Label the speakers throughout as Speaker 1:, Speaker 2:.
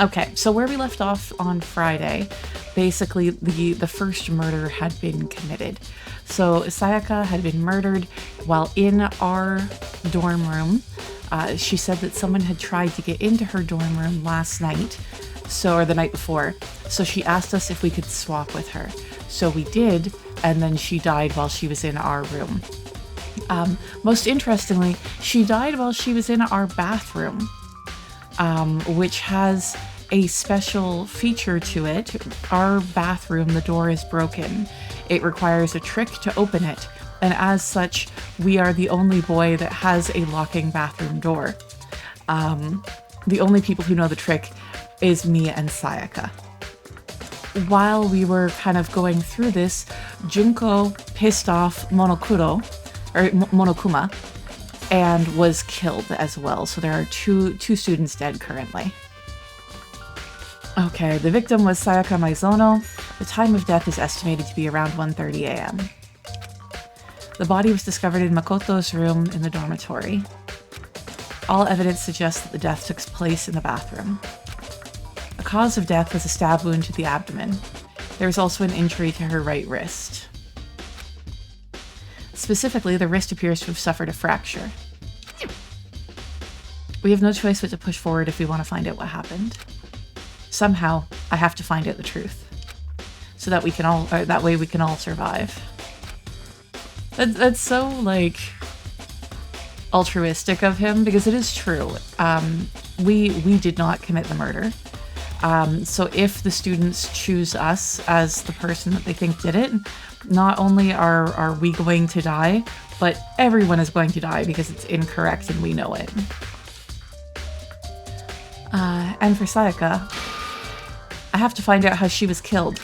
Speaker 1: Okay, so where we left off on Friday, basically the first murder had been committed. So Sayaka had been murdered while in our dorm room. She said that someone had tried to get into her dorm room last night, or the night before. So she asked us if we could swap with her. So we did, and then she died while she was in our room. Most interestingly, she died while she was in our bathroom, which has a special feature to it. Our bathroom, the door is broken. It requires a trick to open it, and as such, we are the only boy that has a locking bathroom door. The only people who know the trick is me and Sayaka. While we were kind of going through this, Junko pissed off Monokuma, and was killed as well. So there are two students dead currently. Okay, the victim was Sayaka Maizono. The time of death is estimated to be around 1:30 a.m. The body was discovered in Makoto's room in the dormitory. All evidence suggests that the death took place in the bathroom. The cause of death was a stab wound to the abdomen. There was also an injury to her right wrist. Specifically, the wrist appears to have suffered a fracture. We have no choice but to push forward if we want to find out what happened. Somehow, I have to find out the truth, so that that way we can all survive. That's so, like, altruistic of him, because it is true. We did not commit the murder. So if the students choose us as the person that they think did it, not only are we going to die, but everyone is going to die because it's incorrect and we know it. And for Sayaka, I have to find out how she was killed.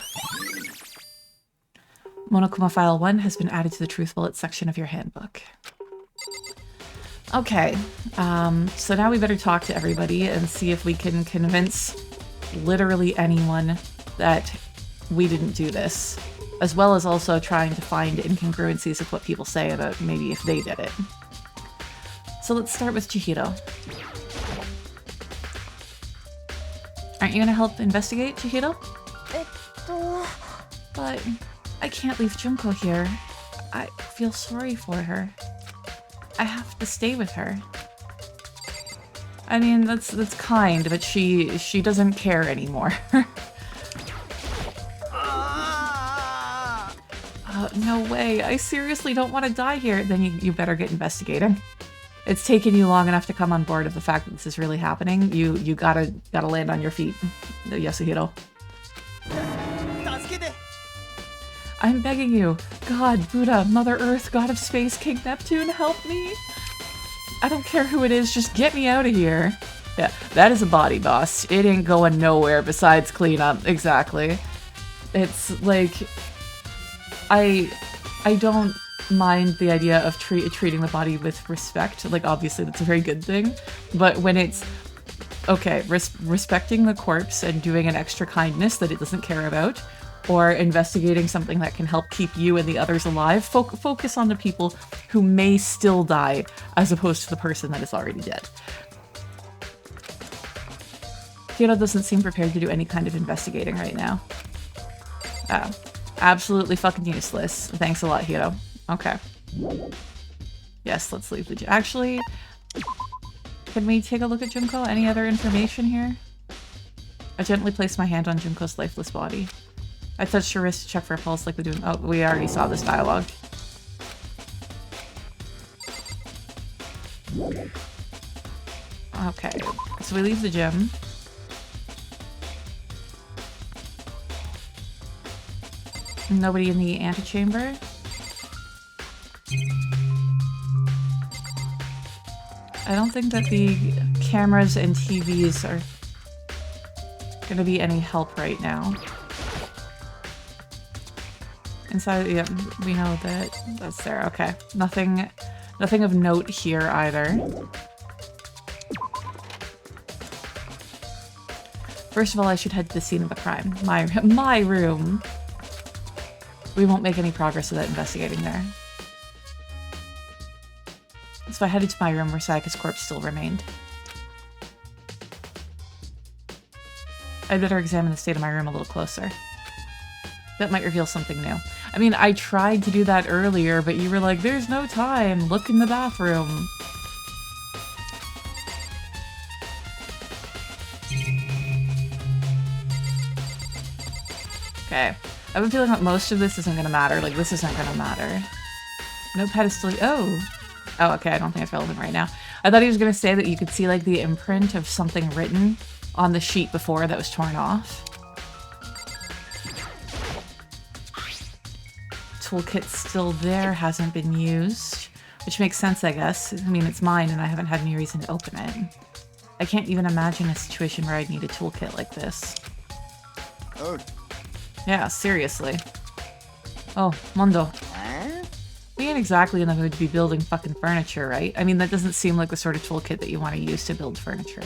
Speaker 1: Monokuma File 1 has been added to the Truth Bullet section of your handbook. Okay, so now we better talk to everybody and see if we can convince literally anyone that we didn't do this, as well as also trying to find incongruencies with what people say about maybe if they did it. So let's start with Chihiro. Aren't you gonna help investigate, Chihiro? But I can't leave Junko here. I feel sorry for her. I have to stay with her. I mean, that's kind, but she doesn't care anymore. No way. I seriously don't want to die here. Then you better get investigating. It's taken you long enough to come on board of the fact that this is really happening. You gotta land on your feet, Yasuhiro. I'm begging you. God, Buddha, Mother Earth, God of Space, King Neptune, help me. I don't care who it is, just get me out of here. Yeah, that is a body, boss. It ain't going nowhere besides cleanup. Exactly. It's like, I don't mind the idea of treating the body with respect. Like, obviously that's a very good thing. But when it's, okay, respecting the corpse and doing an extra kindness that it doesn't care about, or investigating something that can help keep you and the others alive, focus on the people who may still die, as opposed to the person that is already dead. Hiro doesn't seem prepared to do any kind of investigating right now. Absolutely fucking useless. Thanks a lot, Hiro. Okay. Yes, let's leave the gym. Actually, can we take a look at Junko? Any other information here? I gently placed my hand on Junko's lifeless body. I touched her wrist to check for a pulse like we do. Oh, we already saw this dialogue. Okay, so we leave the gym. Nobody in the antechamber. I don't think that the cameras and TVs are gonna be any help right now. Inside, yeah, we know that that's there. Okay, nothing of note here either. First of all, I should head to the scene of the crime. My room. We won't make any progress without investigating there. So I headed to my room where Sayaka's corpse still remained. I'd better examine the state of my room a little closer. That might reveal something new. I mean, I tried to do that earlier, but you were like, there's no time, look in the bathroom. Okay. I have a feeling that most of this isn't gonna matter. Like, this isn't gonna matter. No pedestal. Oh! Oh, okay, I don't think it's relevant right now. I thought he was gonna say that you could see, like, the imprint of something written on the sheet before that was torn off. Toolkit's still there, hasn't been used. Which makes sense, I guess. I mean, it's mine and I haven't had any reason to open it. I can't even imagine a situation where I'd need a toolkit like this.
Speaker 2: Oh.
Speaker 1: Yeah, seriously. Oh, Mondo. We ain't exactly in the mood to be building fucking furniture, right? I mean, that doesn't seem like the sort of toolkit that you want to use to build furniture.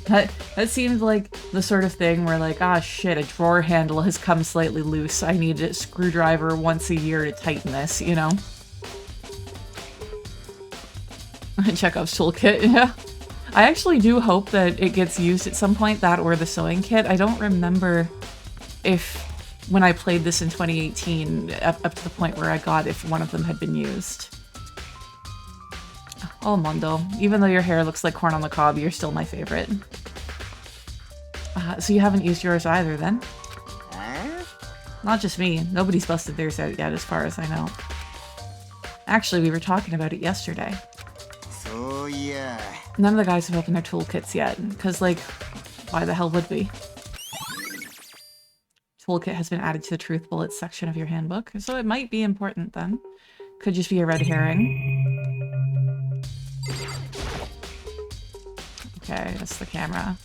Speaker 1: That seems like the sort of thing where, like, ah, shit, a drawer handle has come slightly loose. I need a screwdriver once a year to tighten this, you know? Chekhov's toolkit, yeah. I actually do hope that it gets used at some point, that or the sewing kit. I don't remember if, when I played this in 2018, up to the point where I got if one of them had been used. Oh, Mondo. Even though your hair looks like corn on the cob, you're still my favorite. So you haven't used yours either, then? Not just me. Nobody's busted theirs out yet, as far as I know. Actually, we were talking about it yesterday.
Speaker 2: So, yeah.
Speaker 1: None of the guys have opened their toolkits yet, because, like, why the hell would we? Toolkit has been added to the truth bullets section of your handbook, so it might be important then. Could just be a red herring. Okay, that's the camera.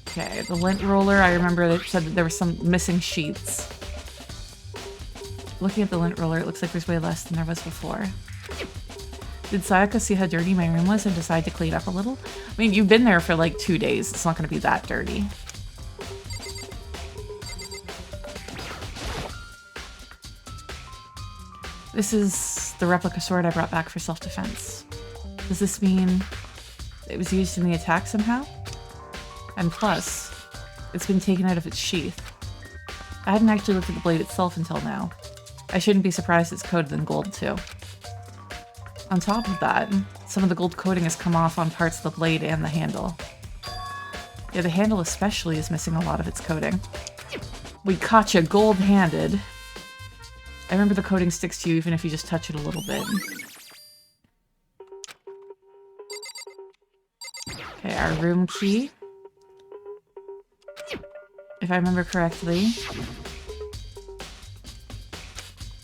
Speaker 1: Okay, the lint roller, I remember they said that there were some missing sheets. Looking at the lint roller, it looks like there's way less than there was before. Did Sayaka see how dirty my room was and decide to clean up a little? I mean, you've been there for like 2 days. It's not going to be that dirty. This is the replica sword I brought back for self-defense. Does this mean it was used in the attack somehow? And plus, it's been taken out of its sheath. I hadn't actually looked at the blade itself until now. I shouldn't be surprised it's coated in gold too. On top of that, some of the gold coating has come off on parts of the blade and the handle. Yeah, the handle especially is missing a lot of its coating. We caught you gold-handed. I remember the coating sticks to you even if you just touch it a little bit. Okay, our room key. If I remember correctly.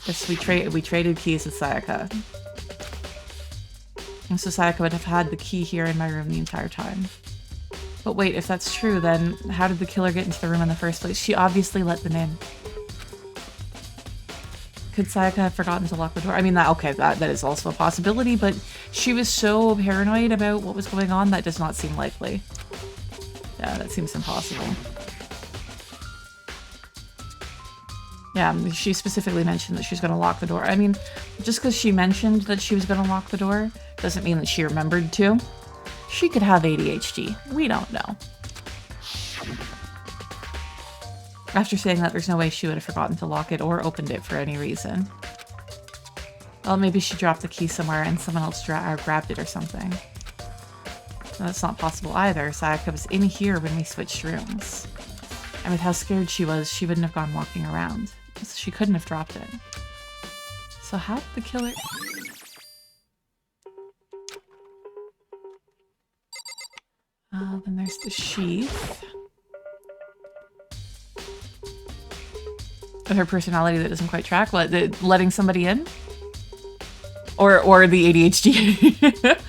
Speaker 1: Yes, we traded keys with Sayaka. And so Sayaka would have had the key here in my room the entire time. But wait, if that's true, then how did the killer get into the room in the first place? She obviously let them in. Could Sayaka have forgotten to lock the door? I mean, that is also a possibility, but she was so paranoid about what was going on, that does not seem likely. Yeah, that seems impossible. Yeah, she specifically mentioned that she was going to lock the door. I mean, just because she mentioned that she was going to lock the door doesn't mean that she remembered to. She could have ADHD. We don't know. After saying that, there's no way she would have forgotten to lock it or opened it for any reason. Well, maybe she dropped the key somewhere and someone else grabbed it or something. No, that's not possible either. Sayaka was in here when we switched rooms. And with how scared she was, she wouldn't have gone walking around. So she couldn't have dropped it. So how did the killer... Then there's the sheath. Her personality that doesn't quite track. What, letting somebody in? Or the ADHD?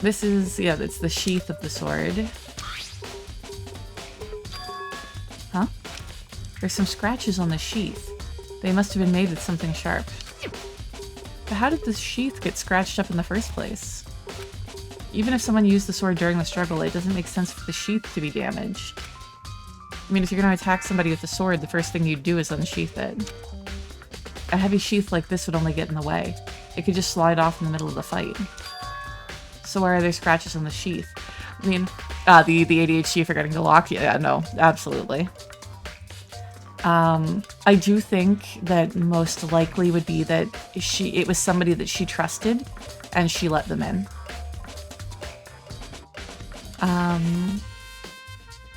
Speaker 1: This is, yeah, that's the sheath of the sword. Huh? There's some scratches on the sheath. They must have been made with something sharp. But how did the sheath get scratched up in the first place? Even if someone used the sword during the struggle, it doesn't make sense for the sheath to be damaged. I mean, if you're going to attack somebody with the sword, the first thing you'd do is unsheath it. a heavy sheath like this would only get in the way. It could just slide off in the middle of the fight. So why are there scratches on the sheath? I mean, the ADHD forgetting to lock? Yeah, no, absolutely. I do think that most likely would be that it was somebody that she trusted and she let them in.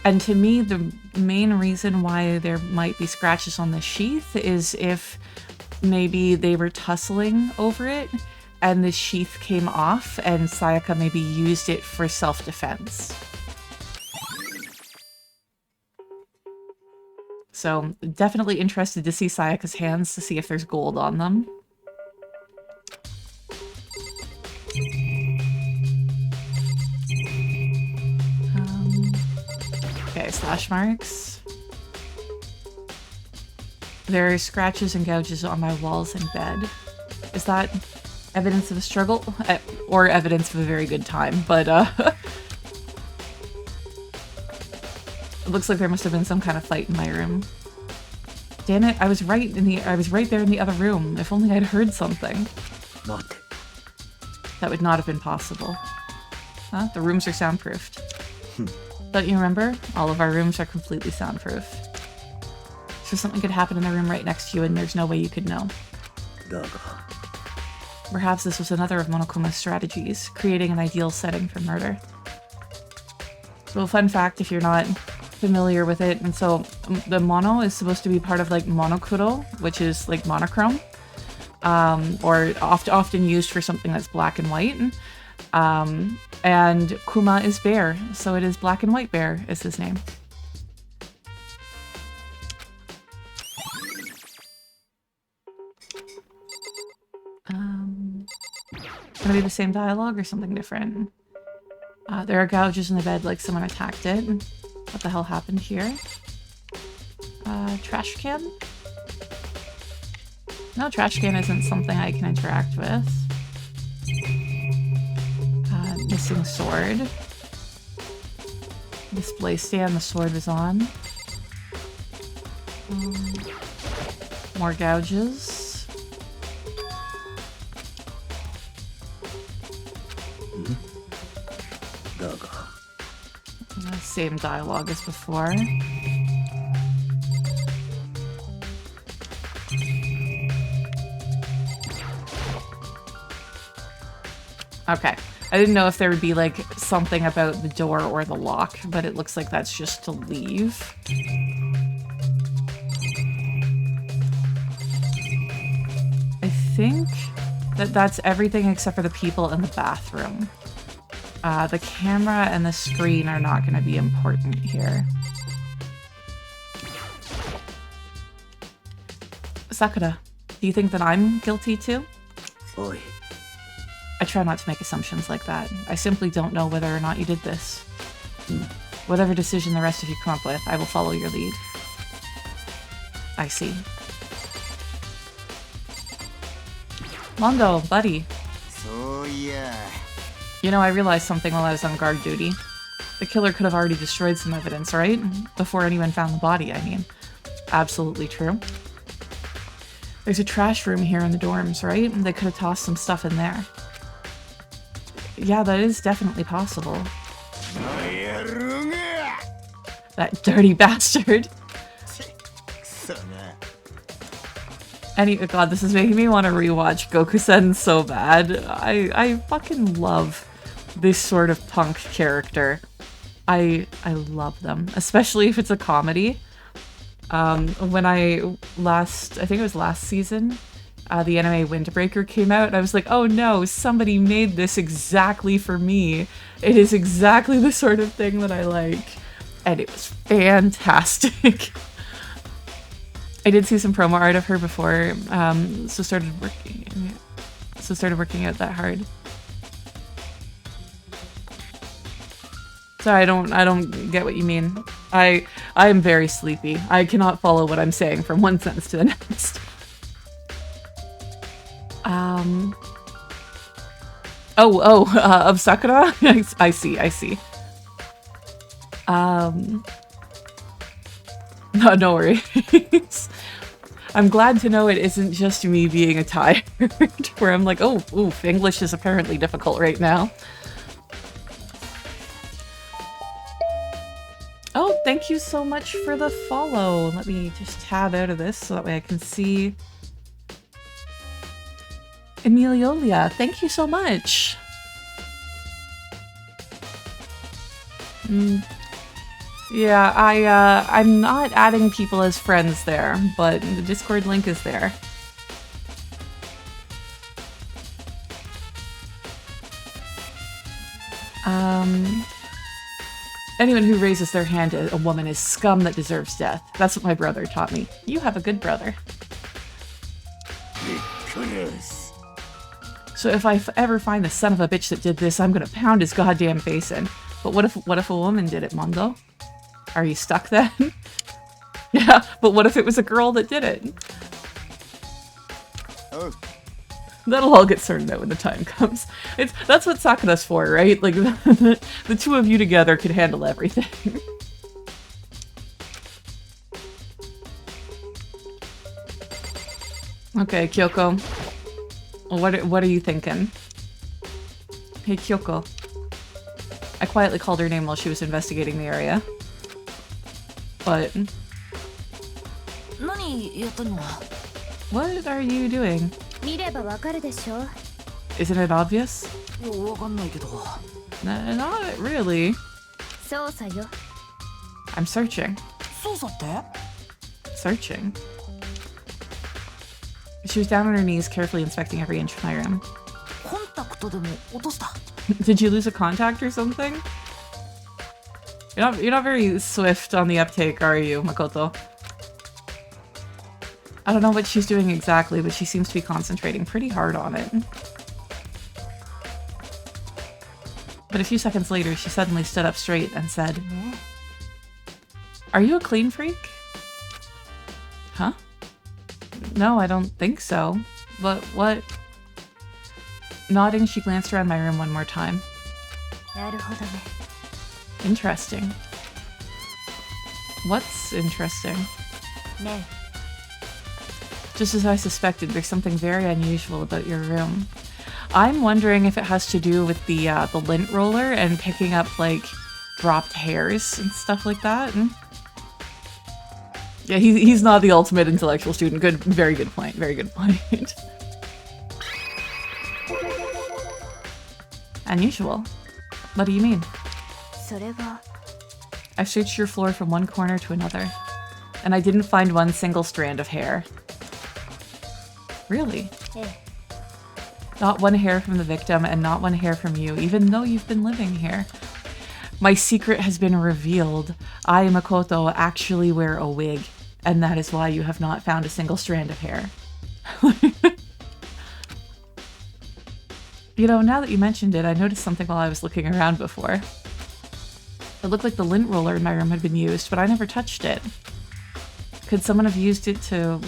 Speaker 1: And to me, the main reason why there might be scratches on the sheath is if maybe they were tussling over it and the sheath came off and Sayaka maybe used it for self-defense. So definitely interested to see Sayaka's hands to see if there's gold on them. Okay, slash marks. There are scratches and gouges on my walls and bed. Is that evidence of a struggle? Or evidence of a very good time, but it looks like there must have been some kind of fight in my room. Damn it, I was right there in the other room. If only I'd heard something.
Speaker 2: Not.
Speaker 1: That would not have been possible. Huh? The rooms are soundproofed. Don't you remember? All of our rooms are completely soundproof. So something could happen in the room right next to you and there's no way you could know. Perhaps this was another of Monokuma's strategies, creating an ideal setting for murder. So fun fact, if you're not familiar with it, and so the mono is supposed to be part of like monokuro, which is like monochrome, or often used for something that's black and white. And Kuma is bear, so it is Black and White Bear is his name. Gonna be the same dialogue or something different? There are gouges in the bed like someone attacked it. What the hell happened here? Trash can? No, trash can isn't something I can interact with. Missing sword. Display stand the sword was on. More gouges. Same dialogue as before. Okay. I didn't know if there would be like something about the door or the lock, but it looks like that's just to leave. I think that that's everything except for the people in the bathroom. The camera and the screen are not going to be important here. Sakura, do you think that I'm guilty too?
Speaker 2: Oi.
Speaker 1: I try not to make assumptions like that. I simply don't know whether or not you did this. Whatever decision the rest of you come up with, I will follow your lead. I see. Mondo, buddy.
Speaker 2: So yeah.
Speaker 1: You know, I realized something while I was on guard duty. The killer could have already destroyed some evidence, right? Before anyone found the body, I mean. Absolutely true. There's a trash room here in the dorms, right? They could have tossed some stuff in there. Yeah, that is definitely possible. That dirty bastard. God, this is making me want to rewatch Goku-sen so bad. I fucking love this sort of punk character. I love them, especially if it's a comedy. When I think it was last season, the anime Windbreaker came out, and I was like, oh no, somebody made this exactly for me. It is exactly the sort of thing that I like. And it was fantastic. I did see some promo art of her before, so started working out that hard. Sorry, I don't get what you mean. I am very sleepy. I cannot follow what I'm saying from one sentence to the next. Of Sakura? I see. No worries. I'm glad to know it isn't just me being a tired, where I'm like, oh, oof, English is apparently difficult right now. Oh, thank you so much for the follow. Let me just tab out of this so that way I can see. Emiliolia, thank you so much. Yeah, I'm not adding people as friends there, but the Discord link is there. Anyone who raises their hand at a woman is scum that deserves death. That's what my brother taught me. You have a good brother. So if I ever find the son of a bitch that did this, I'm gonna pound his goddamn face in. But what if a woman did it, Mondo? Are you stuck then? Yeah, but what if it was a girl that did it?
Speaker 2: Oh.
Speaker 1: That'll all get sorted out when the time comes. That's what Sakura's for, right? Like, the two of you together could handle everything. Okay, Kyoko. What are you thinking? Hey, Kyoko. I quietly called her name while she was investigating the area. But... What are you doing? Isn't it obvious? Not really. I'm searching. Searching. She was down on her knees, carefully inspecting every inch of my room. Did you lose a contact or something? You're not very swift on the uptake, are you, Makoto? I don't know what she's doing exactly, but she seems to be concentrating pretty hard on it. But a few seconds later, she suddenly stood up straight and said, "Are you a clean freak?" Huh? No, I don't think so. But what? Nodding, she glanced around my room one more time. Interesting. What's interesting? Just as I suspected, there's something very unusual about your room. I'm wondering if it has to do with the lint roller and picking up, like, dropped hairs and stuff like that. Yeah, he's not the ultimate intellectual student. Good, very good point, very good point. Unusual? What do you mean? I've searched your floor from one corner to another, and I didn't find one single strand of hair. Really? Not one hair from the victim and not one hair from you, even though you've been living here. My secret has been revealed. I, Makoto, actually wear a wig, and that is why you have not found a single strand of hair. You know, now that you mentioned it, I noticed something while I was looking around before. It looked like the lint roller in my room had been used, but I never touched it. Could someone have used it to...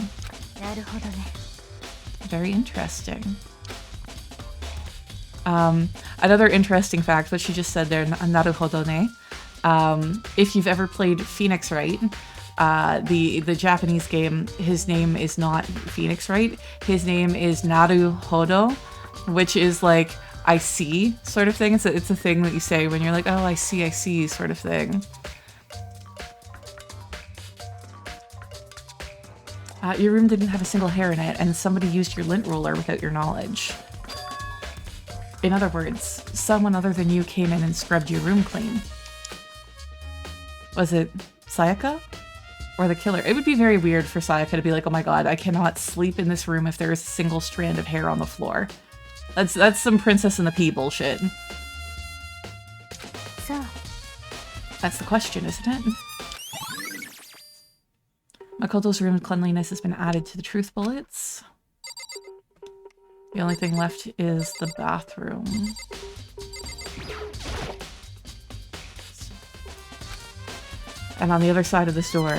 Speaker 1: Very interesting. Another interesting fact, what she just said there, naruhodo ne. If you've ever played Phoenix Wright, the Japanese game, his name is not Phoenix Wright. His name is Naruhodo, which is like, I see sort of thing. It's a thing that you say when you're like, oh, I see sort of thing. Your room didn't have a single hair in it, and somebody used your lint roller without your knowledge. In other words, someone other than you came in and scrubbed your room clean. Was it Sayaka? Or the killer? It would be very weird for Sayaka to be like, oh my god, I cannot sleep in this room if there is a single strand of hair on the floor. That's some Princess and the Pea bullshit.
Speaker 3: So.
Speaker 1: That's the question, isn't it? Makoto's room cleanliness has been added to the truth bullets. The only thing left is the bathroom. And on the other side of this door...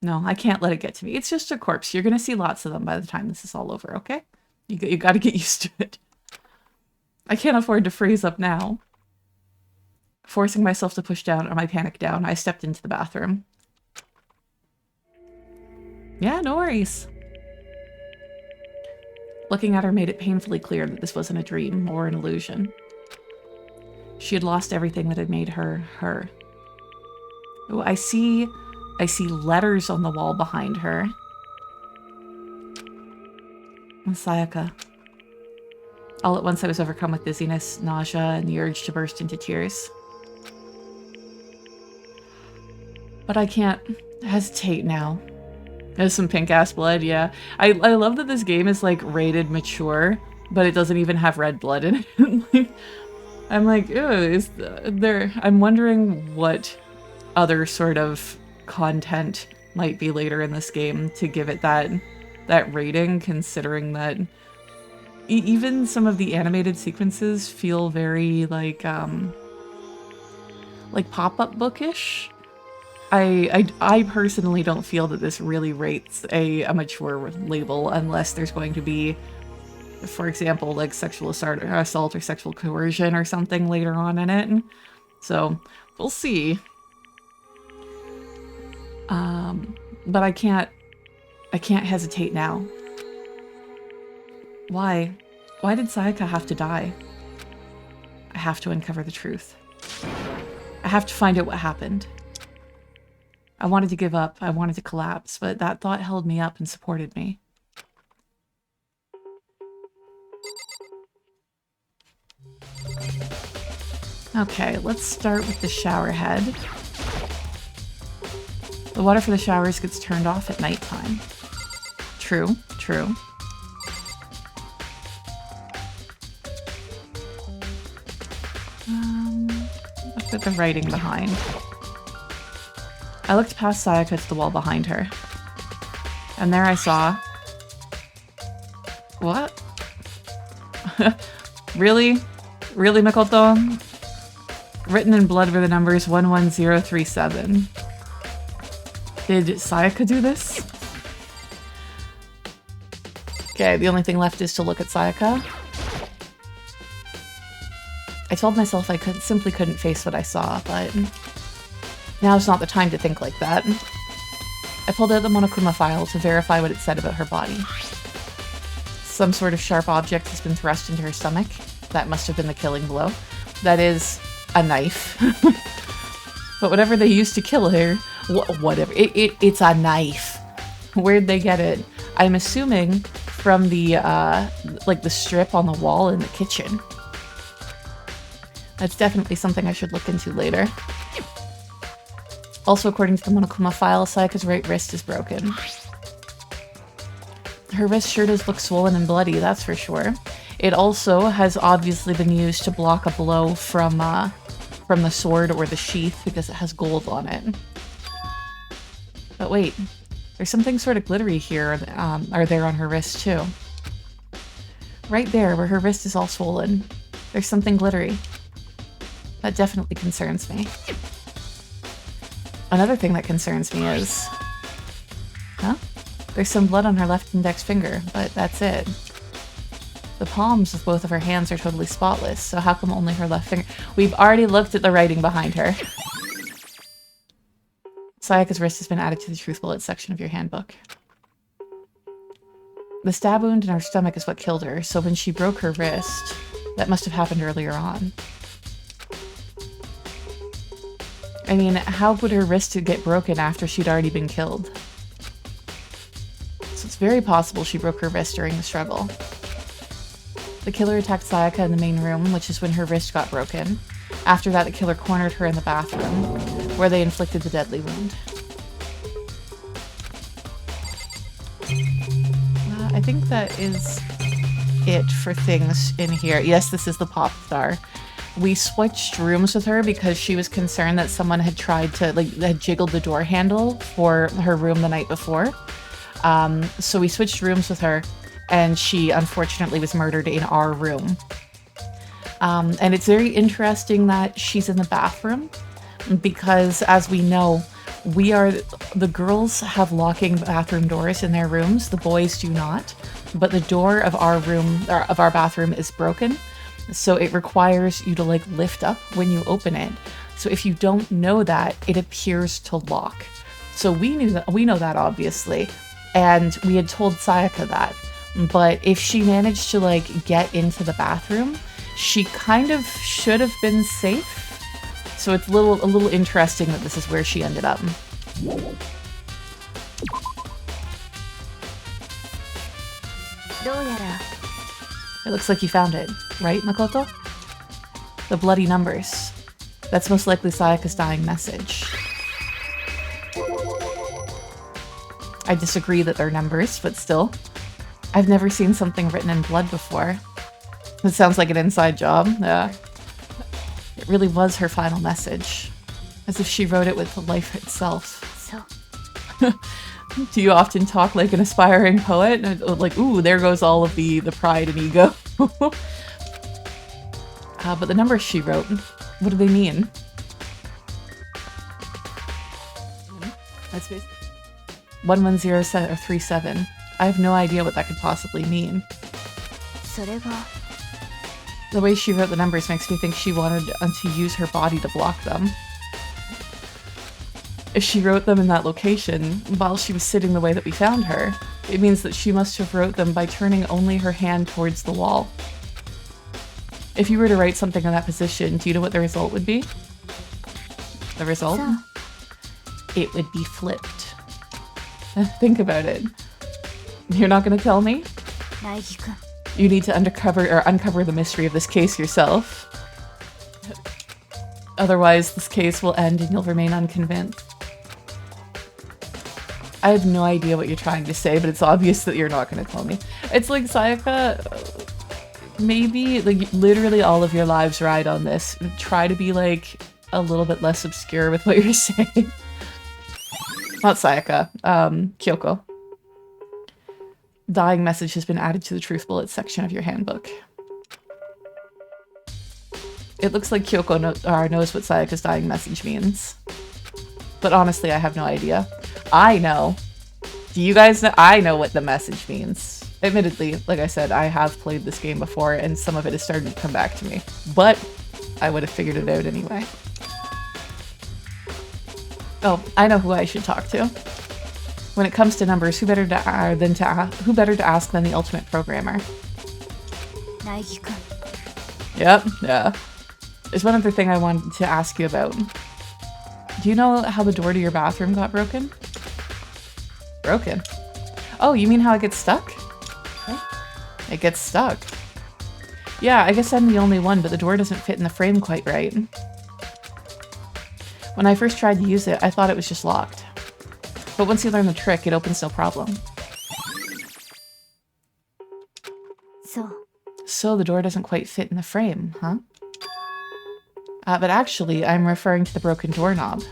Speaker 1: No, I can't let it get to me. It's just a corpse. You're gonna see lots of them by the time this is all over, okay? You gotta get used to it. I can't afford to freeze up now. Forcing myself to push down my panic down, I stepped into the bathroom. Yeah, no worries. Looking at her made it painfully clear that this wasn't a dream or an illusion. She had lost everything that had made her her. Oh, I see letters on the wall behind her. Sayaka. All at once I was overcome with dizziness, nausea, and the urge to burst into tears. But I can't hesitate now. There's some pink-ass blood, yeah. I love that this game is, like, rated mature, but it doesn't even have red blood in it. I'm like, ew, is there... I'm wondering what other sort of content might be later in this game to give it that rating, considering that even some of the animated sequences feel very, like pop-up bookish. I personally don't feel that this really rates a mature label unless there's going to be, for example, like sexual assault or sexual coercion or something later on in it. So we'll see. But I can't hesitate now. Why? Why did Sayaka have to die? I have to uncover the truth. I have to find out what happened. I wanted to give up, I wanted to collapse, but that thought held me up and supported me. Okay, let's start with the shower head. The water for the showers gets turned off at nighttime. True, true. Let's put the writing behind. I looked past Sayaka to the wall behind her. And there I saw... What? Really? Really, Makoto? Written in blood were the numbers 11037. Did Sayaka do this? Okay, the only thing left is to look at Sayaka. I told myself I simply couldn't face what I saw, but now's not the time to think like that. I pulled out the Monokuma file to verify what it said about her body. Some sort of sharp object has been thrust into her stomach. That must have been the killing blow. That is a knife. But whatever they used to kill her, whatever, it's a knife. Where'd they get it? I'm assuming from the, like the strip on the wall in the kitchen. That's definitely something I should look into later. Also, according to the Monokuma file, Sayaka's right wrist is broken. Her wrist sure does look swollen and bloody, that's for sure. It also has obviously been used to block a blow from the sword or the sheath because it has gold on it. But wait, there's something sort of glittery here, or there on her wrist too. Right there, where her wrist is all swollen, there's something glittery. That definitely concerns me. Another thing that concerns me is... Huh? There's some blood on her left index finger, but that's it. The palms of both of her hands are totally spotless, so how come only her left finger? We've already looked at the writing behind her. Sayaka's wrist has been added to the truth bullet section of your handbook. The stab wound in her stomach is what killed her, so when she broke her wrist, that must have happened earlier on. I mean, how would her wrist get broken after she'd already been killed? So it's very possible she broke her wrist during the struggle. The killer attacked Sayaka in the main room, which is when her wrist got broken. After that, the killer cornered her in the bathroom, where they inflicted the deadly wound. I think that is it for things in here. Yes, this is the pop star. We switched rooms with her because she was concerned that someone had tried to, like, had jiggled the door handle for her room the night before. So we switched rooms with her, and she unfortunately was murdered in our room. And it's very interesting that she's in the bathroom because, as we know, the girls have locking bathroom doors in their rooms. The boys do not, but the door of our room, or of our bathroom, is broken. So it requires you to, like, lift up when you open it. So if you don't know that, it appears to lock. So we know that obviously, and we had told Sayaka that. But if she managed to like get into the bathroom, she kind of should have been safe. So it's a little interesting that this is where she ended up. It looks like you found it, right, Makoto? The bloody numbers. That's most likely Sayaka's dying message. I disagree that they're numbers, but still. I've never seen something written in blood before. It sounds like an inside job, yeah. It really was her final message. As if she wrote it with life itself. So. Do you often talk like an aspiring poet? Like, ooh, there goes all of the pride and ego. But the numbers she wrote, what do they mean? That's basically 110737. I have no idea what that could possibly mean. The way she wrote the numbers makes me think she wanted to use her body to block them. If she wrote them in that location while she was sitting the way that we found her, it means that she must have wrote them by turning only her hand towards the wall. If you were to write something in that position, do you know what the result would be? The result? It would be flipped. Think about it. You're not going to tell me? You need to uncover the mystery of this case yourself. Otherwise, this case will end and you'll remain unconvinced. I have no idea what you're trying to say, but it's obvious that you're not going to tell me. It's like, Sayaka, maybe like literally all of your lives ride on this. Try to be like a little bit less obscure with what you're saying. Not Sayaka, Kyoko. Dying message has been added to the truth bullets section of your handbook. It looks like Kyoko knows what Sayaka's dying message means. But honestly, I have no idea. I know. Do you guys know? I know what the message means. Admittedly, like I said, I have played this game before and some of it has started to come back to me. But I would have figured it out anyway. Oh, I know who I should talk to. When it comes to numbers, who better to ask than the ultimate programmer? Yep, yeah. There's one other thing I wanted to ask you about. Do you know how the door to your bathroom got broken? Broken? Oh, you mean how it gets stuck? It gets stuck. Yeah, I guess I'm the only one, but the door doesn't fit in the frame quite right. When I first tried to use it, I thought it was just locked. But once you learn the trick, it opens no problem. So the door doesn't quite fit in the frame, huh? But actually, I'm referring to the broken doorknob.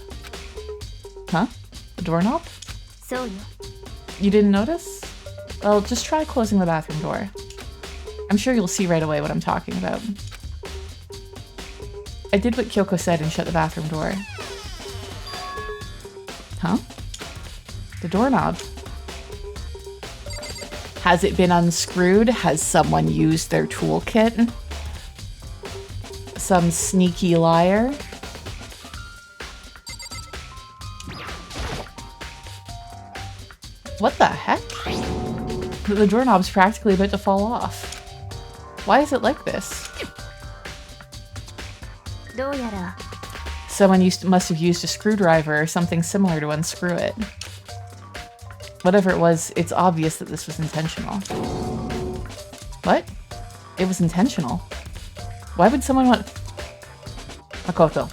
Speaker 1: Huh? The doorknob? You didn't notice? Well, just try closing the bathroom door. I'm sure you'll see right away what I'm talking about. I did what Kyoko said and shut the bathroom door. Huh? The doorknob. Has it been unscrewed? Has someone used their toolkit? Some sneaky liar? What the heck? The doorknob's practically about to fall off. Why is it like this? Someone must have used a screwdriver or something similar to unscrew it. Whatever it was, it's obvious that this was intentional. What? It was intentional. Why would someone want... Makoto.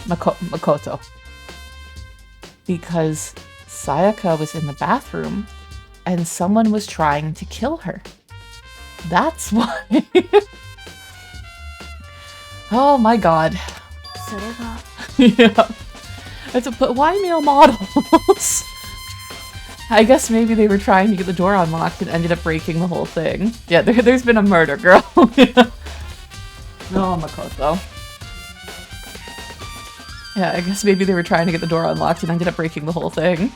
Speaker 1: Makoto. Because Sayaka was in the bathroom and someone was trying to kill her. That's why. Oh my god. Yeah. But why male models? I guess maybe they were trying to get the door unlocked and ended up breaking the whole thing. Yeah, there's been a murder, girl. Yeah. No, Makoto. Yeah, I guess maybe they were trying to get the door unlocked and ended up breaking the whole thing.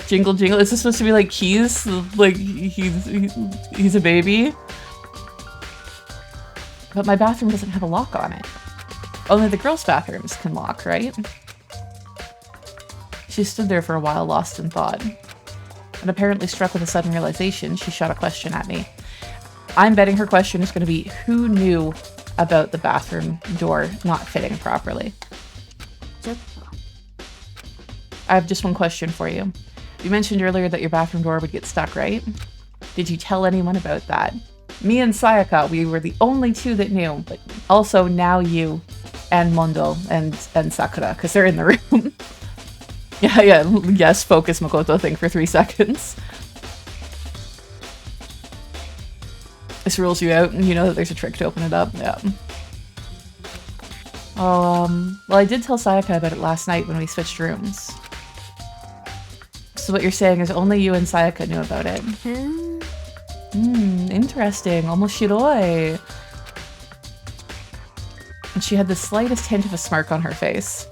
Speaker 1: Jingle jingle. Is this supposed to be like keys? Like he's a baby? But my bathroom doesn't have a lock on it. Only the girls' bathrooms can lock, right? She stood there for a while, lost in thought. And apparently struck with a sudden realization, she shot a question at me. I'm betting her question is going to be, who knew about the bathroom door not fitting properly? I have just one question for you. You mentioned earlier that your bathroom door would get stuck, right? Did you tell anyone about that? Me and Sayaka, we were the only two that knew, but also now you and Mondo and Sakura, because they're in the room. Yes, focus Makoto thing for 3 seconds. This rules you out, and you know that there's a trick to open it up. Yeah. Oh, well, I did tell Sayaka about it last night when we switched rooms. So what you're saying is only you and Sayaka knew about it. Interesting. Omoshiroi. And she had the slightest hint of a smirk on her face.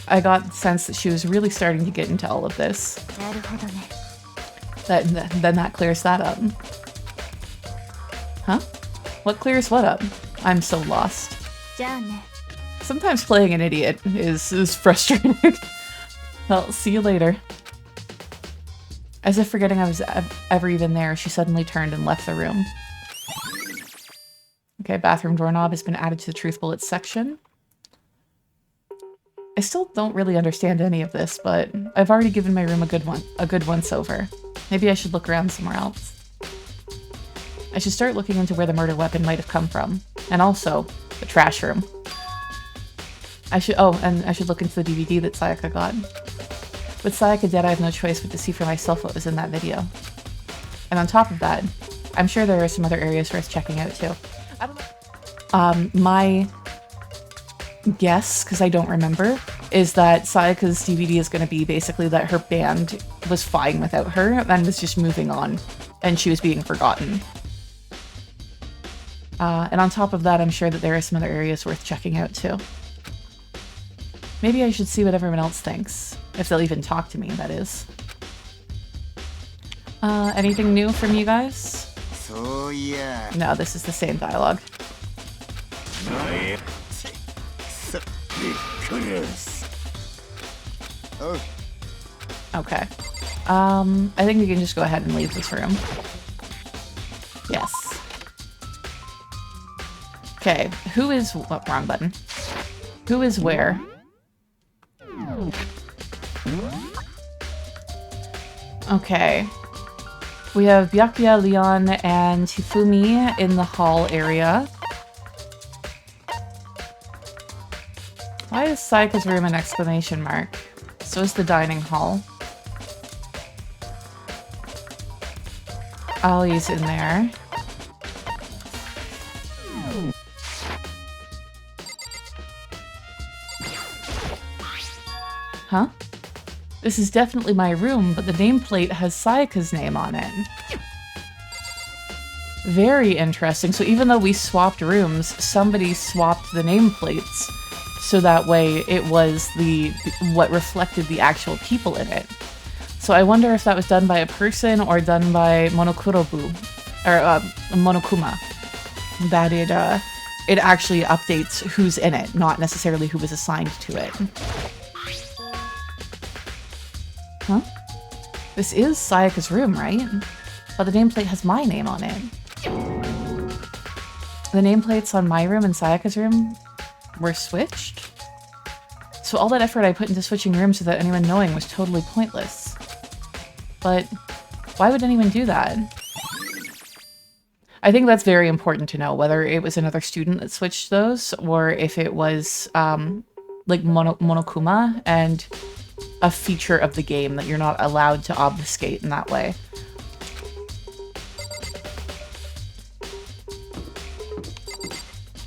Speaker 1: I got the sense that she was really starting to get into all of this. Then that clears that up. Huh? What clears what up? I'm so lost. Sometimes playing an idiot is frustrating. Well, see you later. As if forgetting I was ever even there, she suddenly turned and left the room. Okay, bathroom doorknob has been added to the Truth Bullets section. I still don't really understand any of this, but I've already given my room a good once over. Maybe I should look around somewhere else. I should start looking into where the murder weapon might have come from. And also, the trash room. I should look into the DVD that Sayaka got. With Sayaka dead, I have no choice but to see for myself what was in that video. And on top of that, I'm sure there are some other areas worth checking out too. I don't know. My guess, because I don't remember, is that Sayaka's DVD is going to be basically that her band was fine without her and was just moving on, and she was being forgotten. And on top of that, I'm sure that there are some other areas worth checking out too. Maybe I should see what everyone else thinks. If they'll even talk to me, that is. Anything new from you guys?
Speaker 2: So yeah.
Speaker 1: No, this is the same dialogue.
Speaker 2: Oh.
Speaker 1: Okay. I think we can just go ahead and leave this room. Yes. Okay, who is... Oh, wrong button. Who is where? Okay. We have Byakuya, Leon, and Hifumi in the hall area. Why is Sayaka's room an exclamation mark? So is the dining hall. Ali's in there. Huh? This is definitely my room, but the nameplate has Sayaka's name on it. Very interesting. So even though we swapped rooms, somebody swapped the nameplates, so that way it was what reflected the actual people in it. So I wonder if that was done by a person or done by Monokurobu, or Monokuma. That it actually updates who's in it, not necessarily who was assigned to it. Huh? This is Sayaka's room, right? But the nameplate has my name on it. The nameplates on my room and Sayaka's room were switched? So all that effort I put into switching rooms without anyone knowing was totally pointless. But why would anyone do that? I think that's very important to know, whether it was another student that switched those, or if it was like Monokuma and a feature of the game that you're not allowed to obfuscate in that way.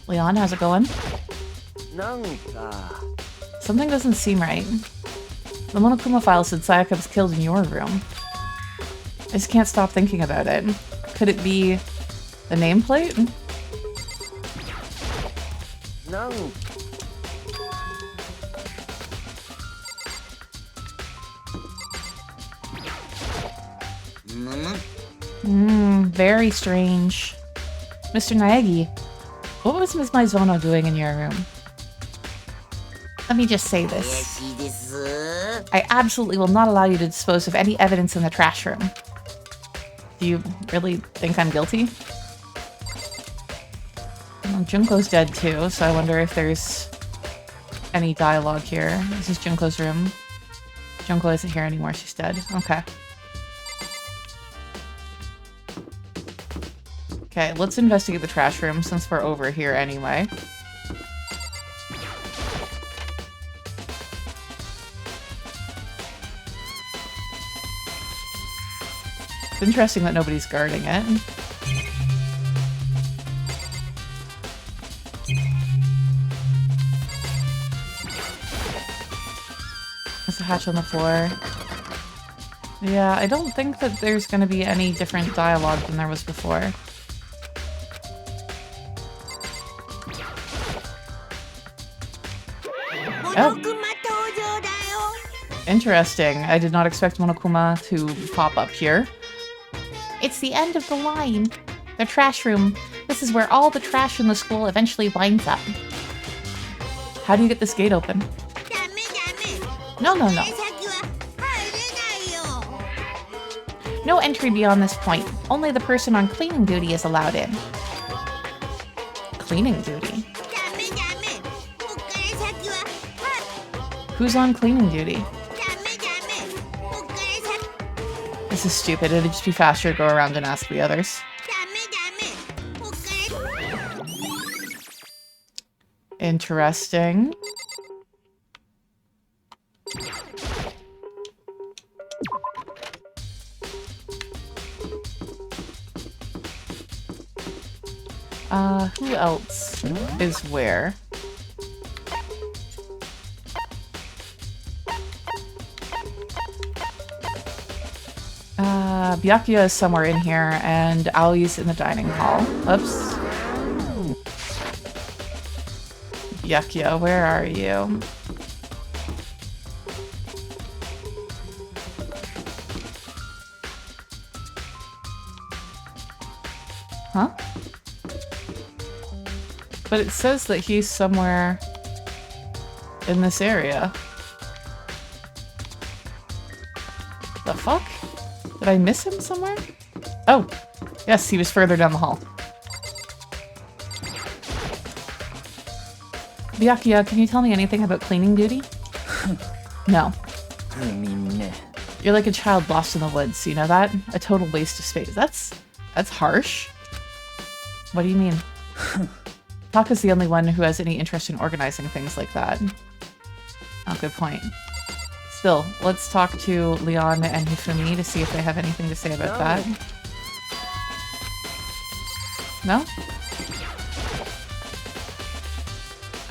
Speaker 1: Leon, how's it going? Something doesn't seem right. The Monokuma file said Sayaka was killed in your room. I just can't stop thinking about it. Could it be the nameplate?
Speaker 2: No.
Speaker 1: Very strange. Mr. Naegi, What was Ms. Maizono doing in your room? Let me just say this. I absolutely will not allow you to dispose of any evidence in the trash room. Do you really think I'm guilty? Well, Junko's dead too, so I wonder if there's any dialogue here. This is Junko's room. Junko isn't here anymore, she's dead. Okay. Okay, let's investigate the trash room since we're over here anyway. It's interesting that nobody's guarding it. There's a hatch on the floor. Yeah, I don't think that there's going to be any different dialogue than there was before. Oh. Interesting. I did not expect Monokuma to pop up here. It's the end of the line. The trash room. This is where all the trash in the school eventually winds up. How do you get this gate open? No. No entry beyond this point. Only the person on cleaning duty is allowed in. Cleaning duty? Who's on cleaning duty? This is stupid. It'd just be faster to go around and ask the others. Interesting. Who else is where? Byakuya is somewhere in here, and Aoi's in the dining hall. Oops. Byakuya, where are you? Huh? But it says that he's somewhere in this area. The fuck? Did I miss him somewhere? Oh, yes, he was further down the hall. Byakuya, can you tell me anything about cleaning duty? No. You're like a child lost in the woods, you know that? A total waste of space. That's harsh. What do you mean? Taka's the only one who has any interest in organizing things like that. Oh, good point. Still, let's talk to Leon and Hifumi to see if they have anything to say about that. No?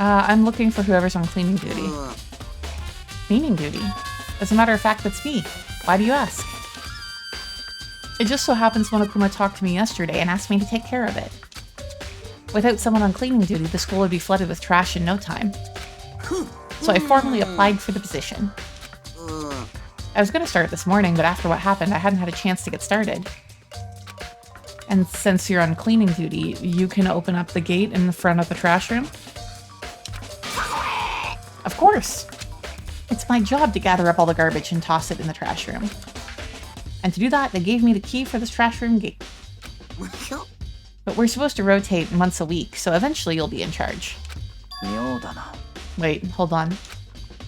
Speaker 1: I'm looking for whoever's on cleaning duty. Cleaning duty? As a matter of fact, that's me. Why do you ask? It just so happens Monokuma talked to me yesterday and asked me to take care of it. Without someone on cleaning duty, the school would be flooded with trash in no time. So I formally applied for the position. I was going to start this morning, but after what happened, I hadn't had a chance to get started. And since you're on cleaning duty, you can open up the gate in the front of the trash room? Of course! It's my job to gather up all the garbage and toss it in the trash room. And to do that, they gave me the key for this trash room gate. But we're supposed to rotate once a week, so eventually you'll be in charge. Wait, hold on.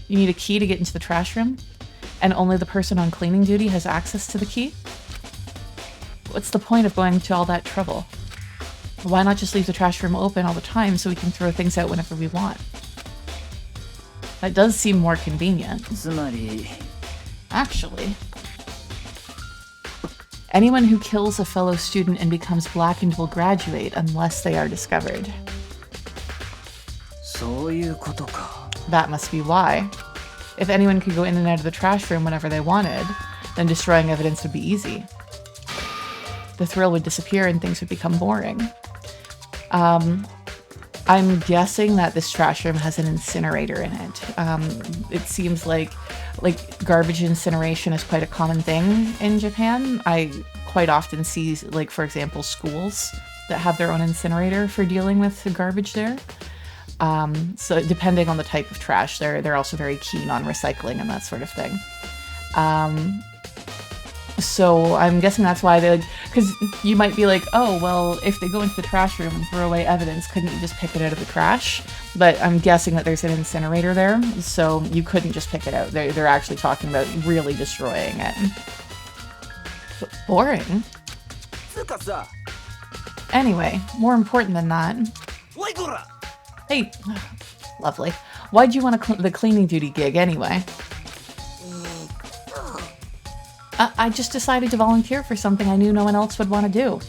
Speaker 1: You need a key to get into the trash room? And only the person on cleaning duty has access to the key? What's the point of going to all that trouble? Why not just leave the trash room open all the time so we can throw things out whenever we want? That does seem more convenient. Actually. Anyone who kills a fellow student and becomes blackened will graduate unless they are discovered. That must be why. If anyone could go in and out of the trash room whenever they wanted, then destroying evidence would be easy. The thrill would disappear and things would become boring. I'm guessing that this trash room has an incinerator in it. It seems like garbage incineration is quite a common thing in Japan. I quite often see, like, for example, schools that have their own incinerator for dealing with the garbage there. So depending on the type of trash, they're also very keen on recycling and that sort of thing. So I'm guessing that's why they, because you might be like, oh, well, if they go into the trash room and throw away evidence, couldn't you just pick it out of the trash? But I'm guessing that there's an incinerator there, so you couldn't just pick it out. They're actually talking about really destroying it. But boring. Anyway, more important than that. Hey, lovely. Why'd you want the cleaning duty gig anyway? I just decided to volunteer for something I knew no one else would want to do.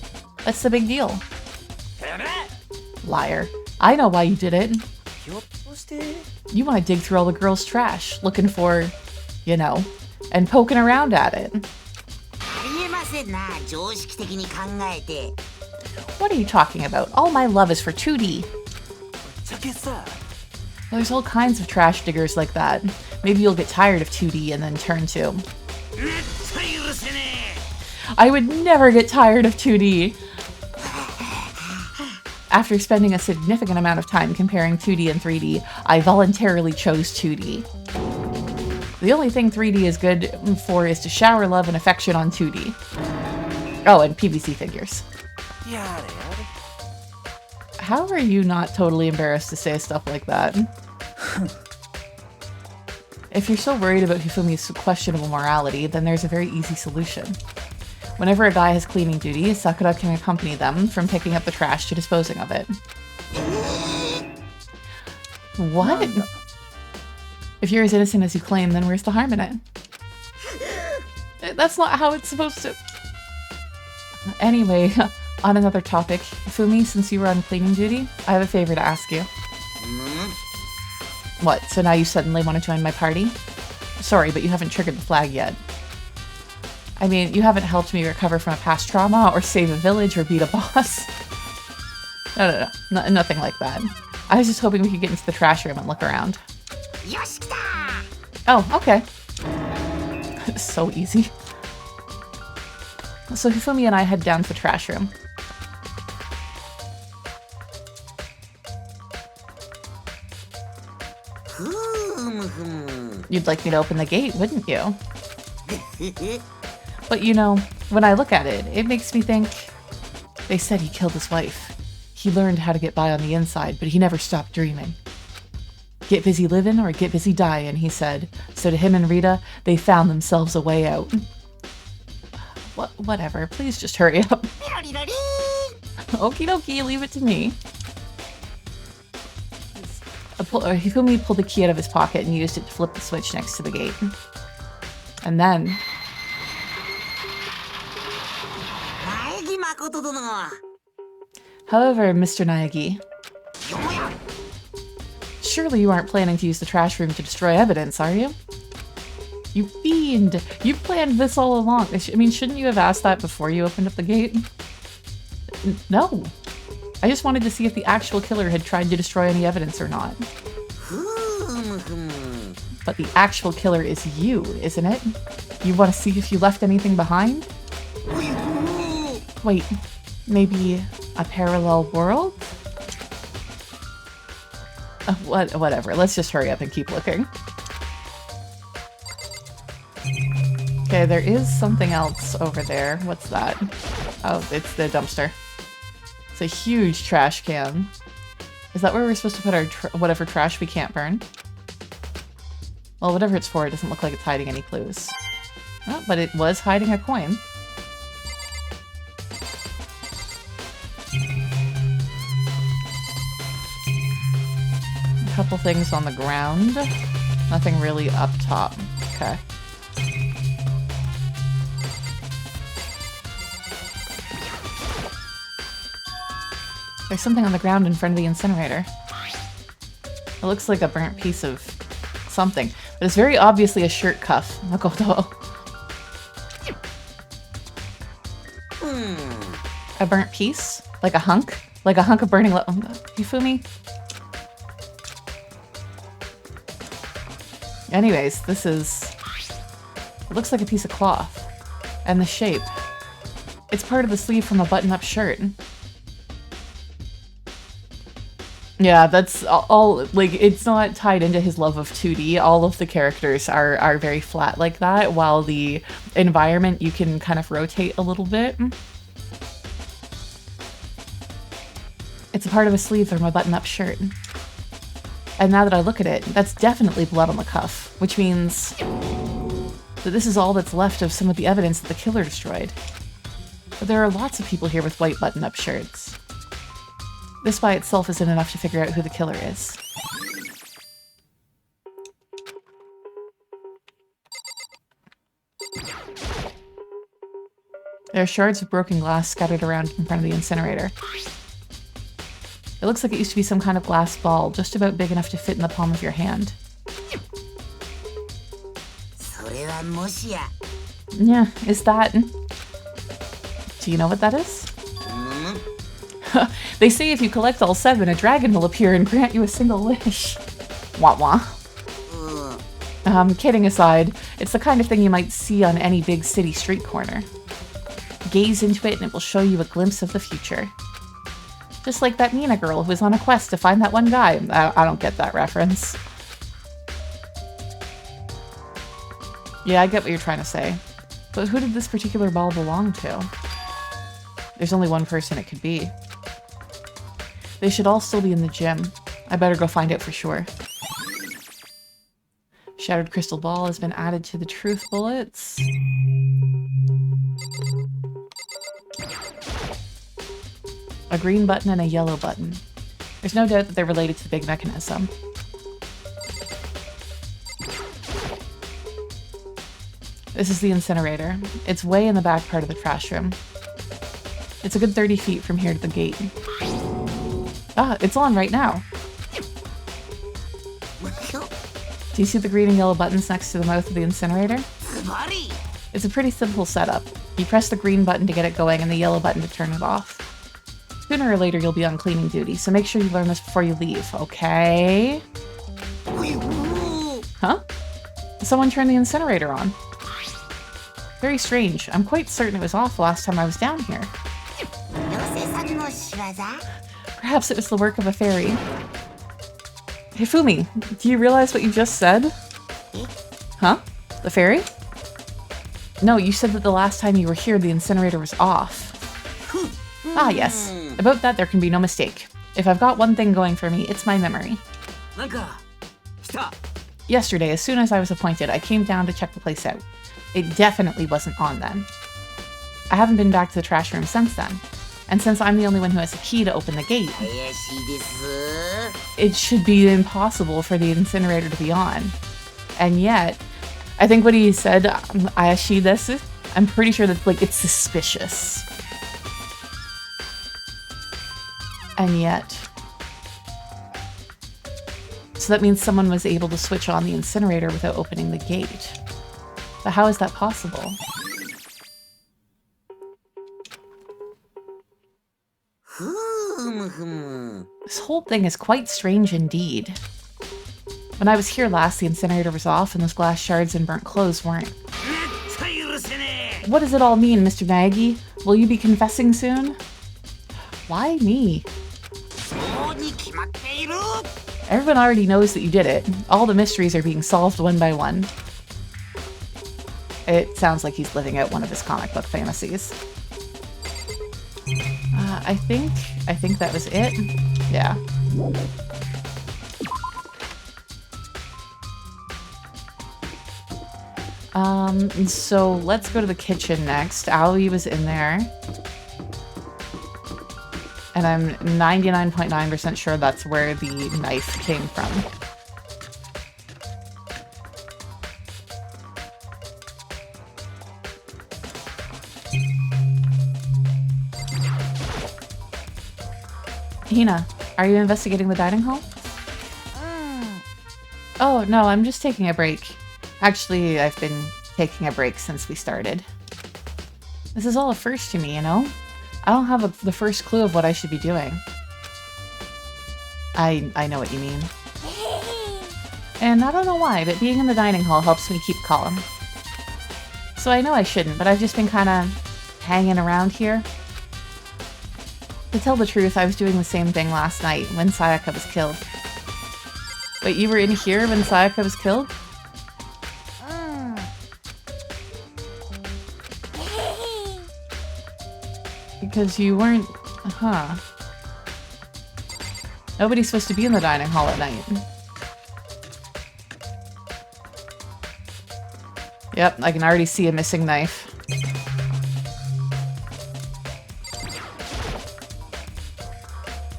Speaker 1: That's the big deal. Liar. I know why you did it. You want to dig through all the girls' trash, looking for, you know, and poking around at it. What are you talking about? All my love is for 2D. There's all kinds of trash diggers like that. Maybe you'll get tired of 2D and then turn to... I would never get tired of 2D. After spending a significant amount of time comparing 2D and 3D, I voluntarily chose 2D. The only thing 3D is good for is to shower love and affection on 2D. Oh, and PVC figures. How are you not totally embarrassed to say stuff like that? If you're so worried about Hifumi's questionable morality, then there's a very easy solution. Whenever a guy has cleaning duty, Sakura can accompany them from picking up the trash to disposing of it. What? If you're as innocent as you claim, then where's the harm in it? That's not how it's supposed to... Anyway, on another topic, Hifumi, since you were on cleaning duty, I have a favor to ask you. What, so now you suddenly want to join my party? Sorry, but you haven't triggered the flag yet. I mean, you haven't helped me recover from a past trauma, or save a village, or beat a boss. No, nothing like that. I was just hoping we could get into the trash room and look around. Oh, okay. So easy. So Hifumi and I head down to the trash room. You'd like me to open the gate, wouldn't you? But you know, when I look at it, it makes me think... They said he killed his wife. He learned how to get by on the inside, but he never stopped dreaming. Get busy living or get busy dying, he said. So to him and Rita, they found themselves a way out. Whatever, please just hurry up. Okie dokie, leave it to me. Hifumi pulled the key out of his pocket and used it to flip the switch next to the gate. And then... However, Mr. Naegi... Surely you aren't planning to use the trash room to destroy evidence, are you? You fiend! You planned this all along. I mean, shouldn't you have asked that before you opened up the gate? No. I just wanted to see if the actual killer had tried to destroy any evidence or not. But the actual killer is you, isn't it? You want to see if you left anything behind? Wait, maybe a parallel world? Whatever, let's just hurry up and keep looking. Okay, there is something else over there. What's that? Oh, it's the dumpster. It's a huge trash can. Is that where we're supposed to put our whatever trash we can't burn? Well, whatever it's for, it doesn't look like it's hiding any clues. Oh, but it was hiding a coin. A couple things on the ground. Nothing really up top. Okay. There's something on the ground in front of the incinerator. It looks like a burnt piece of something, but it's very obviously a shirt cuff. Makoto. A burnt piece? Like a hunk? Like a hunk of burning Hifumi? Anyways, this is... It looks like a piece of cloth. And the shape. It's part of the sleeve from a button-up shirt. Yeah, that's all, like, it's not tied into his love of 2D. All of the characters are very flat like that, while the environment you can kind of rotate a little bit. It's a part of a sleeve from a button-up shirt. And now that I look at it, that's definitely blood on the cuff, which means that this is all that's left of some of the evidence that the killer destroyed. But there are lots of people here with white button-up shirts. This by itself isn't enough to figure out who the killer is. There are shards of broken glass scattered around in front of the incinerator. It looks like it used to be some kind of glass ball, just about big enough to fit in the palm of your hand. Yeah, is that... Do you know what that is? They say if you collect all 7, a dragon will appear and grant you a single wish. Wah wah. Kidding aside, it's the kind of thing you might see on any big city street corner. Gaze into it and it will show you a glimpse of the future. Just like that Nina girl who was on a quest to find that one guy. I don't get that reference. Yeah, I get what you're trying to say. But who did this particular ball belong to? There's only one person it could be. They should all still be in the gym. I better go find out for sure. Shattered crystal ball has been added to the truth bullets. A green button and a yellow button. There's no doubt that they're related to the big mechanism. This is the incinerator. It's way in the back part of the trash room. It's a good 30 feet from here to the gate. Ah, it's on right now. Do you see the green and yellow buttons next to the mouth of the incinerator? It's a pretty simple setup. You press the green button to get it going and the yellow button to turn it off. Sooner or later you'll be on cleaning duty, so make sure you learn this before you leave, okay? Huh? Someone turned the incinerator on. Very strange. I'm quite certain it was off last time I was down here. Perhaps it was the work of a fairy. Hey Fumi, do you realize what you just said? Huh? The fairy? No, you said that the last time you were here the incinerator was off. Ah yes, about that there can be no mistake. If I've got one thing going for me, it's my memory. Yesterday, as soon as I was appointed, I came down to check the place out. It definitely wasn't on then. I haven't been back to the trash room since then. And since I'm the only one who has a key to open the gate, it should be impossible for the incinerator to be on. And yet, I think what he said, Ayashi desu, I'm pretty sure that like it's suspicious. And yet. So that means someone was able to switch on the incinerator without opening the gate. But how is that possible? This whole thing is quite strange indeed. When I was here last, the incinerator was off and those glass shards and burnt clothes weren't. What does it all mean, Mr. Maggie? Will you be confessing soon? Why me? Everyone already knows that you did it. All the mysteries are being solved one by one. It sounds like he's living out one of his comic book fantasies. I think that was it. Yeah. So let's go to the kitchen next. Aoi was in there. And I'm 99.9% sure that's where the knife came from. Hina, are you investigating the dining hall? Oh, no, I'm just taking a break. Actually, I've been taking a break since we started. This is all a first to me, you know? I don't have the first clue of what I should be doing. I know what you mean. And I don't know why, but being in the dining hall helps me keep calm. So I know I shouldn't, but I've just been kind of hanging around here. To tell the truth, I was doing the same thing last night when Sayaka was killed. Wait, you were in here when Sayaka was killed? Because you weren't... Huh. Nobody's supposed to be in the dining hall at night. Yep, I can already see a missing knife.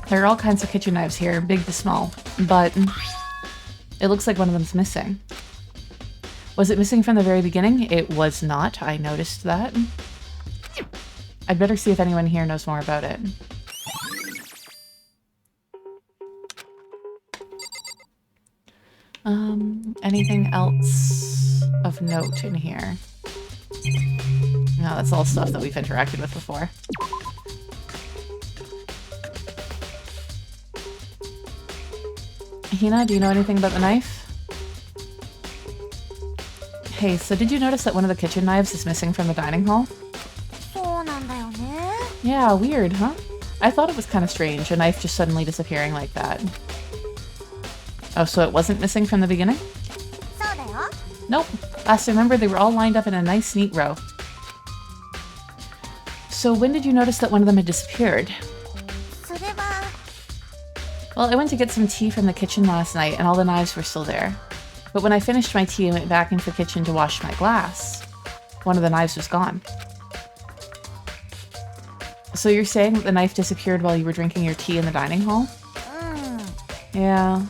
Speaker 1: There are all kinds of kitchen knives here, big to small, but it looks like one of them's missing. Was it missing from the very beginning? It was not. I noticed that. I'd better see if anyone here knows more about it. Anything else of note in here? No, that's all stuff that we've interacted with before. Hina, do you know anything about the knife? Hey, so did you notice that one of the kitchen knives is missing from the dining hall? Yeah, weird, huh? I thought it was kind of strange, a knife just suddenly disappearing like that. Oh, so it wasn't missing from the beginning? Nope. Last I remember, they were all lined up in a nice, neat row. So when did you notice that one of them had disappeared? Well, I went to get some tea from the kitchen last night, and all the knives were still there. But when I finished my tea and went back into the kitchen to wash my glass, one of the knives was gone. So you're saying that the knife disappeared while you were drinking your tea in the dining hall? Yeah.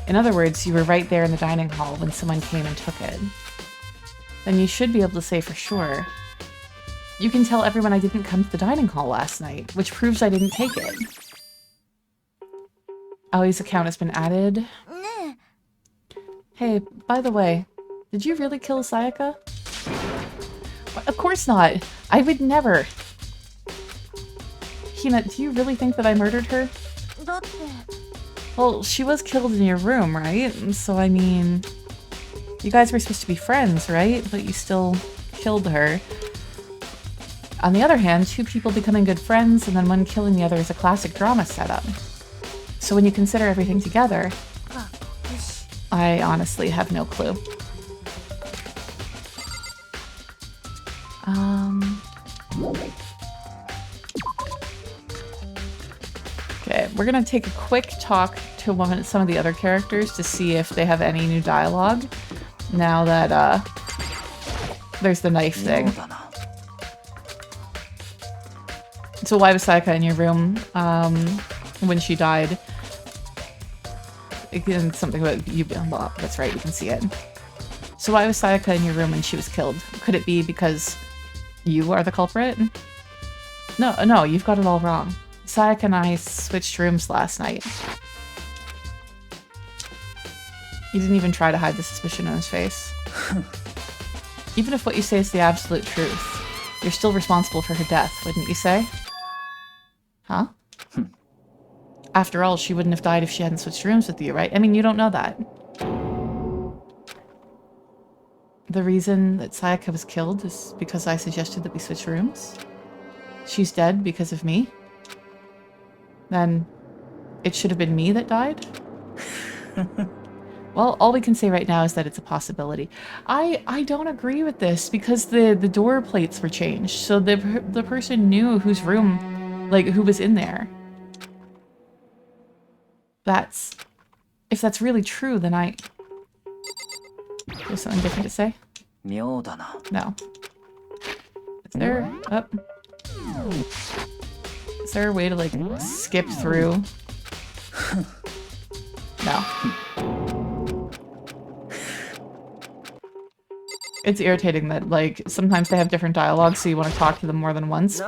Speaker 1: In other words, you were right there in the dining hall when someone came and took it. Then you should be able to say for sure. You can tell everyone I didn't come to the dining hall last night, which proves I didn't take it. Ali's account has been added. Hey, by the way, did you really kill Sayaka? Of course not. I would never. Hina, do you really think that I murdered her? Well, she was killed in your room, right? So, I mean, you guys were supposed to be friends, right? But you still killed her. On the other hand, two people becoming good friends and then one killing the other is a classic drama setup. So when you consider everything together, I honestly have no clue. Okay, we're gonna take a quick talk to some of the other characters to see if they have any new dialogue now that there's the knife thing. So why was Sayaka in your room when she died? Again, something about you. Well, that's right, you can see it. So why was Sayaka in your room when she was killed? Could it be because you are the culprit? No, you've got it all wrong. Sayaka and I switched rooms last night. He didn't even try to hide the suspicion on his face. Even if what you say is the absolute truth, you're still responsible for her death, wouldn't you say? Huh? After all, she wouldn't have died if she hadn't switched rooms with you, right? I mean, you don't know that. The reason that Sayaka was killed is because I suggested that we switch rooms? She's dead because of me? Then it should have been me that died? Well, all we can say right now is that it's a possibility. I don't agree with this because the door plates were changed, so the person knew whose room, like, who was in there. If that's really true, then There's something different to say? No. Is there... Oh. Is there a way to, like, skip through? No. It's irritating that, like, sometimes they have different dialogue, so you want to talk to them more than once,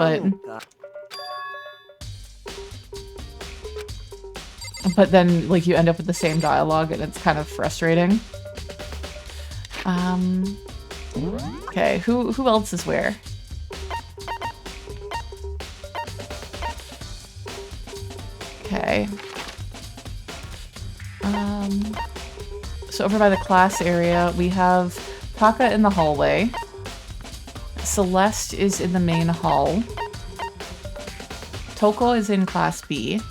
Speaker 1: but then, like, you end up with the same dialogue, and it's kind of frustrating. Okay, who else is where? Okay. So over by the class area, we have Taka in the hallway. Celeste is in the main hall. Toko is in class B.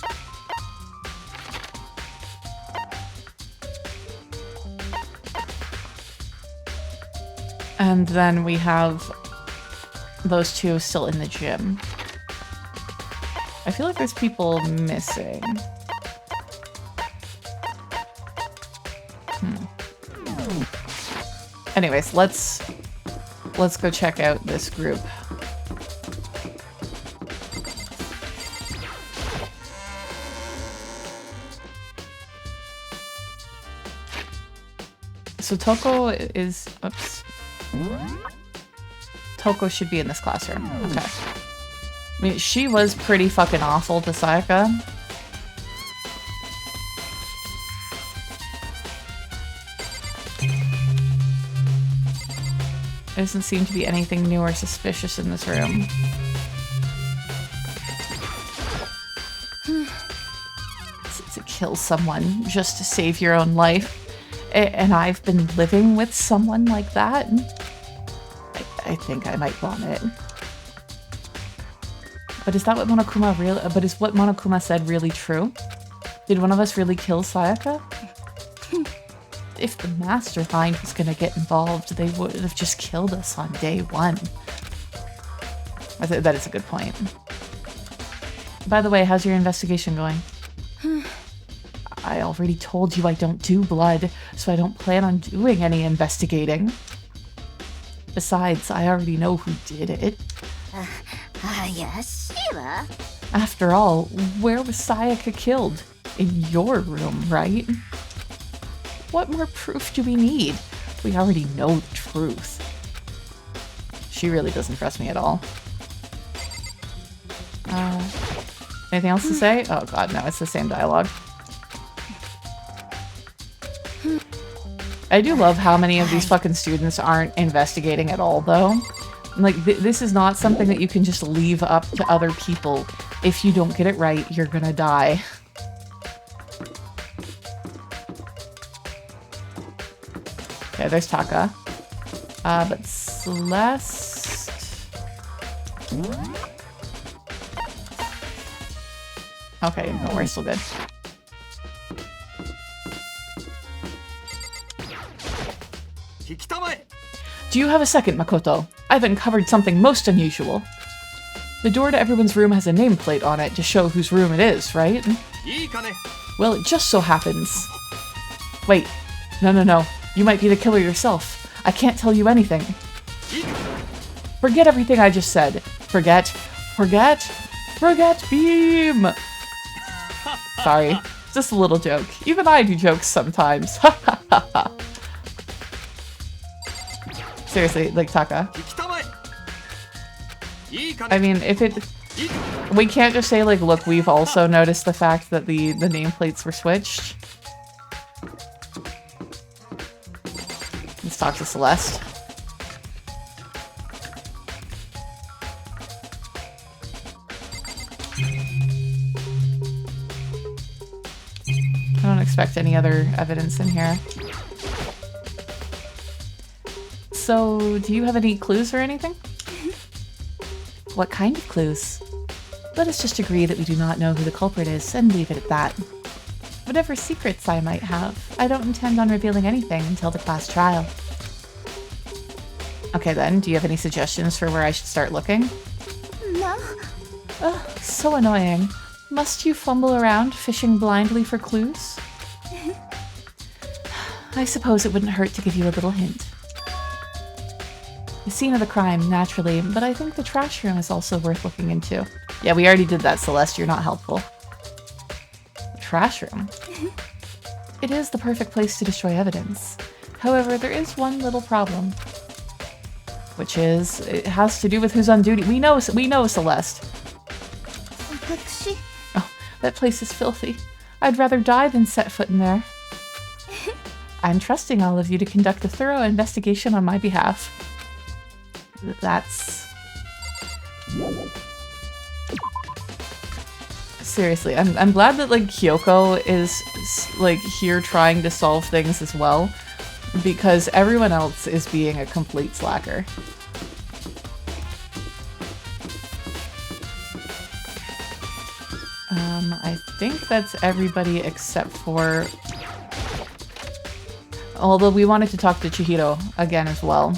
Speaker 1: And then we have those two still in the gym. I feel like there's people missing. Anyways, let's go check out this group. So Toko is... Oops. Toko should be in this classroom. Okay. I mean, she was pretty fucking awful to Sayaka. There doesn't seem to be anything new or suspicious in this room. To kill someone just to save your own life. And I've been living with someone like that. I think I might vomit. But is that what Monokuma really? But is what Monokuma said really true? Did one of us really kill Sayaka? If the mastermind was gonna get involved, they would have just killed us on day one. That is a good point. By the way, how's your investigation going? I already told you I don't do blood, so I don't plan on doing any investigating. Besides, I already know who did it.
Speaker 3: Yes, Sheila.
Speaker 1: After all, where was Sayaka killed? In your room, right? What more proof do we need? We already know the truth. She really doesn't trust me at all. Anything else to say? Oh god, no, it's the same dialogue. I do love how many of these fucking students aren't investigating at all, though. Like, this is not something that you can just leave up to other people. If you don't get it right, you're gonna die. Okay, there's Taka. But Celeste... Okay, no, we're still good. Do you have a second, Makoto? I've uncovered something most unusual. The door to everyone's room has a nameplate on it to show whose room it is, right? Well, it just so happens... Wait. No. You might be the killer yourself. I can't tell you anything. Forget everything I just said. Forget beam! Sorry. Just a little joke. Even I do jokes sometimes. Seriously, like Taka. I mean, if it... We can't just say, like, look, we've also noticed the fact that the nameplates were switched. Let's talk to Celeste. I don't expect any other evidence in here. So, do you have any clues or anything? What kind of clues? Let us just agree that we do not know who the culprit is and leave it at that. Whatever secrets I might have, I don't intend on revealing anything until the class trial. Okay then, do you have any suggestions for where I should start looking?
Speaker 3: No.
Speaker 1: Ugh, so annoying. Must you fumble around, fishing blindly for clues? I suppose it wouldn't hurt to give you a little hint. The scene of the crime, naturally, but I think the trash room is also worth looking into. Yeah, we already did that, Celeste. You're not helpful. The trash room? It is the perfect place to destroy evidence. However, there is one little problem. Which is, it has to do with who's on duty. We know, Celeste. Oh, that place is filthy. I'd rather die than set foot in there. I'm trusting all of you to conduct a thorough investigation on my behalf. That's... Seriously, I'm glad that, like, Kyoko is, like, here trying to solve things as well, because everyone else is being a complete slacker. I think that's everybody except for... Although we wanted to talk to Chihiro again as well.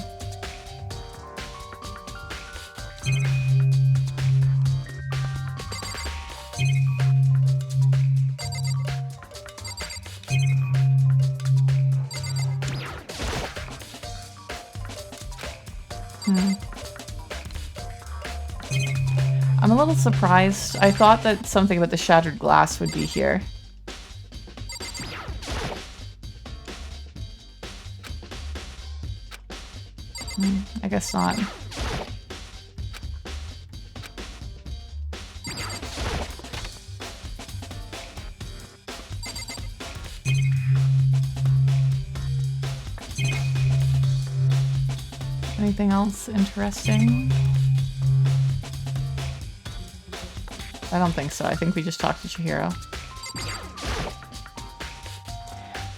Speaker 1: I'm a little surprised. I thought that something about the shattered glass would be here. I guess not. Anything else interesting? I don't think so. I think we just talked to Chihiro.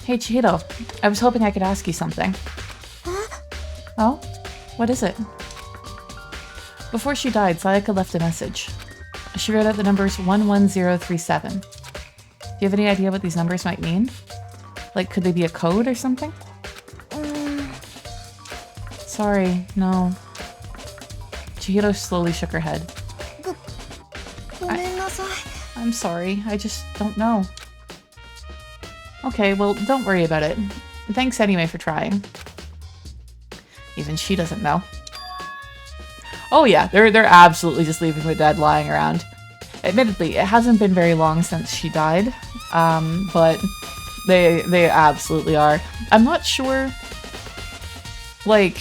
Speaker 1: Hey, Chihiro. I was hoping I could ask you something. Oh? What is it? Before she died, Sayaka left a message. She wrote out the numbers 11037. Do you have any idea what these numbers might mean? Like, could they be a code or something? Sorry, no. Chihiro slowly shook her head. I'm sorry, I just don't know. Okay, well, don't worry about it. Thanks anyway for trying. Even she doesn't know. Oh yeah, they're absolutely just leaving the dead lying around. Admittedly, it hasn't been very long since she died, but they absolutely are. I'm not sure, like...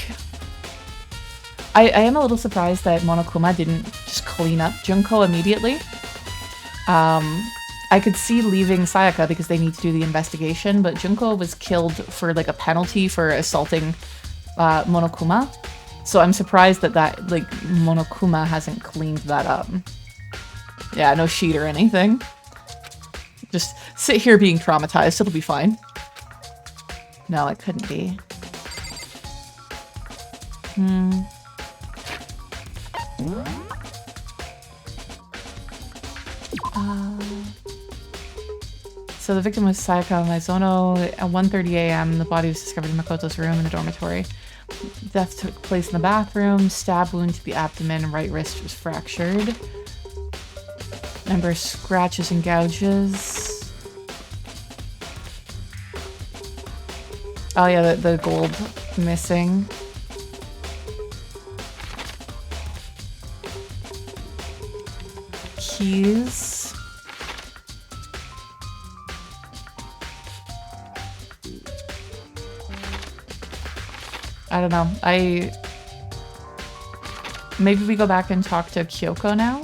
Speaker 1: I am a little surprised that Monokuma didn't just clean up Junko immediately. I could see leaving Sayaka because they need to do the investigation, but Junko was killed for like a penalty for assaulting Monokuma. So I'm surprised that like Monokuma hasn't cleaned that up. Yeah, no sheet or anything. Just sit here being traumatized, it'll be fine. No, it couldn't be. So the victim was Sayaka Maizono. At 1:30 a.m., the body was discovered in Makoto's room in the dormitory. Death took place in the bathroom. Stab wound to the abdomen. Right wrist was fractured. Number of scratches and gouges. Oh yeah, the gold missing. Keys. I don't know. Maybe we go back and talk to Kyoko now?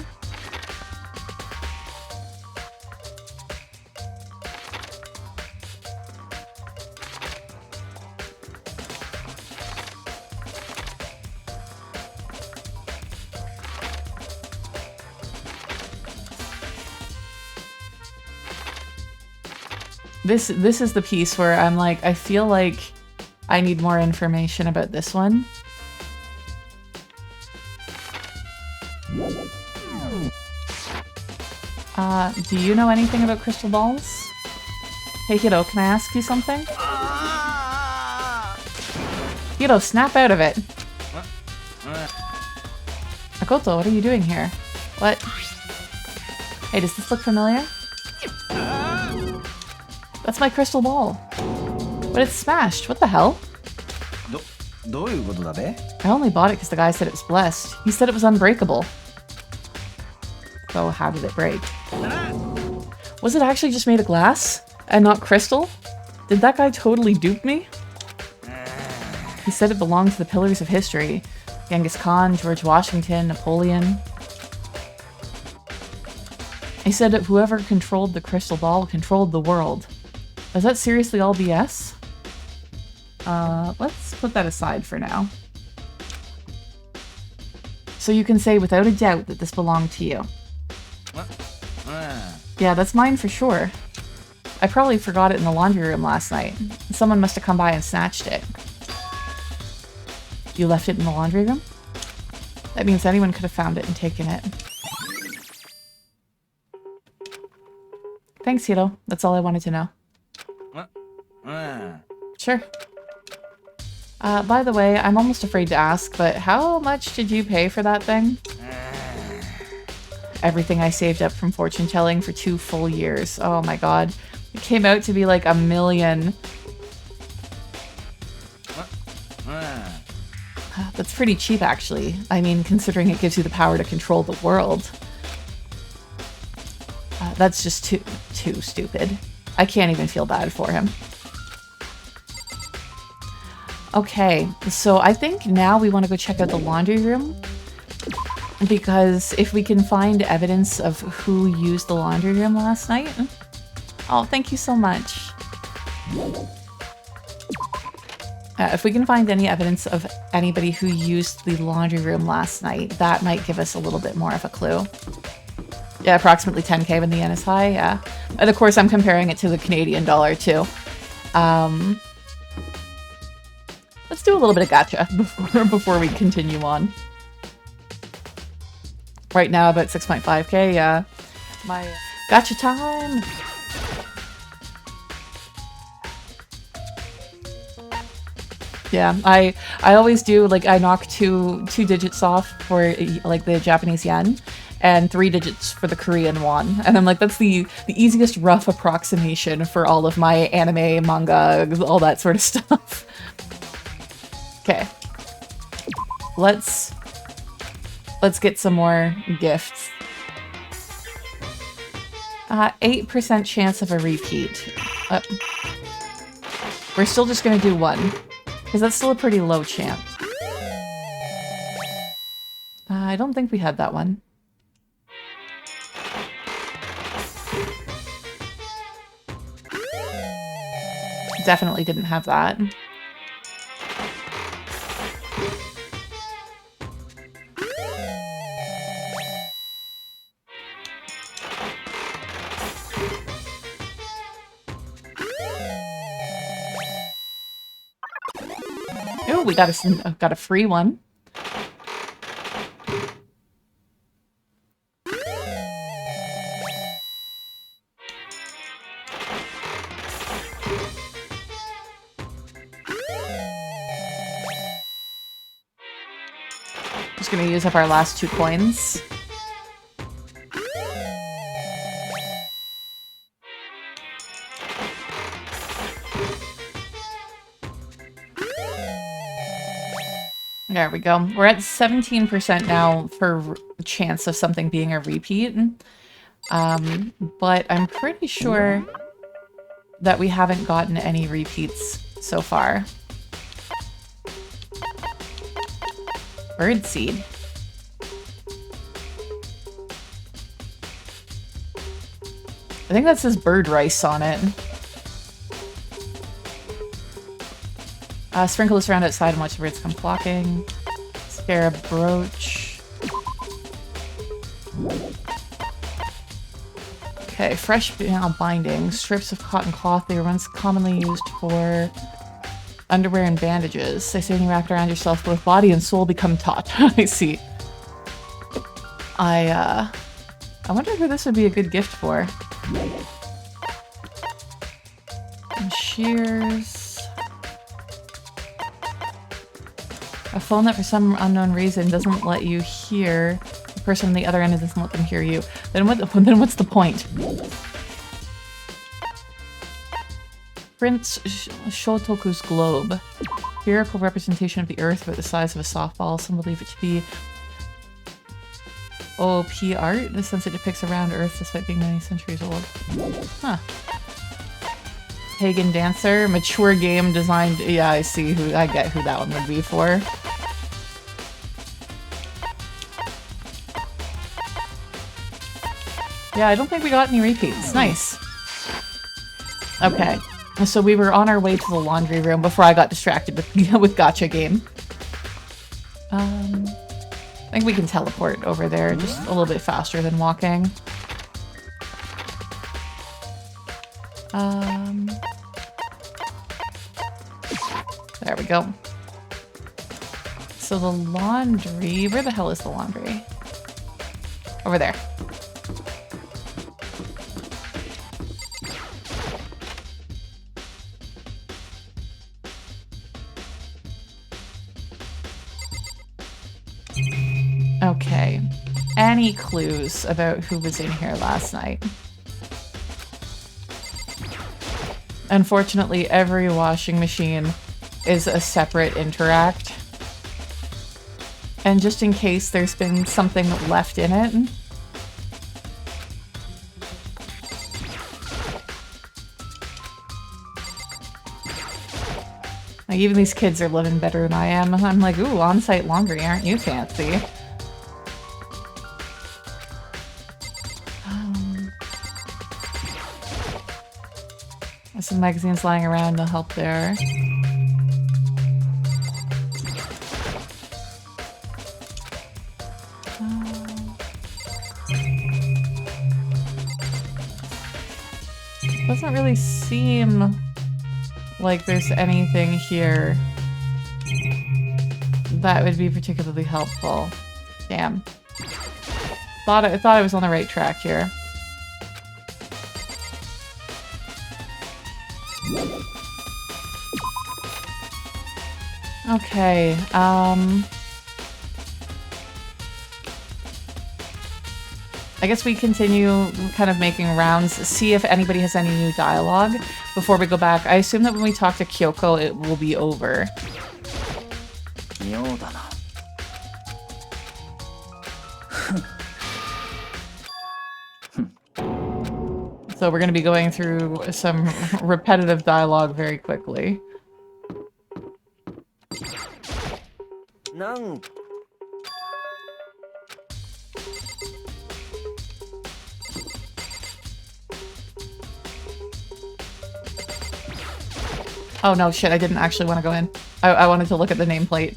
Speaker 1: This is the piece where I'm like, I feel like I need more information about this one. Do you know anything about crystal balls? Hey Hiro, can I ask you something? Hiro, snap out of it. Makoto, what are you doing here? What? Hey, does this look familiar? That's my crystal ball. But it's smashed. What the hell? I only bought it because the guy said it was blessed. He said it was unbreakable. So how did it break? Was it actually just made of glass and not crystal? Did that guy totally dupe me? He said it belonged to the pillars of history. Genghis Khan, George Washington, Napoleon. He said that whoever controlled the crystal ball controlled the world. Is that seriously all BS? Let's put that aside for now. So you can say without a doubt that this belonged to you. Yeah, that's mine for sure. I probably forgot it in the laundry room last night. Someone must have come by and snatched it. You left it in the laundry room? That means anyone could have found it and taken it. Thanks, Hito. That's all I wanted to know. Sure. By the way, I'm almost afraid to ask, but how much did you pay for that thing? Everything I saved up from fortune telling for 2 full years. Oh my god. It came out to be like $1 million. That's pretty cheap, actually. I mean, considering it gives you the power to control the world. That's just too stupid. I can't even feel bad for him. Okay, so I think now we want to go check out the laundry room. Because if we can find evidence of who used the laundry room last night... Oh, thank you so much. If we can find any evidence of anybody who used the laundry room last night, that might give us a little bit more of a clue. Yeah, approximately 10k when the yen is high, yeah. And of course I'm comparing it to the Canadian dollar too. Let's do a little bit of gacha before we continue on. Right now about 6.5k, yeah. My gacha time! Yeah, I always do, like, I knock two digits off for, like, the Japanese yen, and 3 digits for the Korean won. And I'm like, that's the easiest rough approximation for all of my anime, manga, all that sort of stuff. Okay. Let's get some more gifts. 8% chance of a repeat. We're still just gonna do 1. Because that's still a pretty low chance. I don't think we had that one. Definitely didn't have that. Oh, we got a free one. Just gonna use up our last 2 coins. There we go. We're at 17% now for chance of something being a repeat. But I'm pretty sure that we haven't gotten any repeats so far. Birdseed. I think that says bird rice on it. Sprinkle this around outside and watch the birds come flocking. Scarab brooch. Okay, fresh binding. Strips of cotton cloth. They were once commonly used for underwear and bandages. They say when you wrap it around yourself, both body and soul become taut. I see. I wonder who this would be a good gift for. And shears. A phone that for some unknown reason doesn't let you hear the person on the other end and doesn't let them hear you. Then what's the point? Prince Shotoku's globe. Spherical representation of the earth about the size of a softball. Some believe it to be OP art, in the sense it depicts a round earth despite being many centuries old. Huh. Pagan dancer, mature game designed. Yeah, I get who that one would be for. Yeah, I don't think we got any repeats. Nice. Okay, so we were on our way to the laundry room before I got distracted with gacha game. I think we can teleport over there just a little bit faster than walking. There we go. So the laundry... Where the hell is the laundry? Over there. Okay. Any clues about who was in here last night? Unfortunately, every washing machine is a separate interact. And just in case there's been something left in it. Like, even these kids are living better than I am. I'm like, ooh, on-site laundry, aren't you fancy? There's some magazines lying around, no help there. Doesn't really seem like there's anything here that would be particularly helpful. Damn. I thought I was on the right track here. Okay, I guess we continue kind of making rounds, see if anybody has any new dialogue before we go back. I assume that when we talk to Kyoko, it will be over. So we're going to be going through some repetitive dialogue very quickly. Oh no, shit, I didn't actually want to go in. I wanted to look at the nameplate.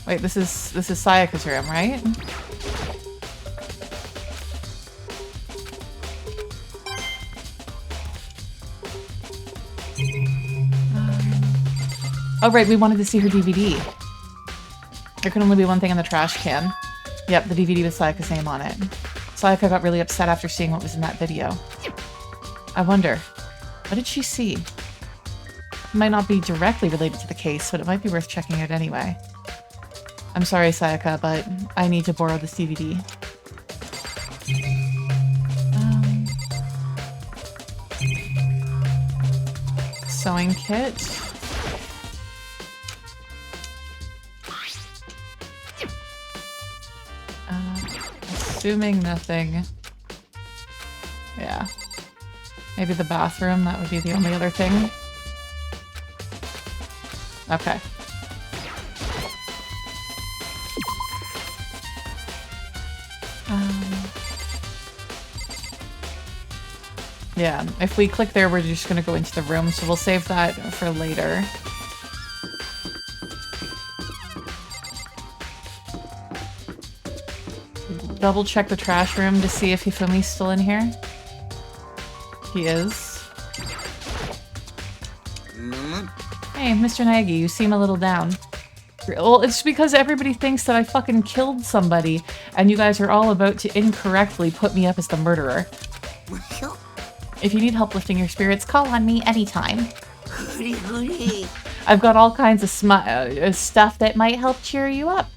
Speaker 1: Wait, this is Sayaka's room, right? Oh right, we wanted to see her DVD. There could only be one thing in the trash can. Yep, the DVD with Sayaka's name on it. Sayaka got really upset after seeing what was in that video. I wonder, what did she see? It might not be directly related to the case, but it might be worth checking out anyway. I'm sorry, Sayaka, but I need to borrow this DVD. Sewing kit. Assuming nothing. Yeah. Maybe the bathroom, that would be the only other thing. Okay. Yeah, if we click there, we're just gonna go into the room, so we'll save that for later. Double check the trash room to see if Hifumi's still in here. He is. Hey, Mr. Nagi, you seem a little down. Well, it's because everybody thinks that I fucking killed somebody, and you guys are all about to incorrectly put me up as the murderer. If you need help lifting your spirits, call on me anytime. I've got all kinds of stuff that might help cheer you up.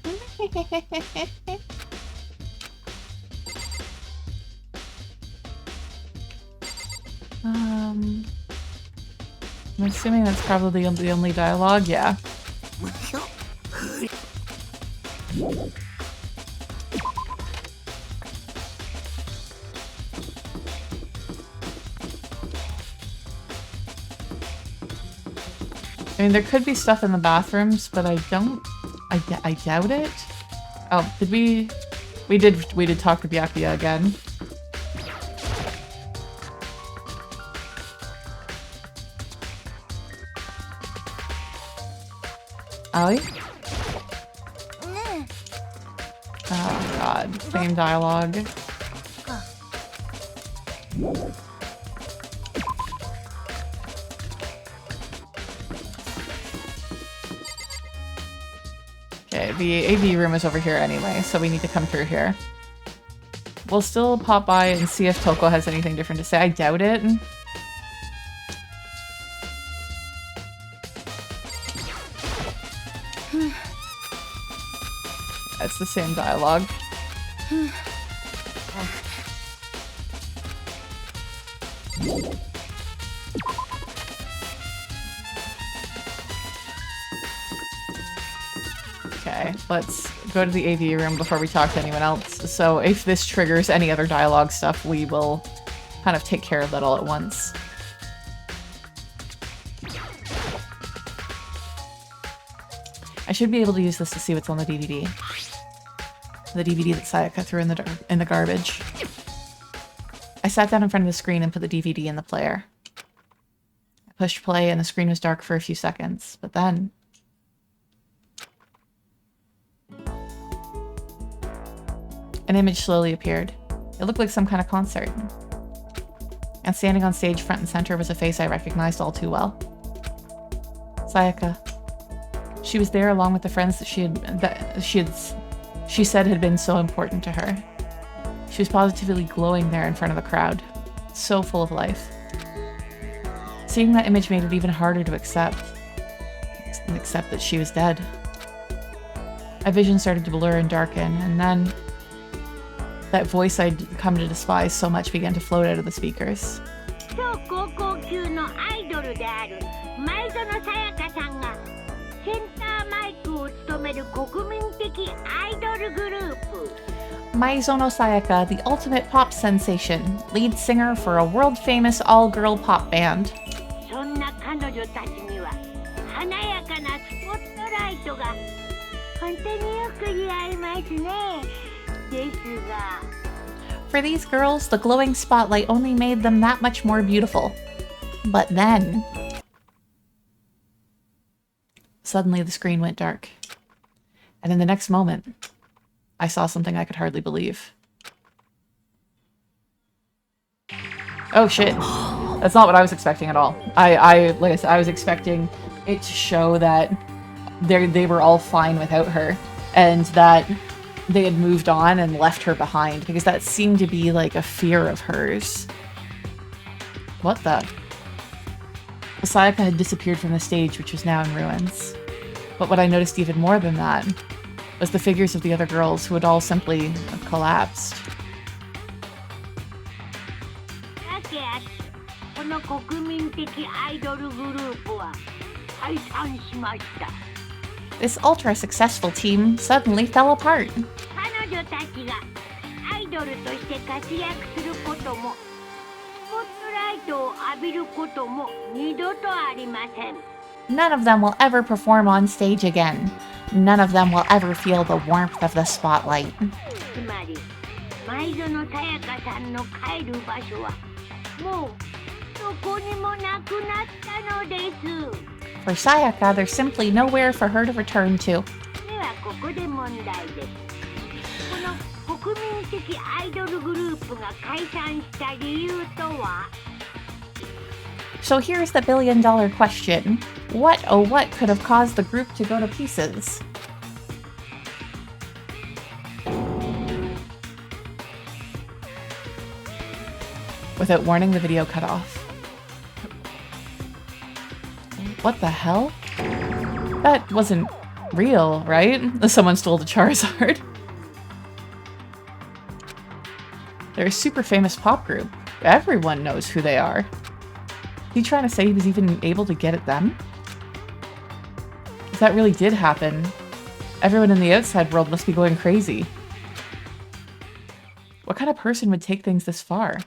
Speaker 1: I'm assuming that's probably the only dialogue, yeah. I mean, there could be stuff in the bathrooms, but I doubt it. Oh, did we did talk to Byakuya again. Ollie? Oh god, same dialogue. Okay, the AV room is over here anyway, so we need to come through here. We'll still pop by and see if Toko has anything different to say. I doubt it. It's the same dialogue. Okay, let's go to the AV room before we talk to anyone else. So if this triggers any other dialogue stuff, we will kind of take care of that all at once. I should be able to use this to see what's on the DVD. The DVD that Sayaka threw in the garbage. I sat down in front of the screen and put the DVD in the player. I pushed play and the screen was dark for a few seconds, but then... an image slowly appeared. It looked like some kind of concert. And standing on stage front and center was a face I recognized all too well. Sayaka. She was there along with the friends that she said had been so important to her. She was positively glowing there in front of the crowd, so full of life. Seeing that image made it even harder to accept that she was dead. My vision started to blur and darken, and then that voice I'd come to despise so much began to float out of the speakers. Maizono Sayaka, the ultimate pop sensation, lead singer for a world-famous all-girl pop band. For these girls, the glowing spotlight only made them that much more beautiful. But then... suddenly the screen went dark. And in the next moment, I saw something I could hardly believe. Oh shit. That's not what I was expecting at all. Like I said, I was expecting it to show that they were all fine without her, and that they had moved on and left her behind, because that seemed to be like a fear of hers. What the? Sayaka had disappeared from the stage, which was now in ruins. But what I noticed even more than that was the figures of the other girls, who had all simply collapsed. This ultra-successful team suddenly fell apart. None of them will ever perform on stage again. None of them will ever feel the warmth of the spotlight. For Sayaka, there's simply nowhere for her to return to. So here's the billion-dollar question. What, oh what, could have caused the group to go to pieces? Without warning, the video cut off. What the hell? That wasn't real, right? Someone stole the Charizard. They're a super famous pop group. Everyone knows who they are. Are you trying to say he was even able to get at them? If that really did happen, everyone in the outside world must be going crazy. What kind of person would take things this far?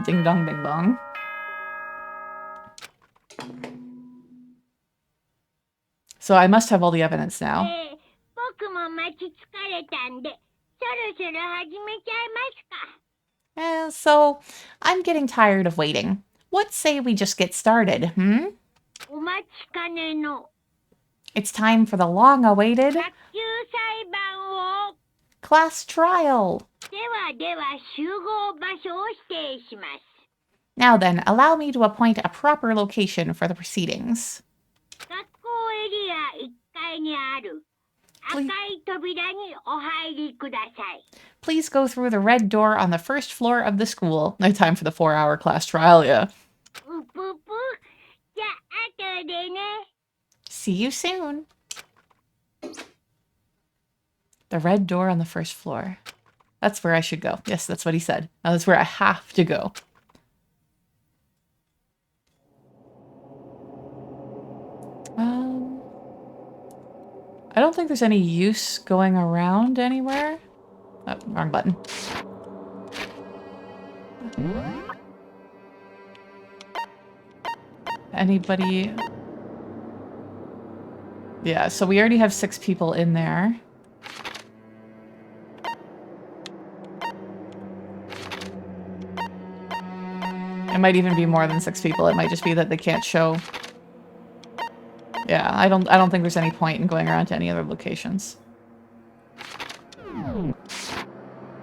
Speaker 1: Ding dong ding dong. So I must have all the evidence now. So I'm getting tired of waiting. What say we just get started, hmm? It's time for the long-awaited class trial. Now then, allow me to appoint a proper location for the proceedings. Please go through the red door on the first floor of the school. No time for the 4-hour class trial, yeah. See you soon. The red door on the first floor. That's where I should go. Yes, that's what he said. Now that's where I have to go. I don't think there's any use going around anywhere. Oh, wrong button. Anybody? Yeah, so we already have 6 people in there. It might even be more than 6 people. It might just be that they can't show. Yeah, I don't think there's any point in going around to any other locations.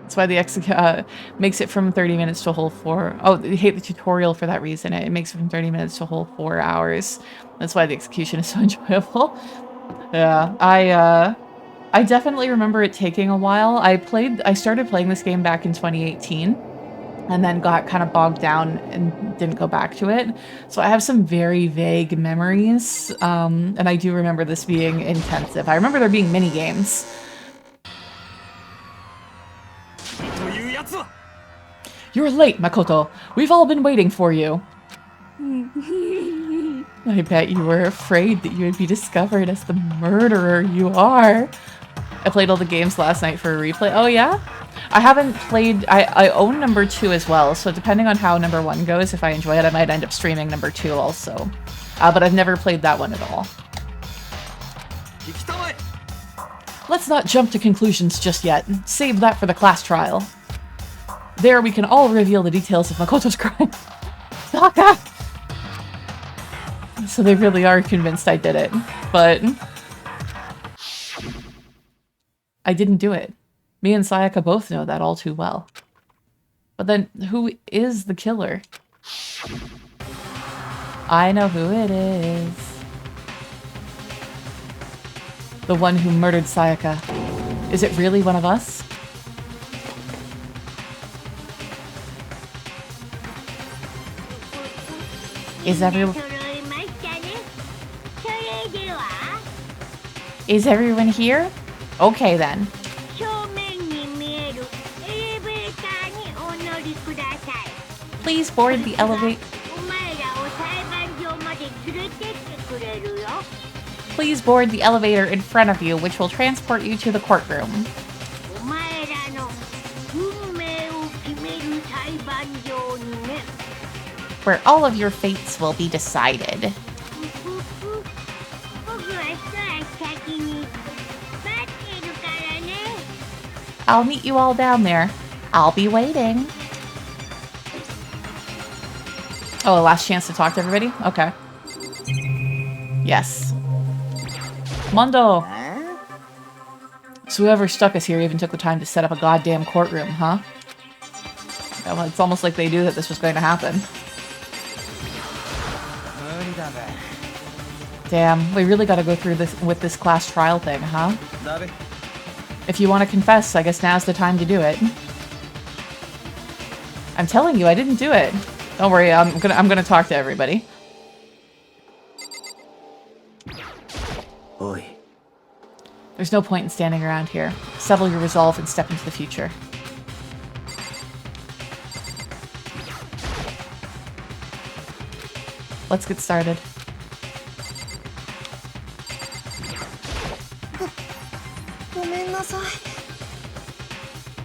Speaker 1: That's why the makes it from 30 minutes to a whole 4. Oh, they hate the tutorial for that reason. It makes it from 30 minutes to a whole 4 hours. That's why the execution is so enjoyable. Yeah, I definitely remember it taking a while. I started playing this game back in 2018. And then got kind of bogged down and didn't go back to it. So I have some very vague memories, and I do remember this being intensive. I remember there being mini games. You're late, Makoto. We've all been waiting for you. I bet you were afraid that you would be discovered as the murderer you are. I played all the games last night for a replay. Oh yeah? I haven't played... I own number 2 as well, so depending on how number 1 goes, if I enjoy it, I might end up streaming number 2 also. But I've never played that one at all. Let's not jump to conclusions just yet. Save that for the class trial. There we can all reveal the details of Makoto's crime. Saka! So they really are convinced I did it, but... I didn't do it. Me and Sayaka both know that all too well. But then, who is the killer? I know who it is. The one who murdered Sayaka. Is it really one of us? Is everyone here? Okay then. Please board the elevator. Please board the elevator in front of you, which will transport you to the courtroom. Where all of your fates will be decided. I'll meet you all down there. I'll be waiting. Oh, last chance to talk to everybody? Okay. Yes. Mondo! So whoever stuck us here even took the time to set up a goddamn courtroom, huh? Well, it's almost like they knew that this was going to happen. Damn, we really gotta go through this with this class trial thing, huh? If you want to confess, I guess now's the time to do it. I'm telling you, I didn't do it. Don't worry, I'm gonna talk to everybody.
Speaker 2: Oi.
Speaker 1: There's no point in standing around here. Settle your resolve and step into the future. Let's get started.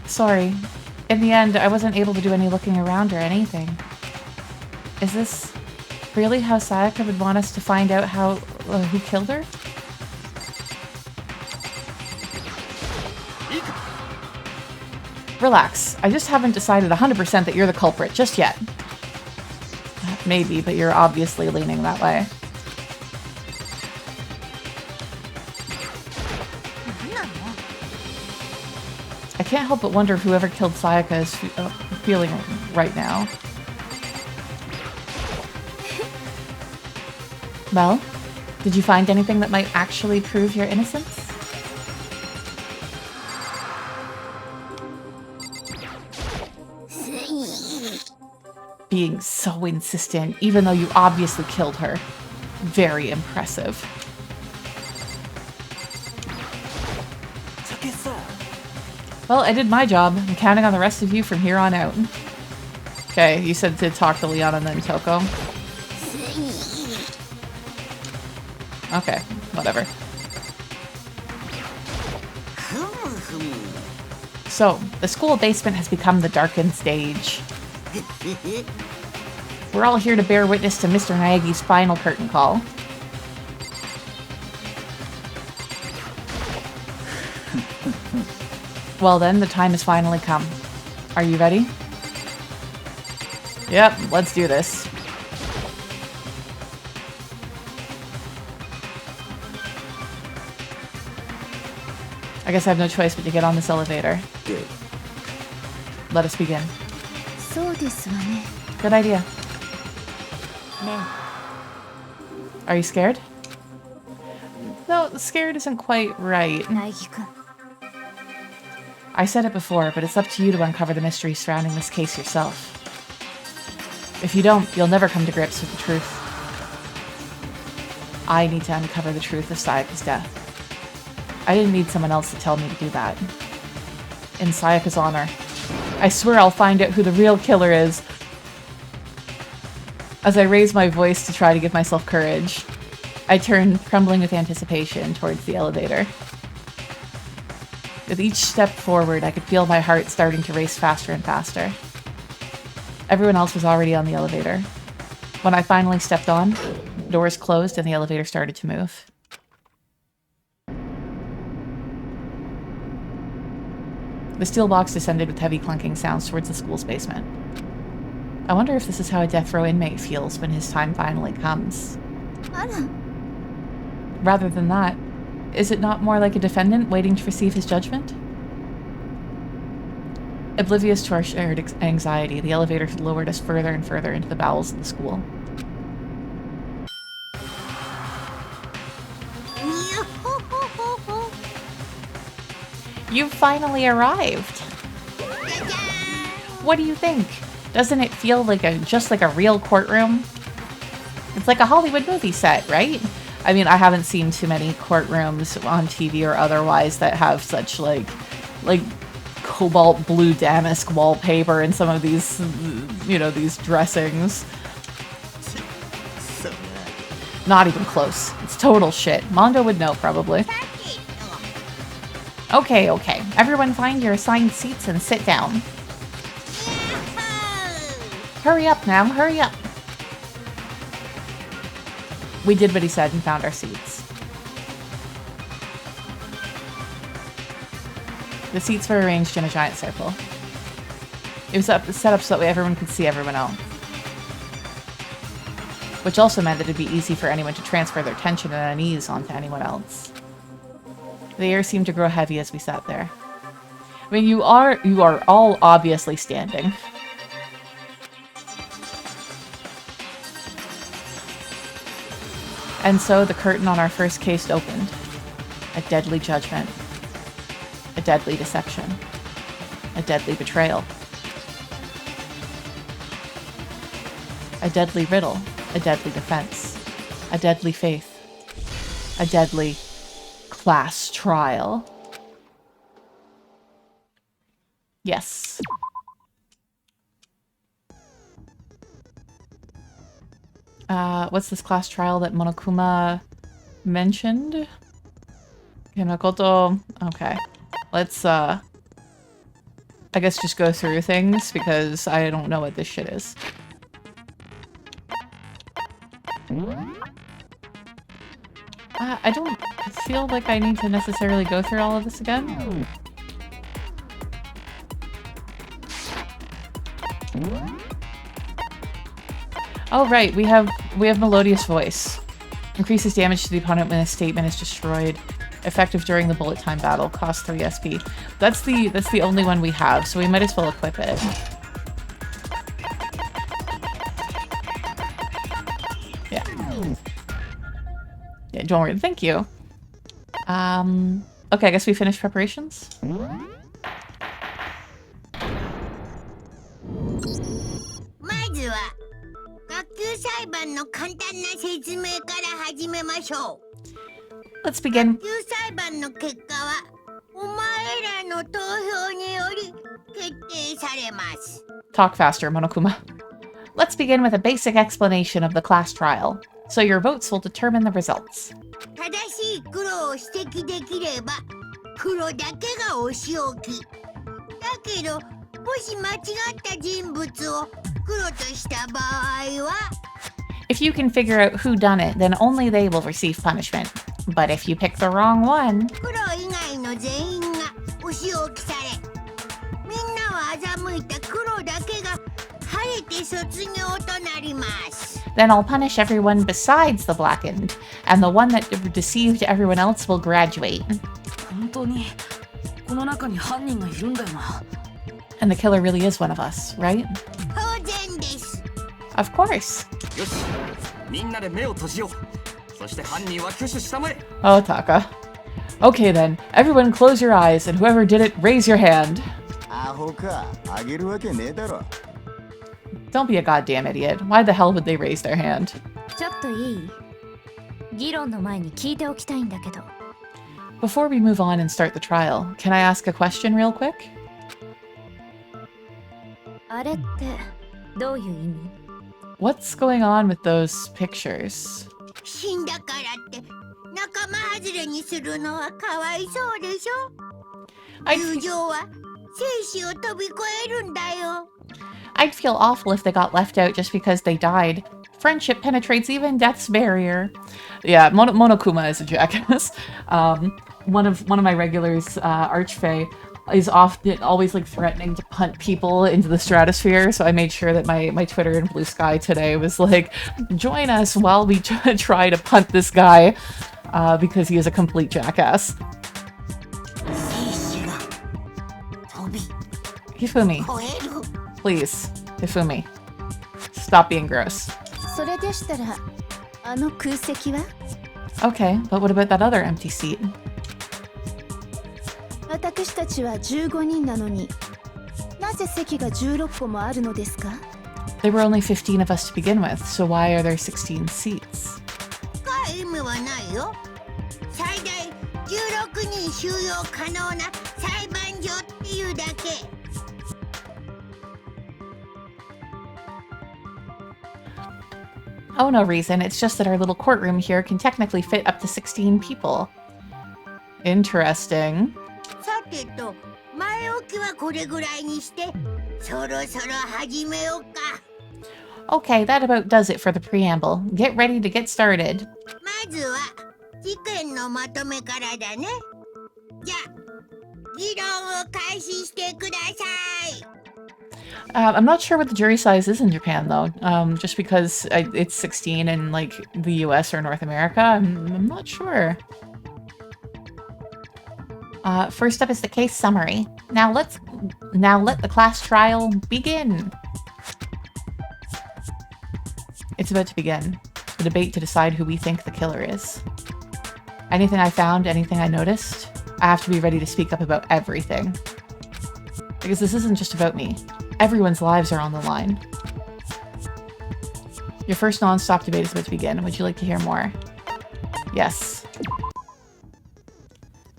Speaker 1: Sorry. In the end, I wasn't able to do any looking around or anything. Is this really how Sayaka would want us to find out who killed her? Relax. I just haven't decided 100% that you're the culprit just yet. Maybe, but you're obviously leaning that way. I can't help but wonder whoever killed Sayaka is feeling right now. Well, did you find anything that might actually prove your innocence? Being so insistent, even though you obviously killed her. Very impressive. Well, I did my job. I'm counting on the rest of you from here on out. Okay, you said to talk to Leon and then Toko. Okay, whatever. So, the school basement has become the darkened stage. We're all here to bear witness to Mr. Naegi's final curtain call. Well then, the time has finally come. Are you ready? Yep, let's do this. I guess I have no choice but to get on this elevator.
Speaker 2: Good.
Speaker 1: Let us begin. Good idea.
Speaker 2: No.
Speaker 1: Are you scared? No, scared isn't quite right. I said it before, but it's up to you to uncover the mystery surrounding this case yourself. If you don't, you'll never come to grips with the truth. I need to uncover the truth of Sayaka's death. I didn't need someone else to tell me to do that. In Sayaka's honor, I swear I'll find out who the real killer is. As I raise my voice to try to give myself courage, I turn, trembling with anticipation, towards the elevator. With each step forward, I could feel my heart starting to race faster and faster. Everyone else was already on the elevator. When I finally stepped on, doors closed and the elevator started to move. The steel box descended with heavy clunking sounds towards the school's basement. I wonder if this is how a death row inmate feels when his time finally comes. Rather than that, is it not more like a defendant waiting to receive his judgment? Oblivious to our shared anxiety, the elevator lowered us further and further into the bowels of the school. You've finally arrived! What do you think? Doesn't it feel like just like a real courtroom? It's like a Hollywood movie set, right? I mean, I haven't seen too many courtrooms on TV or otherwise that have such like cobalt blue damask wallpaper and some of these, you know, these dressings. Not even close. It's total shit. Mondo would know, probably. Okay. Everyone find your assigned seats and sit down. Hurry up now, hurry up. We did what he said and found our seats. The seats were arranged in a giant circle. It was set up so that way everyone could see everyone else. Which also meant that it'd be easy for anyone to transfer their tension and unease onto anyone else. The air seemed to grow heavy as we sat there. I mean, you are all obviously standing. And so the curtain on our first case opened. A deadly judgment. A deadly deception. A deadly betrayal. A deadly riddle. A deadly defense. A deadly faith. A deadly class trial. Yes. What's this class trial that Monokuma mentioned? Makoto. Okay. Let's, I guess just go through things because I don't know what this shit is. I don't feel like I need to necessarily go through all of this again. Oh right, we have melodious voice. Increases damage to the opponent when a statement is destroyed. Effective during the bullet time battle. Costs 3 SP. That's the only one we have, so we might as well equip it. Yeah. Yeah, don't worry. Thank you. Okay, I guess we finished preparations. Let's begin. Talk faster, Monokuma. Let's begin with a basic explanation of the class trial. So your votes will determine the results. If you can figure out who done it, then only they will receive punishment. But if you pick the wrong one, then I'll punish everyone besides the blackened, and the one that deceived everyone else will graduate. And the killer really is one of us, right? Of course. Oh, Taka. Okay then, everyone close your eyes, and whoever did it, raise your hand. Don't be a goddamn idiot. Why the hell would they raise their hand? Before we move on and start the trial, can I ask a question real quick? What's going on with those pictures? I'd feel awful if they got left out just because they died. Friendship penetrates even death's barrier. Yeah, Monokuma is a jackass. One of my regulars, Archfey, is always like threatening to punt people into the stratosphere. So I made sure that my Twitter in Blue Sky today was like, join us while we try to punt this guy because he is a complete jackass. Hifumi. Please, Hifumi. Stop being gross. Okay, but what about that other empty seat? There were only 15 of us to begin with, so why are there 16 seats? Oh, no reason. It's just that our little courtroom here can technically fit up to 16 people. Interesting. Okay, that about does it for the preamble. Get ready to get started. I'm not sure what the jury size is in Japan, though. Just because it's 16 in, like, the US or North America, I'm not sure. First up is the case summary. Now let the class trial begin. It's about to begin. The debate to decide who we think the killer is. Anything I found, anything I noticed, I have to be ready to speak up about everything. Because this isn't just about me. Everyone's lives are on the line. Your first non-stop debate is about to begin. Would you like to hear more? Yes.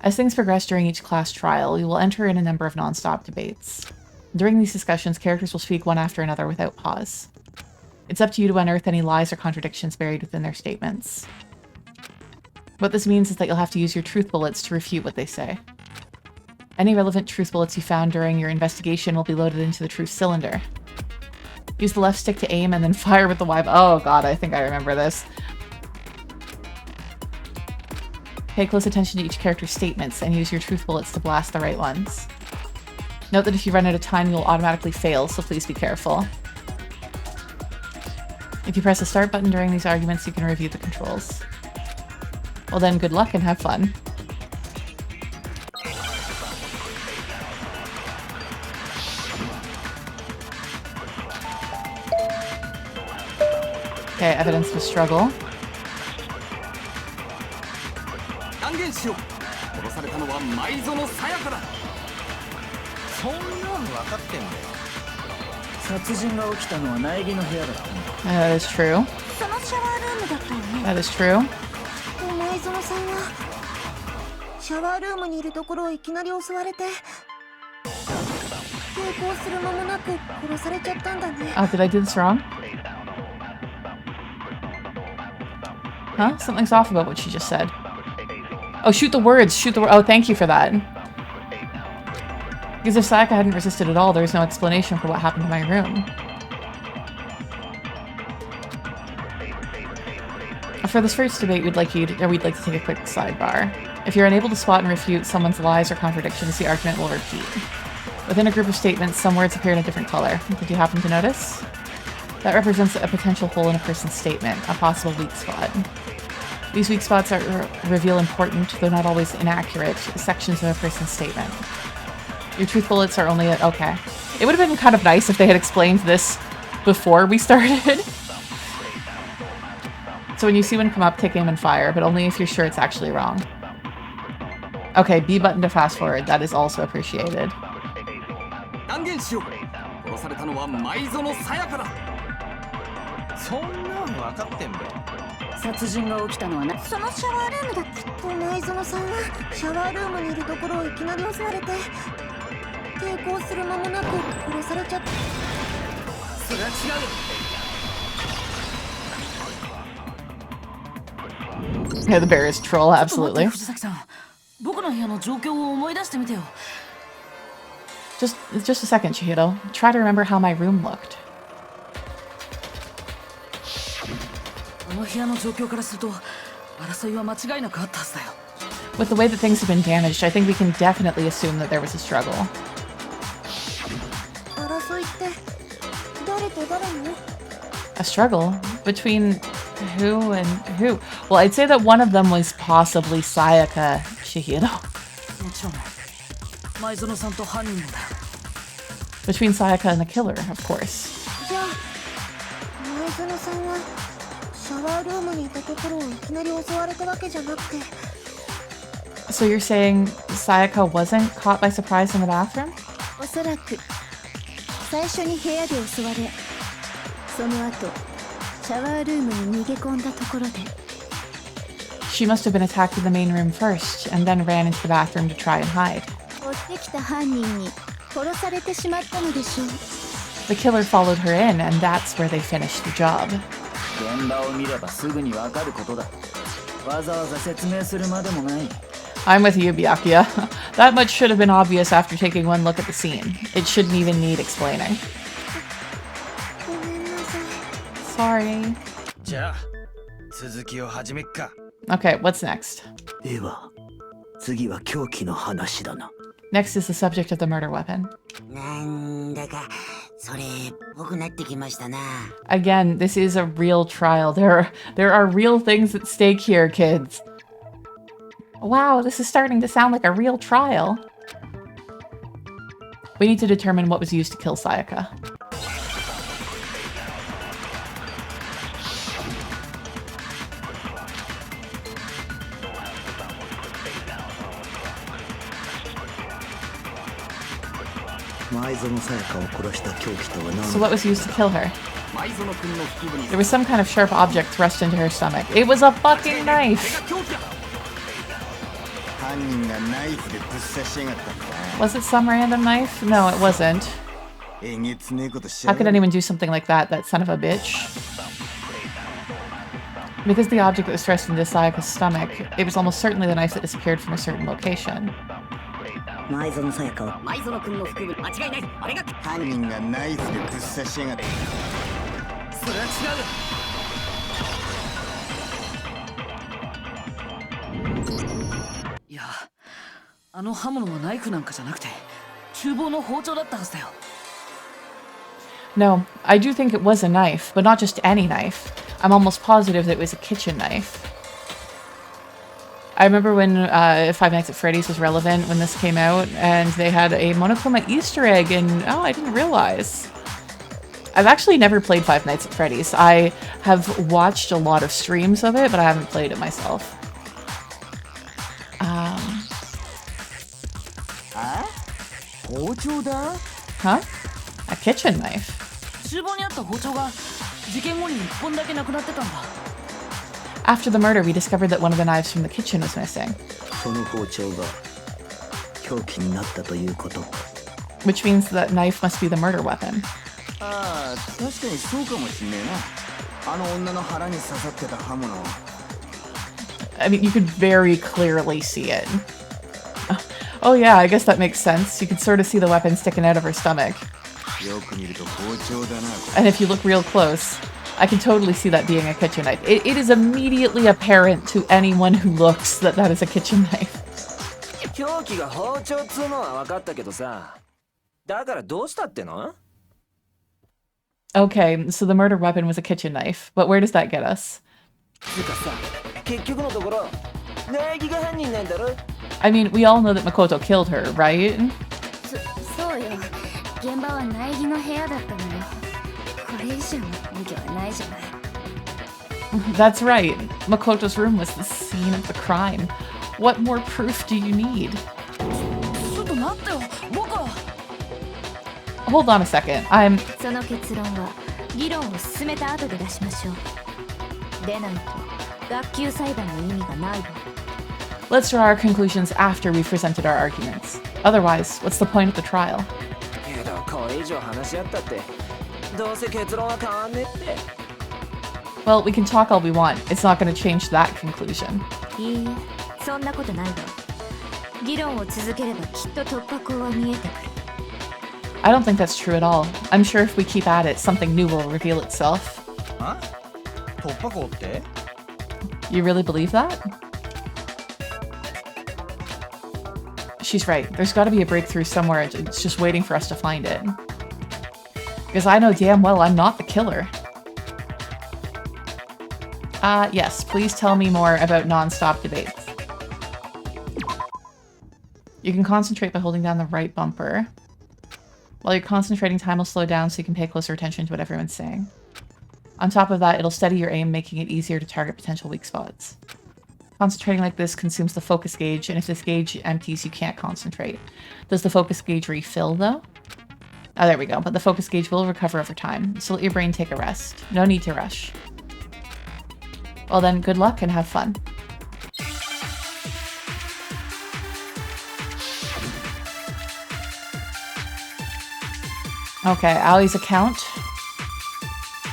Speaker 1: As things progress during each class trial, we will enter in a number of non-stop debates. During these discussions, characters will speak one after another without pause. It's up to you to unearth any lies or contradictions buried within their statements. What this means is that you'll have to use your truth bullets to refute what they say. Any relevant truth bullets you found during your investigation will be loaded into the truth cylinder. Use the left stick to aim and then fire with the Y. Oh god, I think I remember this. Pay close attention to each character's statements and use your truth bullets to blast the right ones. Note that if you run out of time, you will automatically fail, so please be careful. If you press the start button during these arguments, you can review the controls. Well then, good luck and have fun. Okay, evidence of struggle. That is true. That is true.
Speaker 3: シャワールームにいるところをいきなり襲われて抵抗する間もなく殺されちゃったんだね。
Speaker 1: Oh, did I do this wrong? Huh? Something's off about what she just said. Oh, shoot the words. Shoot the word. Oh, thank you for that. Because if Sayaka hadn't resisted at all, there was no explanation for what happened to my room. For this first debate, we'd like to take a quick sidebar. If you're unable to spot and refute someone's lies or contradictions, the argument will repeat. Within a group of statements, some words appear in a different color. Did you happen to notice? That represents a potential hole in a person's statement, a possible weak spot. These weak spots reveal important, though not always inaccurate, sections of a person's statement. Your truth bullets are only at... Okay. It would have been kind of nice if they had explained this before we started. So when you see one come up, take aim and fire, but only if you're sure it's actually wrong. Okay, B button to fast forward. That is also appreciated. Yeah, the bear is troll, absolutely. Just a second, Chihiro. Try to remember how my room looked. With the way that things have been damaged, I think we can definitely assume that there was a struggle. A struggle? Between who and who? Well, I'd say that one of them was possibly Sayaka, Chihiro. Between Sayaka and the killer, of course. So you're saying Sayaka wasn't caught by surprise in the bathroom? She must have been attacked in the main room first, and then ran into the bathroom to try and hide. The killer followed her in, and that's where they finished the job. I'm with you, Byakuya. That much should have been obvious after taking one look at the scene. It shouldn't even need explaining. Sorry. Okay, what's next? Next is the subject of the murder weapon. Again, this is a real trial. There are real things at stake here, kids. Wow, this is starting to sound like a real trial. We need to determine what was used to kill Sayaka. So what was used to kill her? There was some kind of sharp object thrust into her stomach. It was a fucking knife! Was it some random knife? No, it wasn't. How could anyone do something like that, that son of a bitch? Because the object that was thrust into Sayaka's stomach, it was almost certainly the knife that disappeared from a certain location. No, I do think it was a knife, but not just any knife. I'm almost positive that it was a kitchen knife. I remember when Five Nights at Freddy's was relevant when this came out, and they had a Monokuma Easter egg, and oh, I didn't realize. I've actually never played Five Nights at Freddy's. I have watched a lot of streams of it, but I haven't played it myself. Huh? A kitchen knife. After the murder, we discovered that one of the knives from the kitchen was missing. Which means that knife must be the murder weapon. I mean, you could very clearly see it. Oh yeah, I guess that makes sense. You can sort of see the weapon sticking out of her stomach. And if you look real close, I can totally see that being a kitchen knife. It is immediately apparent to anyone who looks that that is a kitchen knife. Okay, so the murder weapon was a kitchen knife, but where does that get us? I mean, we all know that Makoto killed her, right? That's right. Makoto's room was the scene of the crime. What more proof do you need? Hold on a second. Let's draw our conclusions after we've presented our arguments. Otherwise, what's the point of the trial? Well, we can talk all we want. It's not going to change that conclusion. I don't think that's true at all. I'm sure if we keep at it, something new will reveal itself.
Speaker 2: Huh?
Speaker 1: You really believe that? She's right. There's got to be a breakthrough somewhere. It's just waiting for us to find it. Because I know damn well I'm not the killer. Yes, please tell me more about non-stop debates. You can concentrate by holding down the right bumper. While you're concentrating, time will slow down so you can pay closer attention to what everyone's saying. On top of that, it'll steady your aim, making it easier to target potential weak spots. Concentrating like this consumes the focus gauge, and if this gauge empties, you can't concentrate. Does the focus gauge refill, though? Oh, there we go. But the focus gauge will recover over time, so let your brain take a rest. No need to rush. Well then, good luck and have fun. Okay, Ali's account.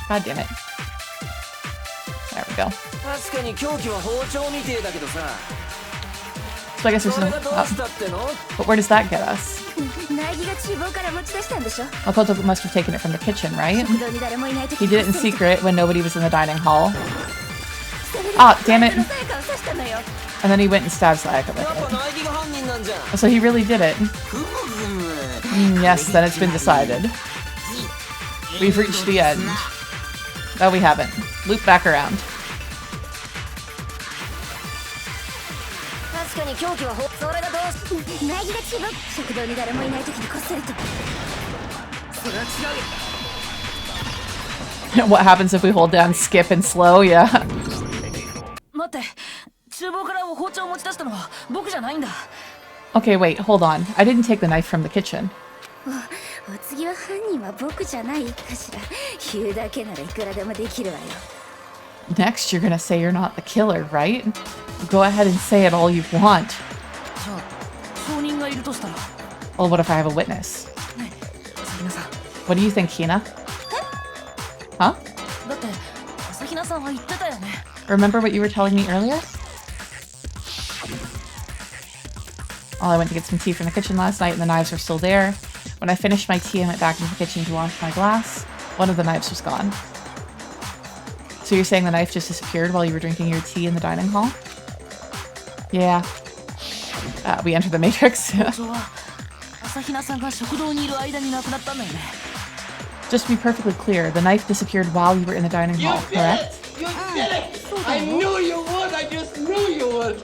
Speaker 1: God damn it. There we go. So I guess there's no... but where does that get us? Makoto must have taken it from the kitchen, right? He did it in secret when nobody was in the dining hall. Ah, damn it. And then he went and stabbed Sayaka with it. So he really did it. Yes, then it's been decided. We've reached the end. No, we haven't. Loop back around. What happens if we hold down skip and slow? Yeah. Okay, wait, hold on. I didn't take the knife from the kitchen. Next, you're gonna say you're not the killer, right? Go ahead and say it all you want. Well, what if I have a witness? What do you think, Hina? Huh? Remember what you were telling me earlier? Well, I went to get some tea from the kitchen last night and the knives were still there. When I finished my tea, I went back into the kitchen to wash my glass. One of the knives was gone. So you're saying the knife just disappeared while you were drinking your tea in the dining hall? Yeah. We entered the Matrix. Just to be perfectly clear, the knife disappeared while you were in the dining hall, correct?
Speaker 4: You did it! I knew you would! I just knew you would!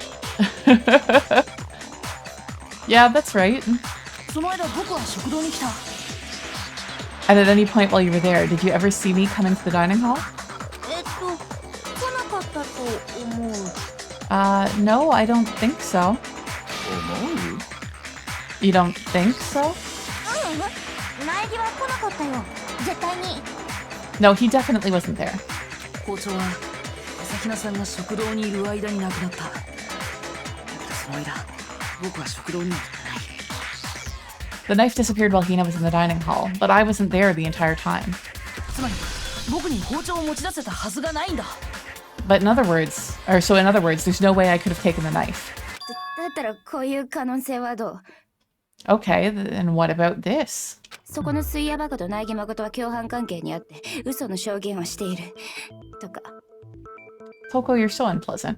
Speaker 1: Yeah, that's right. And at any point while you were there, did you ever see me come into the dining hall? No, I don't think so. You don't think so? No, he definitely wasn't there. The knife disappeared while Hina was in the dining hall, but I wasn't there the entire time. But in other words, there's no way I could have taken the knife.
Speaker 3: だったらこういう可能性はどう？
Speaker 1: Okay, and what about this?
Speaker 3: そこの水屋バカと苗木誠は共犯関係にあって嘘の証言をしているとか。
Speaker 1: Toko, you're so unpleasant.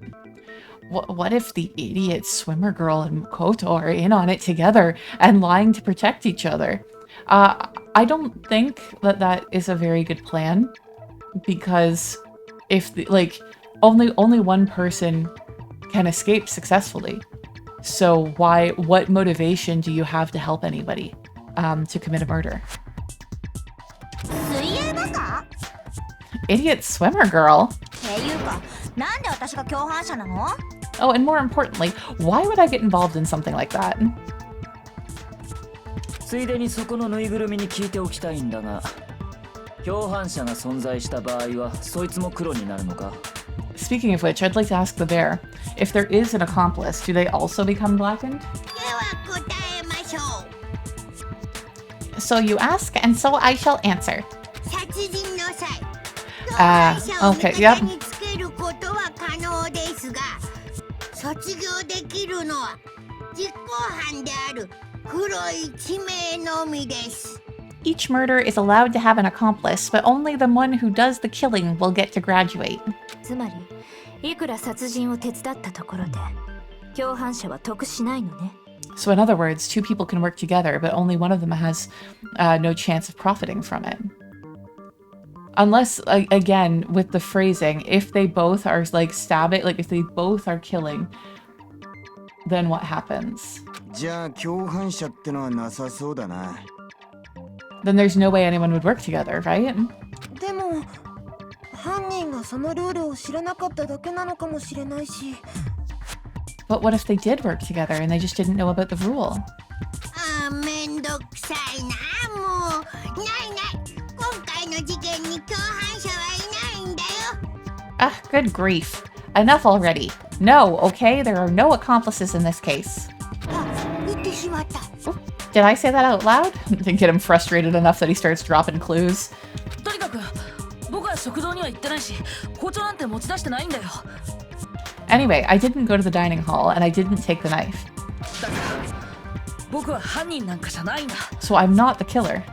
Speaker 1: What if the idiot swimmer girl and Koto are in on it together and lying to protect each other? I don't think that is a very good plan, because if only one person can escape successfully. So what motivation do you have to help anybody to commit a murder?
Speaker 3: 水泳バカ？
Speaker 1: Idiot swimmer girl?
Speaker 3: っていうか、なんで私が共犯者なの？
Speaker 1: Oh, and more importantly, why would I get involved in something like that?
Speaker 2: ついでにそこのぬいぐるみに聞いておきたいんだが、共犯者が存在した場合はそいつも黒になるのか？
Speaker 1: Speaking of which, I'd like to ask the bear, if there is an accomplice, do they also become blackened?
Speaker 3: では答えましょう。
Speaker 1: So you ask, and so I shall answer.
Speaker 3: 殺人の際、
Speaker 1: okay, yep.
Speaker 3: につけることは可能ですが、卒業できるのは実行犯である黒い地名のみです。
Speaker 1: Each murder is allowed to have an accomplice, but only the one who does the killing will get to graduate.
Speaker 3: つまり、いくら殺人を手伝ったところで、共犯者は得しないのね。
Speaker 1: So in other words, two people can work together, but only one of them has no chance of profiting from it. Unless, again, with the phrasing, if they both are like stabbing, like if they both are killing, then what happens?
Speaker 5: じゃあ共犯者ってのはなさそうだな。
Speaker 1: Then there's no way anyone would work together, right?
Speaker 3: でも、犯人がそのルールを知らなかっただけなのかもしれないし。
Speaker 1: But what if they did work together and they just didn't know about the rule?
Speaker 3: ああ、めんどくさいな、もう。ないない。今回の事件に共犯者はいないんだよ。
Speaker 1: Ah, good grief. Enough already. No, okay? There are no accomplices in this case.
Speaker 3: あ、言ってしまった。
Speaker 1: Did I say that out loud? To get him frustrated enough that he starts dropping clues?
Speaker 2: とにかく僕は食堂には行ってないし、包丁なんて持ち出してないんだよ。
Speaker 1: Anyway, I didn't go to the dining hall and I didn't take the knife.
Speaker 2: だから僕は犯人なんかじゃないんだ。
Speaker 1: So I'm not the killer.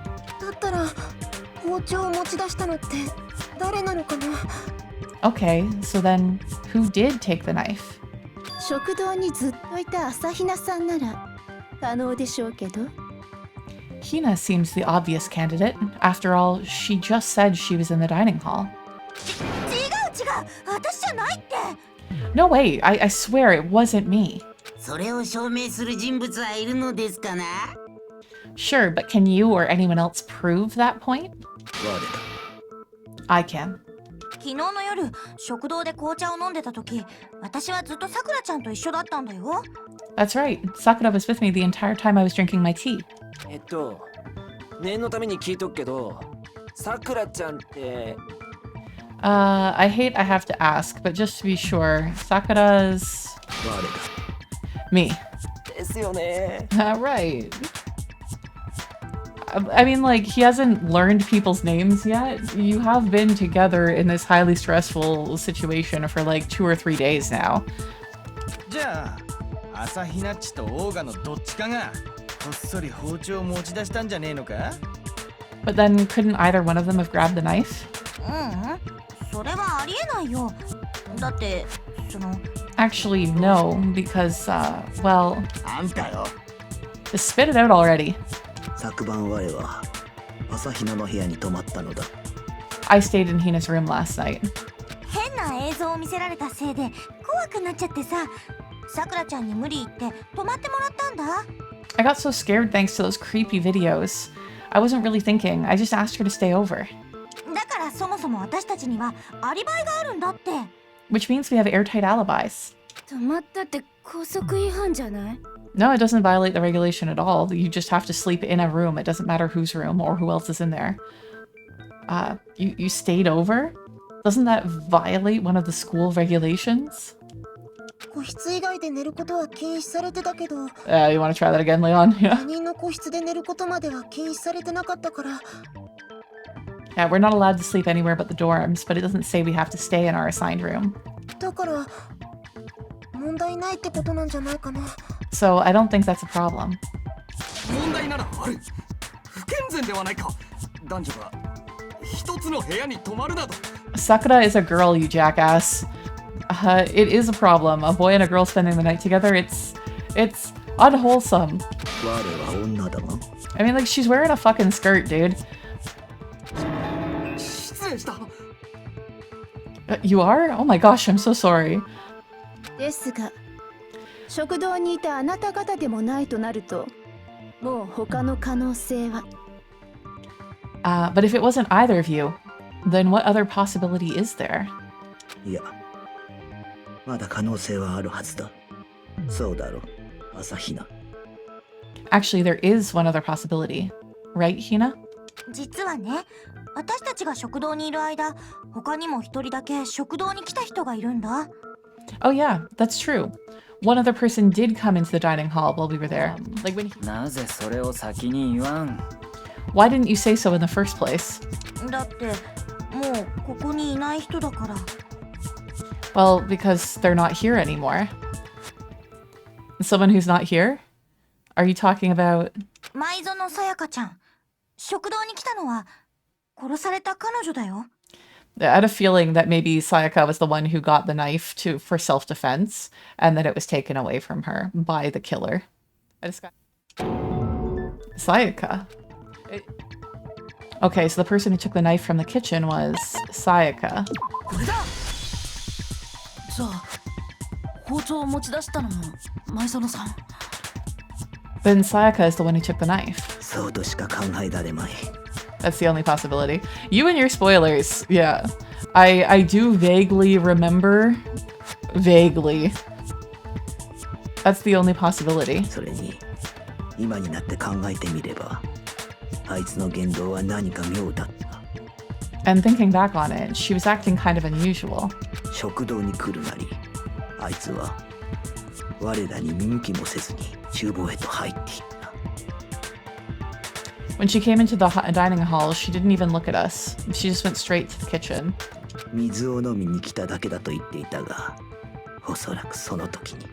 Speaker 3: だったら、包丁を持ち出したのって誰なのかな？
Speaker 1: Okay, so then who did take the knife?
Speaker 3: 食堂にずっといた朝比奈さんなら可能でしょうけど。
Speaker 1: Hina seems the obvious candidate. After all, she just said she was in the dining hall.
Speaker 3: 違う、私じゃないって。
Speaker 1: No way, I swear it wasn't me.
Speaker 6: それを証明する人物はいるのですかな？
Speaker 1: Sure, but can you or anyone else prove that point? I can.
Speaker 3: 昨日の夜、食堂で紅茶を飲んでた時、私はずっとさくらちゃんと一緒だったんだよ。
Speaker 1: That's right. Sakura was with me the entire time I was drinking my tea.
Speaker 7: 念のために聞いとくけど、さくらちゃんって。
Speaker 1: I hate I have to ask, but just to be sure, Sakura's... me.
Speaker 7: ですよね。
Speaker 1: Right. I mean, like, he hasn't learned people's names yet. You have been together in this highly stressful situation for like 2 or 3 days now.
Speaker 5: じゃあ、朝比奈っちとオーガのどっちかがこっそり包丁を持ち出したんじゃねえのか？
Speaker 1: But then couldn't either one of them have grabbed the knife?
Speaker 3: それはありえないよ。だって、その。
Speaker 1: Actually, no, because, well...
Speaker 5: あんたよ。
Speaker 1: Just spit it out already.
Speaker 8: 昨晩我は朝比奈の部屋に泊まったのだ。
Speaker 1: I stayed in Hina's room last night.
Speaker 3: 変な映像を見せられたせいで怖くなっちゃってさ、さくらちゃんに無理言って泊まってもらったんだ。
Speaker 1: I got so scared thanks to those creepy videos. I wasn't really thinking. I just asked her to stay over.
Speaker 3: だからそもそも私たちにはアリバイがあるんだって。
Speaker 1: Which means we have airtight alibis.
Speaker 3: 泊まったって校則違反じゃない？
Speaker 1: No, it doesn't violate the regulation at all. You just have to sleep in a room. It doesn't matter whose room or who else is in there. You stayed over? Doesn't that violate one of the school regulations?
Speaker 9: 個室以外で寝ることは禁止されてたけど、
Speaker 1: You want to try that again, Leon? Yeah.
Speaker 9: 他人の個室で寝ることまでは禁止されてなかったから。
Speaker 1: Yeah, we're not allowed to sleep anywhere but the dorms, but it doesn't say we have to stay in our assigned room.
Speaker 9: だから問題ないってことなんじゃないかな。
Speaker 1: So I don't think that's a problem.
Speaker 5: 問題ならある。不健全ではないか。男女が一つの部屋に泊まるなど。
Speaker 1: Sakura is a girl, you jackass. It is a problem. A boy and a girl spending the night together, it's unwholesome.
Speaker 8: 我は女だが。
Speaker 1: I mean, like, she's wearing a fucking skirt, dude.
Speaker 5: 失礼した。
Speaker 1: You are? Oh my gosh, I'm so sorry.
Speaker 10: ですが、食堂にいたあなた方でもないとなると、もう他の可能性は。
Speaker 1: But if it wasn't either of you, then what other possibility is there?
Speaker 8: いや、まだ可能性はあるはずだ。そうだろ、朝比奈。
Speaker 1: Actually, there is one other possibility. Right, Hina?
Speaker 3: 実はね、私たちが食堂にいる間、他にも一人だけ食堂に来た人がいるんだ。
Speaker 1: Oh yeah, that's true. One other person did come into the dining hall while we were there. Like when.
Speaker 2: なぜそれを先に言わん。
Speaker 1: Why didn't you say so in the first place?
Speaker 3: だってもうここにいない人だから。
Speaker 1: Well, because they're not here anymore. Someone who's not here? Are you talking about?
Speaker 3: 舞園さやかちゃん、食堂に来たのは殺された彼女だよ。
Speaker 1: I had a feeling that maybe Sayaka was the one who got the knife for self-defense, and that it was taken away from her by the killer. I just got Sayaka. Okay, so the person who took the knife from the kitchen was Sayaka.
Speaker 10: これだ。じゃあ包丁を持ち出したのも舞園さん。
Speaker 1: Then Sayaka is the one who took the knife.
Speaker 8: そうとしか考えられまい。
Speaker 1: That's the only possibility. You and your spoilers. Yeah. I do vaguely remember. Vaguely. That's the only possibility.
Speaker 8: それに今になって考えてみれば、あいつの言動は何か妙だった。
Speaker 1: And thinking back on it, she was acting kind of unusual.
Speaker 8: 食堂に来るなり、あいつは我らに見向きもせずに厨房へと入っていった。
Speaker 1: When she came into the dining hall, she didn't even look at us. She just went straight to the kitchen.
Speaker 8: 水を飲みに来ただけだと言っていたが、おそらくその時に。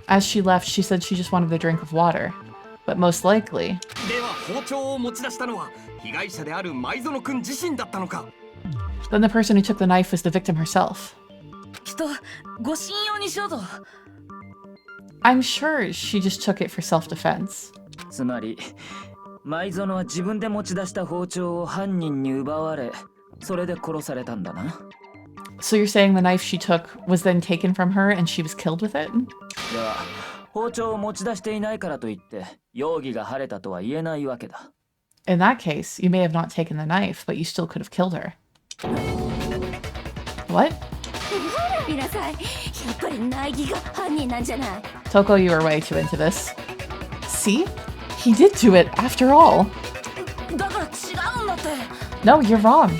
Speaker 1: As she left, she said she just wanted a drink of water. But most likely...
Speaker 5: では包丁を持ち出したのは被害者である舞園くん自身だったのか。
Speaker 1: Then the person who took the knife was the victim herself.
Speaker 10: きっとご信用にしようと。
Speaker 1: I'm sure she just took it for self-defense.
Speaker 2: つまり舞園は自分で持ち出した包丁を犯人に奪われ、それで殺されたんだな。
Speaker 1: So you're saying the knife she took was then taken from her and she was killed with it?
Speaker 2: では包丁を持ち出していないからといって容疑が晴れたとは言えないわけだ。
Speaker 1: In that case, you may have not taken the knife, but you still could have killed her. What?
Speaker 10: 見なさい。やっぱり苗木が犯人なんじゃない。
Speaker 1: Toko, you are way too into this. See? He did do it after all.
Speaker 10: だから違うんだって。
Speaker 1: No, you're wrong.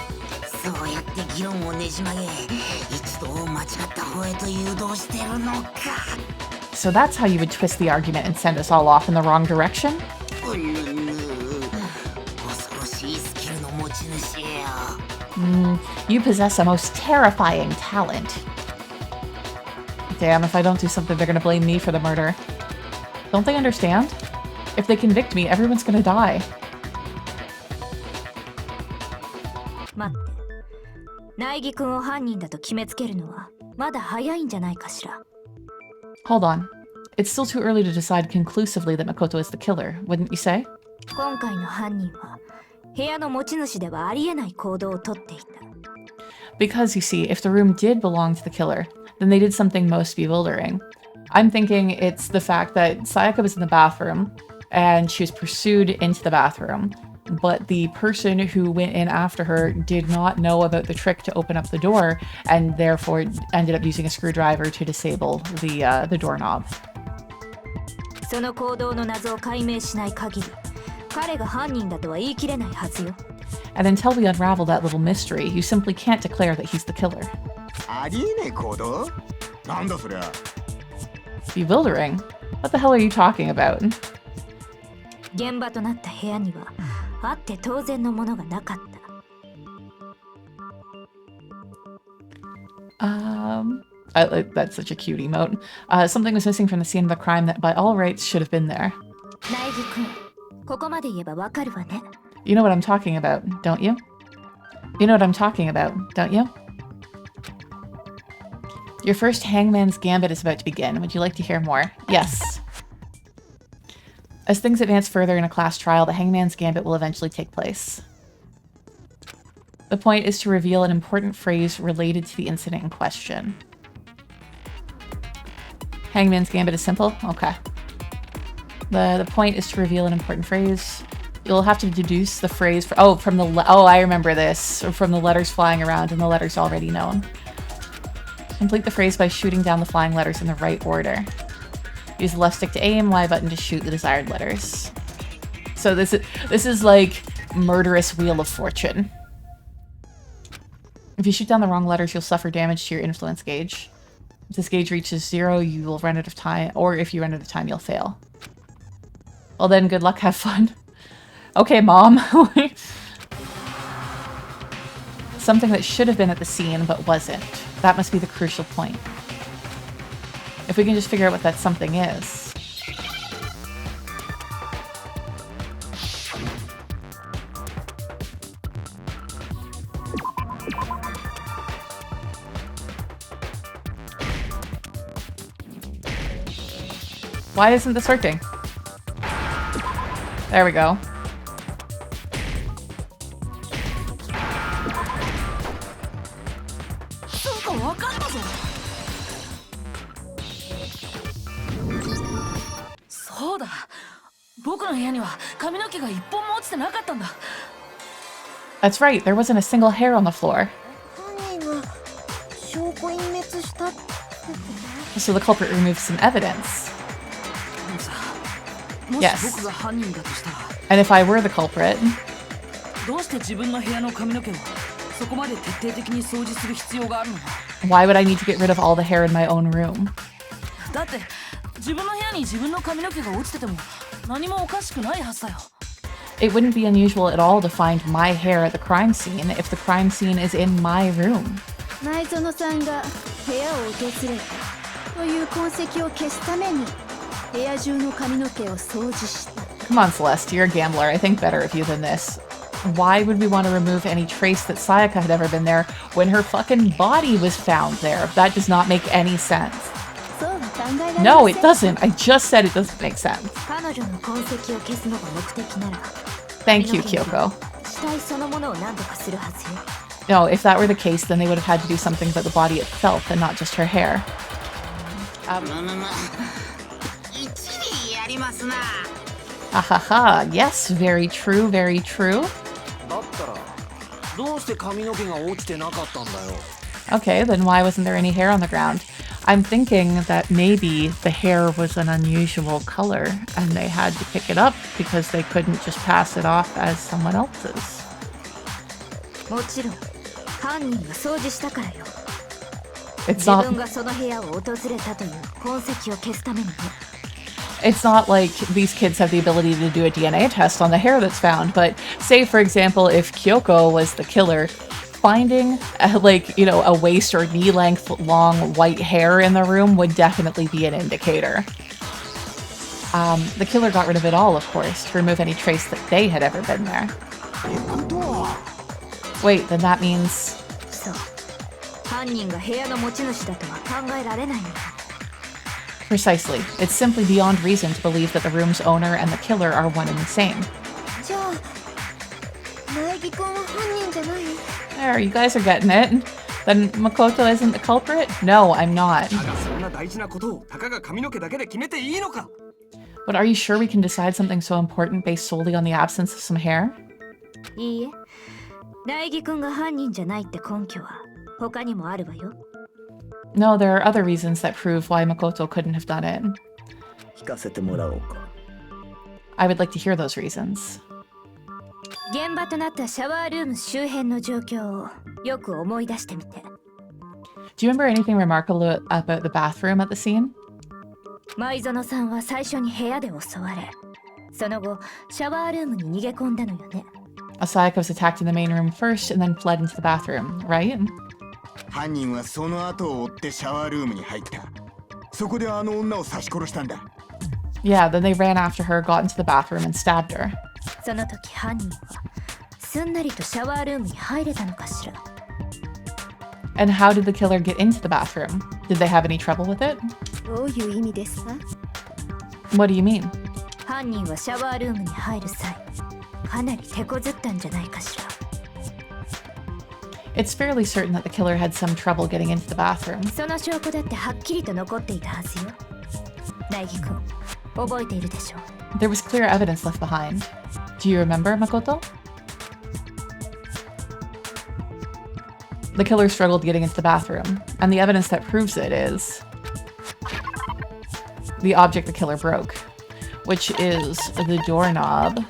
Speaker 6: そうやって議論をねじ曲げ、一度間違った方へと誘導してるのか。
Speaker 1: So that's how you would twist the argument and send us all off in the wrong direction?
Speaker 6: うぬぬ、恐ろしいスキルの持ち主よ。
Speaker 1: You possess a most terrifying talent. Damn, if I don't do something, they're gonna blame me for the murder. Don't they understand? If they convict me, everyone's gonna die.
Speaker 10: 待って。苗木くんを犯人だと決めつけるのはまだ早いんじゃないかしら。
Speaker 1: Hold on. It's still too early to decide conclusively that Makoto is the killer, wouldn't you say?
Speaker 10: 今回の犯人は部屋の持ち主ではありえない行動をとっていた。
Speaker 1: Because, you see, if the room did belong to the killer, then they did something most bewildering. I'm thinking it's the fact that Sayaka was in the bathroom, and she was pursued into the bathroom, but the person who went in after her did not know about the trick to open up the door, and therefore ended up using a screwdriver to disable the doorknob.
Speaker 10: その行動の謎を解明しない限り、彼が犯人だとは言い切れないはずよ。
Speaker 1: And until we unravel that little mystery, you simply can't declare that he's the killer.
Speaker 5: ありえねえ行動？
Speaker 1: Bewildering? What the hell are you talking about?
Speaker 11: 現場となった部屋にはあって当然のものがなかった。
Speaker 1: That's such a cute emote. Something was missing from the scene of the crime that by all rights should have been there.
Speaker 11: 苗木くん、ここまで言えばわかるわね。
Speaker 1: You know what I'm talking about, don't you? You know what I'm talking about, don't you? Your first Hangman's Gambit is about to begin. Would you like to hear more? Yes. As things advance further in a class trial, the Hangman's Gambit will eventually take place. The point is to reveal an important phrase related to the incident in question. Hangman's Gambit is simple? Okay. The point is to reveal an important phrase. You'll have to deduce the phrase from the I remember this, or from the letters flying around and the letters already known. Complete the phrase by shooting down the flying letters in the right order. Use the left stick to aim, Y button to shoot the desired letters. So this is like murderous Wheel of Fortune. If you shoot down the wrong letters, you'll suffer damage to your influence gauge. If this gauge reaches 0, you will run out of time, or if you run out of time, you'll fail. Well then, good luck, have fun. Okay, Mom. Something that should have been at the scene, but wasn't. That must be the crucial point. If we can just figure out what that something is. Why isn't this working? There we go. That's right, there wasn't a single hair on the floor. So the culprit removed some evidence. Yes. And if I were the culprit, why would I need to get rid of all the hair in my own room? It wouldn't be unusual at all to find my hair at the crime scene if the crime scene is in my room. Come on, Celeste, you're a gambler. I think better of you than this. Why would we want to remove any trace that Sayaka had ever been there when her fucking body was found there? That does not make any sense. No, it doesn't. I just said it doesn't make sense. Thank you, Kyoko. No, if that were the case, then they would have had to do something about the body itself and not just her hair. Ahaha, yes, very true, very true. Okay, then why wasn't there any hair on the ground? I'm thinking that maybe the hair was an unusual color and they had to pick it up because they couldn't just pass it off as someone else's. It's not like these kids have the ability to do a DNA test on the hair that's found, but say, for example, if Kyoko was the killer, finding a waist or knee length long white hair in the room would definitely be an indicator. The killer got rid of it all, of course, to remove any trace that they had ever been there. Wait, then that means... Precisely. It's simply beyond reason to believe that the room's owner and the killer are one and the same. There, you guys are getting it. Then Makoto isn't the culprit? No, I'm not. But are you sure we can decide something so important based solely on the absence of some hair? No, there are other reasons that prove why Makoto couldn't have done it. I would like to hear those reasons. Do you remember anything remarkable about the bathroom at the scene?
Speaker 11: 舞園さんは最初に部屋で襲われ、その後シャワールームに逃げ込んだのよね。
Speaker 1: Asayaka was attacked in the main room first and then fled into the bathroom, right?
Speaker 12: 犯人はその後を追ってシャワールームに入った。そこであの女を刺し殺したんだ。
Speaker 1: Yeah, then they ran after her, got into the bathroom and stabbed her.
Speaker 11: その時犯人はすんなりとシャワールームに入れたのかしら。
Speaker 1: And how did the killer get into the bathroom? Did they have any trouble with it?
Speaker 10: どういう意味ですか？
Speaker 1: What do you mean?
Speaker 11: 犯人はシャワールームに入る際、かなり手こずったんじゃないかしら。
Speaker 1: It's fairly certain that the killer had some trouble getting into the bathroom.
Speaker 11: その証拠だってはっきりと残っていたはずよ。苗木君、覚えているでしょう。
Speaker 1: There was clear evidence left behind. Do you remember, Makoto? The killer struggled getting into the bathroom, and the evidence that proves it is the object the killer broke, which is the doorknob.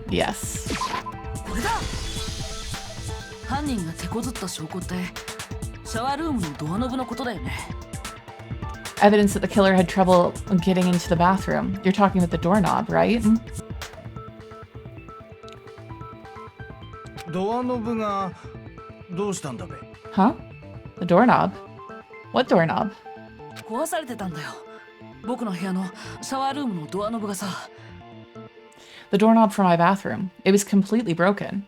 Speaker 1: Yes.
Speaker 13: これだ。犯人が手こずった証拠ってシャワールームのドアノブのことだよね。
Speaker 1: Evidence that the killer had trouble getting into the bathroom. You're talking about the doorknob, right?
Speaker 5: ドアノブがどうしたんだべ？
Speaker 1: Huh? The doorknob? What doorknob?
Speaker 13: 壊されてたんだよ。僕の部屋のシャワールームのドアノブがさ。
Speaker 1: The doorknob for my bathroom. It was completely broken.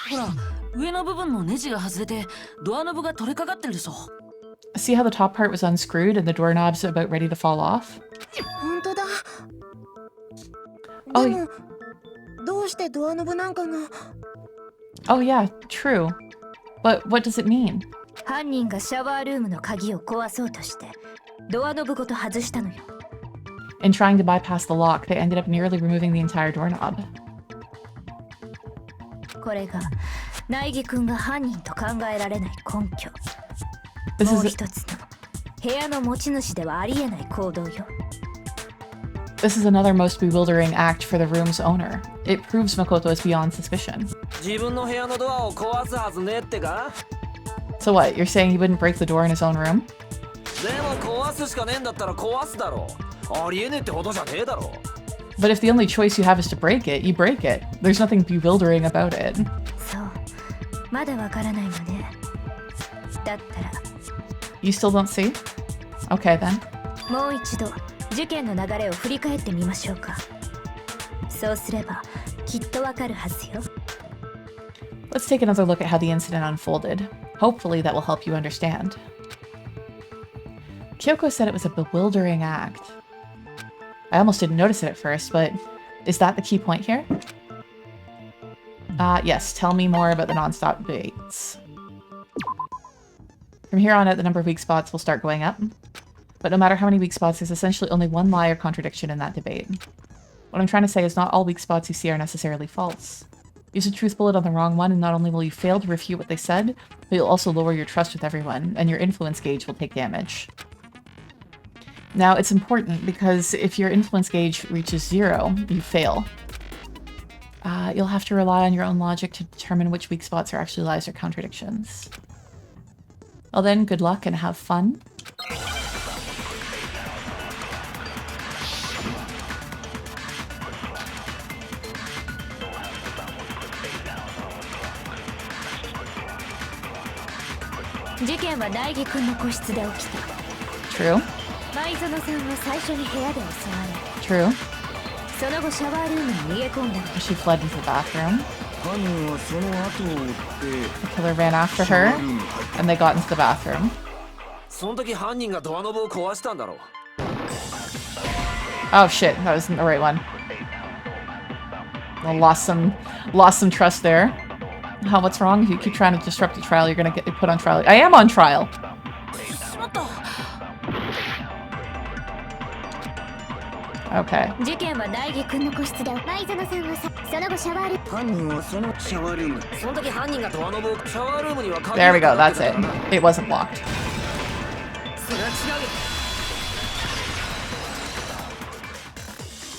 Speaker 13: ほら、上の部分のネジが外れてドアノブが取れかかってるでしょ。
Speaker 1: See how the top part was unscrewed and the doorknob's about ready to fall off?
Speaker 9: 本当だ。
Speaker 1: Oh,
Speaker 9: でも、どうしてドアノブなんかが。
Speaker 1: Oh yeah, true. But what does it mean?
Speaker 11: 犯人がシャワールームの鍵を壊そうとしてドアノブごと外したのよ。
Speaker 1: In trying to bypass the lock, they ended up nearly removing the entire doorknob.
Speaker 11: これが苗木君が犯人と考えられない根拠。
Speaker 1: This
Speaker 11: もう
Speaker 1: is
Speaker 11: 一つの部屋の持ち主ではありえない行動よ。
Speaker 1: This is another most bewildering act for the room's owner. It proves Makoto is beyond suspicion.
Speaker 7: 自分の部屋のドアを壊すはずねってか？
Speaker 1: So what, you're saying he wouldn't break the door in his own room?
Speaker 7: でも壊すしかねえんだったら壊すだろう。ありえねえってことじゃねえだろ。
Speaker 1: But if the only choice you have is to break it, you break it. There's nothing bewildering about it.
Speaker 11: そう、まだわからないのね。だったら
Speaker 1: You still don't see? Okay then.
Speaker 11: もう一度事件の流れを振り返ってみましょうか。そうすればきっとわかるはずよ。
Speaker 1: Let's take another look at how the incident unfolded. Hopefully that will help you understand. Kyoko said it was a bewildering act. I almost didn't notice it at first, but is that the key point here? Yes, tell me more about the non-stop debates. From here on out, the number of weak spots will start going up. But no matter how many weak spots, there's essentially only one lie or contradiction in that debate. What I'm trying to say is not all weak spots you see are necessarily false. Use a truth bullet on the wrong one, and not only will you fail to refute what they said, but you'll also lower your trust with everyone, and your influence gauge will take damage. Now, it's important because if your influence gauge reaches 0, you fail. You'll have to rely on your own logic to determine which weak spots are actually lies or contradictions. Well then, good luck and have fun. True.
Speaker 11: 舞園さんは最初に部屋で襲われ、
Speaker 1: True.
Speaker 11: その後シャワールームに逃げ込んだの。
Speaker 1: She fled into the bathroom.
Speaker 12: 犯人はその後を追って
Speaker 1: The killer ran after her, and they got into the bathroom.
Speaker 7: その時犯人がドアノブを壊したんだろう。
Speaker 1: Oh shit, that wasn't the right one. I lost some trust there. How, what's wrong? If you keep trying to disrupt the trial, you're gonna get put on trial. I am on trial! Okay.
Speaker 11: 事件は苗木君の個室で、舞園さんはその後シャワールーム。
Speaker 12: 犯人はそのシャワールーム。
Speaker 7: その時犯人がドアノブをシャワールームには鍵
Speaker 1: There we go, that's it. It wasn't locked.
Speaker 7: それは違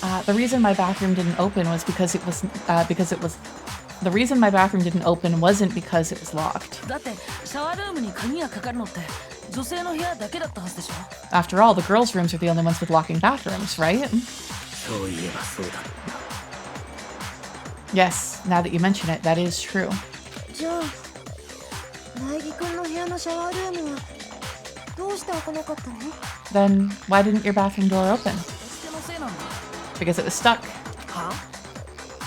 Speaker 7: う。
Speaker 1: The reason my bathroom didn't open was because it was the reason my bathroom didn't open wasn't because it was locked.
Speaker 13: だってシャワールームに鍵がかかるのって女性の部屋だけだったはずでしょ。
Speaker 1: After all, the girls' rooms are the only ones with locking bathrooms, right?
Speaker 8: そういえばそうだろうな。
Speaker 1: Yes, now that you mention it, that is true.
Speaker 9: じゃあ苗木くんの部屋のシャワールームはどうして開かなかったの？
Speaker 1: Then why didn't your bathroom door open?
Speaker 13: 人のせいなんだ。
Speaker 1: Because it was stuck.
Speaker 7: は？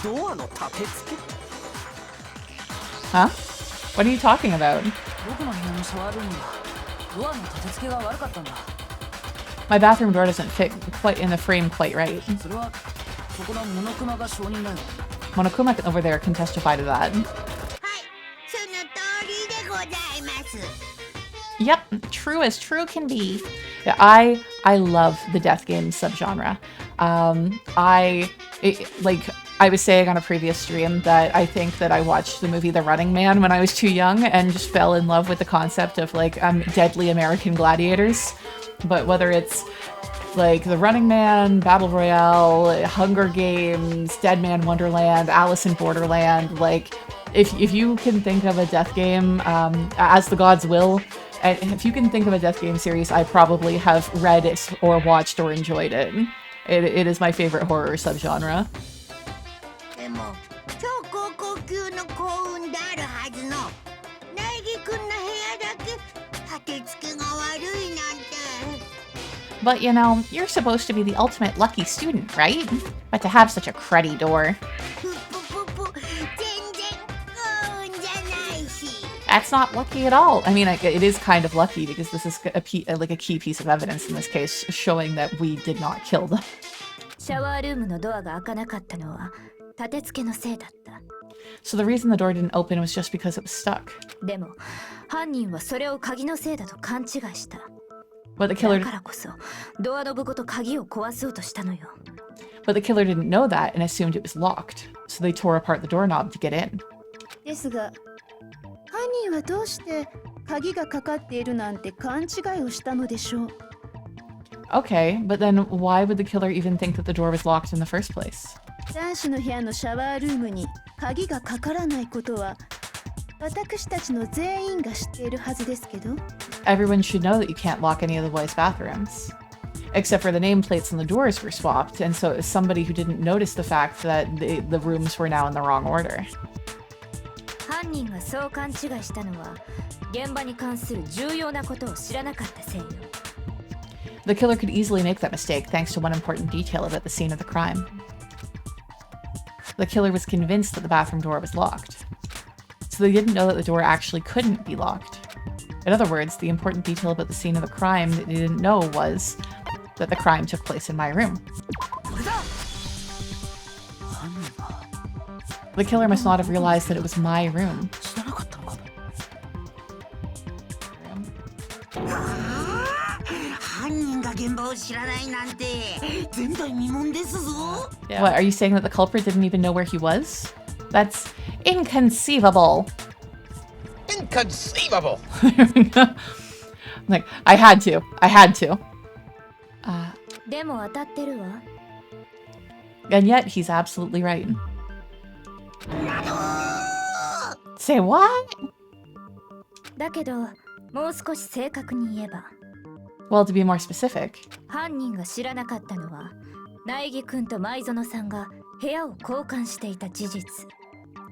Speaker 7: ドアの立て付け？
Speaker 1: Huh? What are you talking about?
Speaker 13: 僕の部屋のシャワールームはドアの立て付けが悪かったんだ。
Speaker 1: My bathroom door doesn't fit quite in the frame quite right.
Speaker 13: それはそこのモノクマが証人だよ。
Speaker 1: Monokuma over there can testify to that.
Speaker 3: はい、その通りでございます。
Speaker 1: Yep, true as true can be. Yeah, I love the death game subgenre. Like I was saying on a previous stream that I think that I watched the movie The Running Man when I was too young and just fell in love with the concept of like deadly American gladiators. But whether it's like The Running Man, Battle Royale, Hunger Games, Dead Man Wonderland, Alice in Borderland, like if you can think of a death game, As the Gods Will, and if you can think of a death game series, I probably have read it or watched or enjoyed it. It is my favorite horror subgenre.
Speaker 3: でも超高校級の幸運であるはずの苗木くんの部屋だけ立て付けが悪いなんて。
Speaker 1: But you know, you're supposed to be the ultimate lucky student, right? But to have such a cruddy door.
Speaker 3: 全然幸運じゃないし。
Speaker 1: That's not lucky at all. I mean, it is kind of lucky because this is a key piece of evidence in this case, showing that we did not kill them.
Speaker 11: シャワールームのドアが開かなかったのは立て付けのせいだった。
Speaker 1: So the reason the door didn't open was just because it was stuck.
Speaker 11: でも犯人はそれを鍵のせいだと勘違いした。
Speaker 1: But the killer
Speaker 11: だからこそドアノブごと鍵を壊そうとしたのよ。
Speaker 1: But the killer didn't know that and assumed it was locked. So they tore apart the doorknob to get in.
Speaker 10: ですが犯人はどうして鍵がかかっているなんて勘違いをしたのでしょう。
Speaker 1: Okay, but then why would the killer even think that the door was locked in the first place?
Speaker 10: 男子の部屋のシャワールームに鍵がかからないことは私たちの全員が知っているはずですけど。
Speaker 1: Everyone should know that you can't lock any of the boys' bathrooms. Except for the nameplates on the doors were swapped, and so it was somebody who didn't notice the fact that the rooms were now in the wrong order.
Speaker 11: 犯人がそう勘違いしたのは現場に関する重要なことを知らなかったせいよ。
Speaker 1: The killer could easily make that mistake thanks to one important detail about the scene of the crime. The killer was convinced that the bathroom door was locked. So they didn't know that the door actually couldn't be locked. In other words, the important detail about the scene of the crime that they didn't know was that the crime took place in my room. The killer must not have realized that it was my room.
Speaker 6: 犯人が現場を知らないなんて前代未聞ですぞ。
Speaker 1: What, are you saying that the culprit didn't even know where he was? That's inconceivable.
Speaker 4: Inconceivable.
Speaker 1: Like, I had to.
Speaker 11: でも当たってるわ。
Speaker 1: And yet, he's absolutely right. Say what?
Speaker 11: だけどもう少し正確に言えば
Speaker 1: Well, to be more specific,
Speaker 11: 犯人が知らなかったのは苗木くんと舞園さんが部屋を交換していた事実。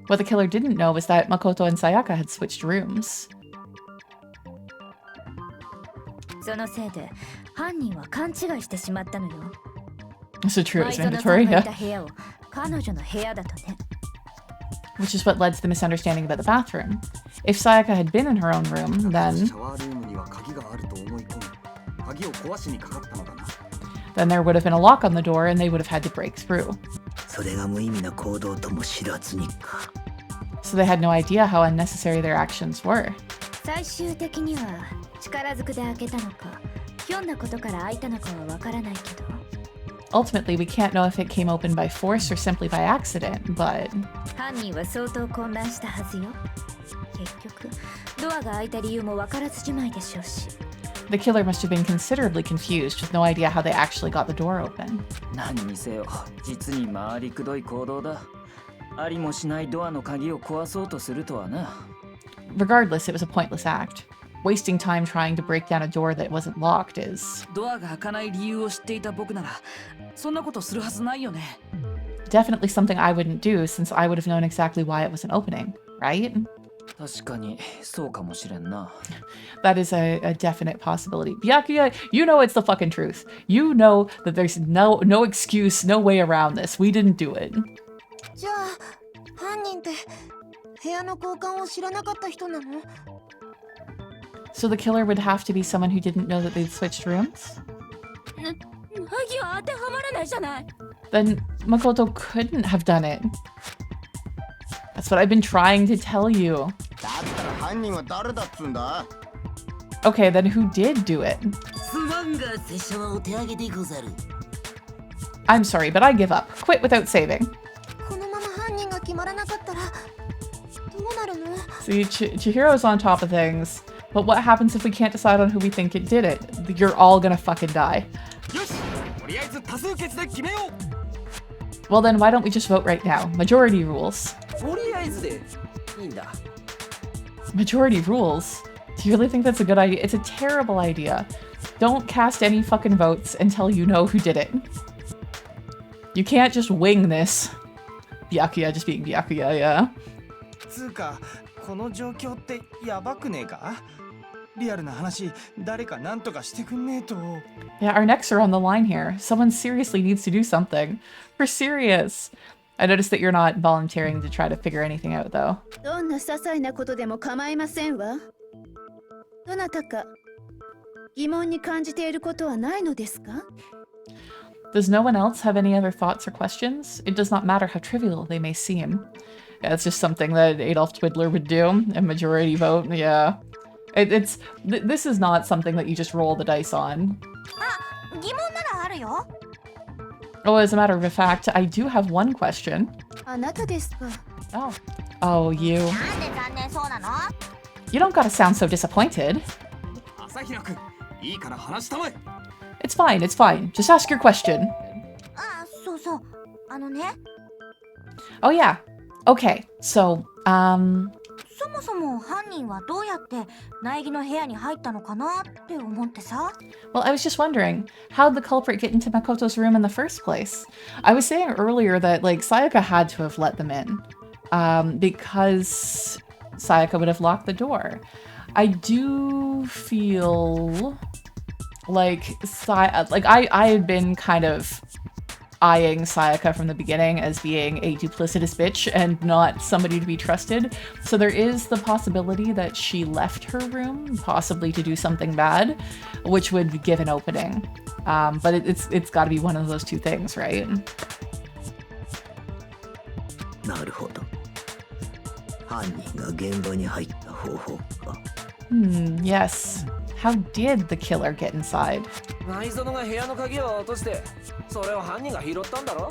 Speaker 1: what the killer didn't know was that Makoto and Sayaka had switched rooms.
Speaker 11: そのせいで犯人は勘違いしてしまったのよ。
Speaker 1: So true, it
Speaker 11: 舞
Speaker 1: was
Speaker 11: 園さん
Speaker 1: mandatory,
Speaker 11: がいた
Speaker 1: yeah.
Speaker 11: 部屋を彼女の部屋だとね。
Speaker 1: Which is what led to the misunderstanding about the bathroom. If Sayaka had been in her own room, then there would have been a lock on the door and they would have had to break through.
Speaker 8: それが無意味な行動とも知らずにか。
Speaker 1: So they had no idea how unnecessary their actions were.
Speaker 11: 最終的には力ずくで開けたのかひょんなことから開いたのかはわからないけど
Speaker 1: Ultimately, we can't know if it came open by force or simply by accident, but
Speaker 11: 犯人は相当混乱したはずよ。結局ドアが開いた理由もわからずじまいでしょうし。
Speaker 1: The killer must have been considerably confused with no idea how they actually got the door open.
Speaker 2: 何にせよ、実に回りくどい行動だ。ありもしないドアの鍵を壊そうとするとはな。
Speaker 1: Regardless, it was a pointless act. Wasting time trying to break down a door that wasn't locked is
Speaker 13: ドアが開かない理由を知っていた僕ならそんなことするはずないよね。
Speaker 1: definitely something I wouldn't do since I would have known exactly why it wasn't opening, right?
Speaker 2: 確かにそうかもしれんな。
Speaker 1: That is a definite possibility. Byakuya, you know it's the fucking truth. You know that there's no excuse, no way around this. We didn't do it.
Speaker 9: じゃあ犯人って部屋の交換を知らなかった人なの？
Speaker 1: So the killer would have to be someone who didn't know that they'd switched rooms?
Speaker 11: 鍵は当てはまらないじゃない。
Speaker 1: Then Makoto couldn't have done it. That's what I've been trying to tell you.
Speaker 12: だったら犯人は誰だっつんだ?
Speaker 1: Okay, then who did do it?
Speaker 6: すまんが拙者はお手上げでござる。
Speaker 1: I'm sorry, but I give up. Quit without saving.
Speaker 9: このまま犯人が決まらなかったらどうなるの？
Speaker 1: See, Chihiro's on top of things. But what happens if we can't decide on who we think it did it? You're all gonna fucking die.
Speaker 5: よし、とりあえず多数決で決めよう。
Speaker 1: Well then, why don't we just vote right now? Majority rules.
Speaker 7: とりあえずでいいんだ。
Speaker 1: Majority rules? Do you really think that's a good idea? It's a terrible idea. Don't cast any fucking votes until you know who did it. You can't just wing this. Byakuya just being Byakuya, yeah.
Speaker 5: つうか、この状況ってやばくねえか？リアルな話、誰か何とかしてくんねえと。
Speaker 1: Yeah, our necks are on the line here. Someone seriously needs to do something. We're serious. I noticed that you're not volunteering to try to figure anything out, though.
Speaker 10: どんな些細なことでも構いませんわ。どなたか疑問に感じていることはないのですか？
Speaker 1: Does no one else have any other thoughts or questions? It does not matter how trivial they may seem. Yeah, it's just something that Adolf Twiddler would do. A majority vote, yeah. This is not something that you just roll the dice on.
Speaker 9: あ、疑問ならあるよ。
Speaker 1: Oh, as a matter of fact, I do have one question.
Speaker 10: あなたですか？
Speaker 1: Oh. Oh, you.
Speaker 9: なんで残念そうなの？
Speaker 1: You don't gotta sound so disappointed.
Speaker 5: 朝比奈くん、いいから話したまえ。
Speaker 1: It's fine, it's fine. Just ask your question.
Speaker 9: あ、そうそう。あのね。
Speaker 1: Oh, yeah. Okay, so,
Speaker 9: そもそも犯人はどうやって苗木の部屋に入ったのかなって思ってさ。
Speaker 1: Well, I was just wondering, how'd the culprit get into Makoto's room in the first place? I was saying earlier that, like, Sayaka had to have let them in, because Sayaka would have locked the door. I do feel like I had been kind of eyeing Sayaka from the beginning as being a duplicitous bitch and not somebody to be trusted. So there is the possibility that she left her room, possibly to do something bad, which would give an opening. But it's got to be one of those two things, right?
Speaker 8: なるほど。犯人が現場に入った方法か。
Speaker 1: Yes. How did the killer get inside?
Speaker 7: 内園が部屋の鍵を落として、それを犯人が拾ったんだろ?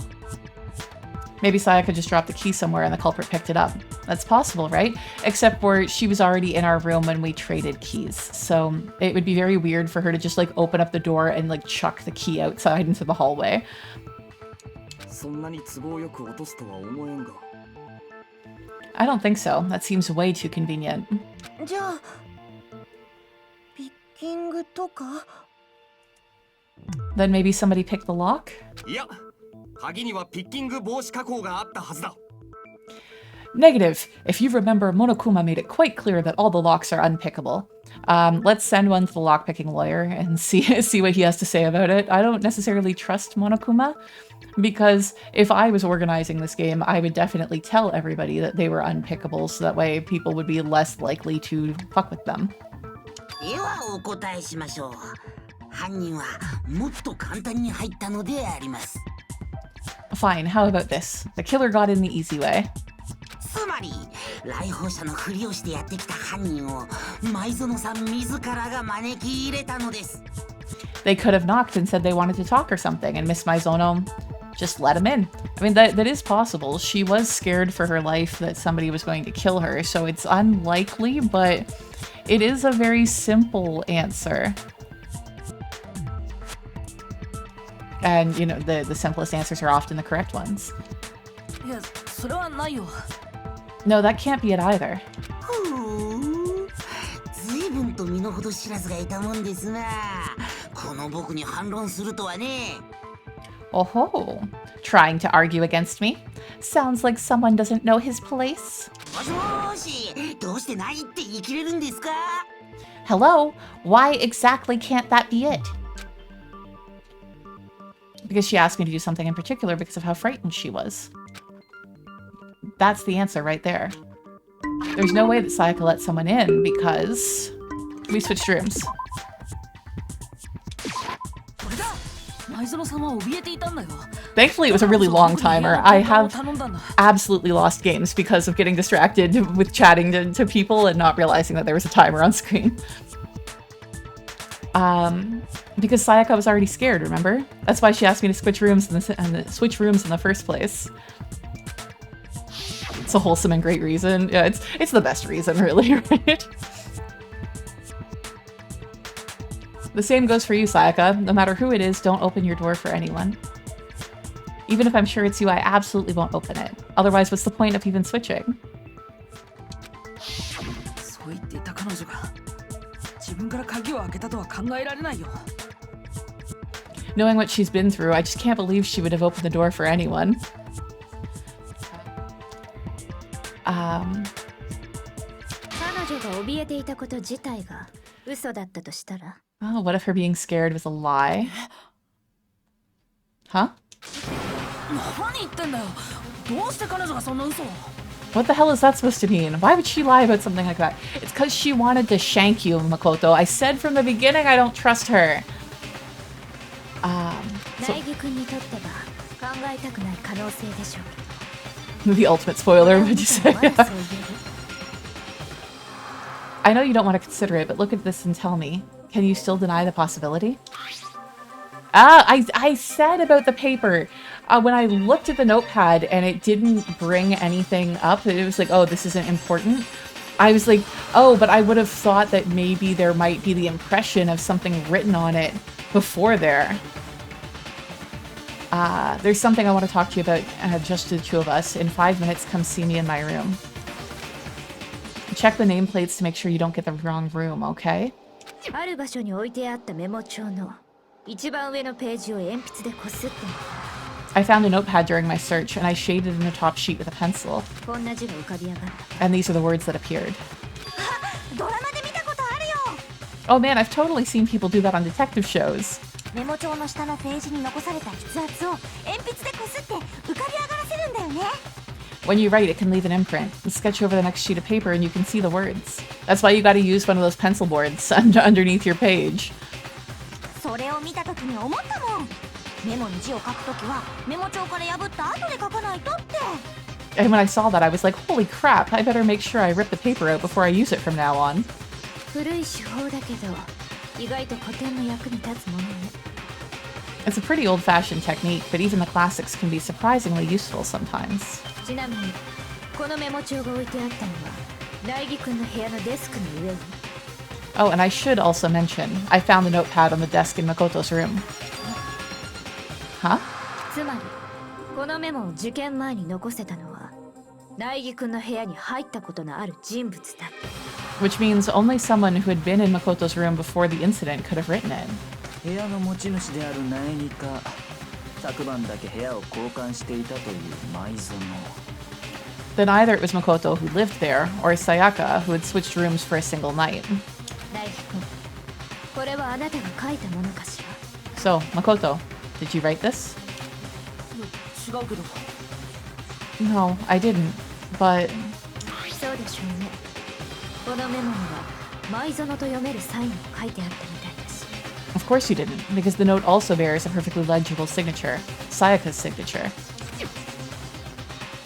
Speaker 1: Maybe Sayaka just dropped the key somewhere and the culprit picked it up. That's possible, right? Except for she was already in our room when we traded keys. So it would be very weird for her to just like open up the door and like chuck the key outside into the hallway.
Speaker 5: そんなに都合よく落とすとは思えんが。
Speaker 1: I don't think so. That seems way too convenient.
Speaker 9: じゃあピッキングとか？
Speaker 1: Then maybe somebody picked the lock?
Speaker 5: いや、鍵にはピッキング防止加工があったはずだ。
Speaker 1: Negative. If you remember, Monokuma made it quite clear that all the locks are unpickable. Let's send one to the lockpicking lawyer and see what he has to say about it. I don't necessarily trust Monokuma, because if I was organizing this game, I would definitely tell everybody that they were unpickable, so that way people would be less likely to fuck with them.
Speaker 6: ではお答えしましょう。犯人はもっと簡単に入ったのであります。
Speaker 1: Fine, how about this? The killer got in the easy way.
Speaker 6: つまり来訪者のふりをしてやってきた犯人を前園さん自らが招き入れたのです。
Speaker 1: They could have knocked and said they wanted to talk or something, and Miss Maizono just let him in. I mean, that is possible. She was scared for her life that somebody was going to kill her, so it's unlikely, but it is a very simple answer. And, you know, the simplest answers are often the correct ones.
Speaker 13: いや、それはないよ。
Speaker 1: No, that can't be it either.
Speaker 6: 随分と身の程知らずがいたもんですな。この僕に反論するとはね。
Speaker 1: Oh ho. Trying to argue against me? Sounds like someone doesn't know his place.
Speaker 6: もしもし、どうしてないって言い切れるんですか？
Speaker 1: Hello? Why exactly can't that be it? Because she asked me to do something in particular because of how frightened she was. That's the answer right there. There's no way that Sayaka let someone in because we switched rooms. Thankfully, it was a really long timer. I have absolutely lost games because of getting distracted with chatting to people and not realizing that there was a timer on screen. Because Sayaka was already scared, remember? That's why she asked me to switch rooms in the first place. It's a wholesome and great reason. Yeah, it's the best reason, really, right? The same goes for you, Sayaka. No matter who it is, don't open your door for anyone. Even if I'm sure it's you, I absolutely won't open it. Otherwise, what's the point of even switching? Knowing what she's been through, I just can't believe she would have opened the door for anyone. Oh, what if her being scared was a lie? Huh? What the hell is that supposed to mean? Why would she lie about something like that? It's because she wanted to shank you, Makoto. I said from the beginning I don't trust her. The ultimate spoiler, would you say? I know you don't want to consider it, but look at this and tell me. Can you still deny the possibility? I said about the paper. When I looked at the notepad and it didn't bring anything up, it was like, oh, this isn't important. I was like, oh, but I would have thought that maybe there might be the impression of something written on it before there. There's something I want to talk to you about, just the two of us. In 5 minutes, come see me in my room. Check the nameplates to make sure you don't get the wrong room, okay? I found a notepad during my search, and I shaded in the top sheet with a pencil. And these are the words that appeared. Oh man, I've totally seen people do that on detective shows. When you write, it can leave an imprint. Sketch over the next sheet of paper and you can see the words. That's why you gotta use one of those pencil boards underneath your page. And when I saw that, I was like, holy crap, I better make sure I rip the paper out before I use it from now on. It's a pretty old-fashioned technique, but even the classics can be surprisingly useful sometimes. Oh, and I should also mention, I found the notepad on the desk in Makoto's room. Huh? Which means only someone who had been in Makoto's room before the incident could have written it. Then either it was Makoto who lived there, or Sayaka who had switched rooms for a single night. So, Makoto, did you write this? No, I didn't, but... Of course you didn't, because the note also bears a perfectly legible signature, Sayaka's signature.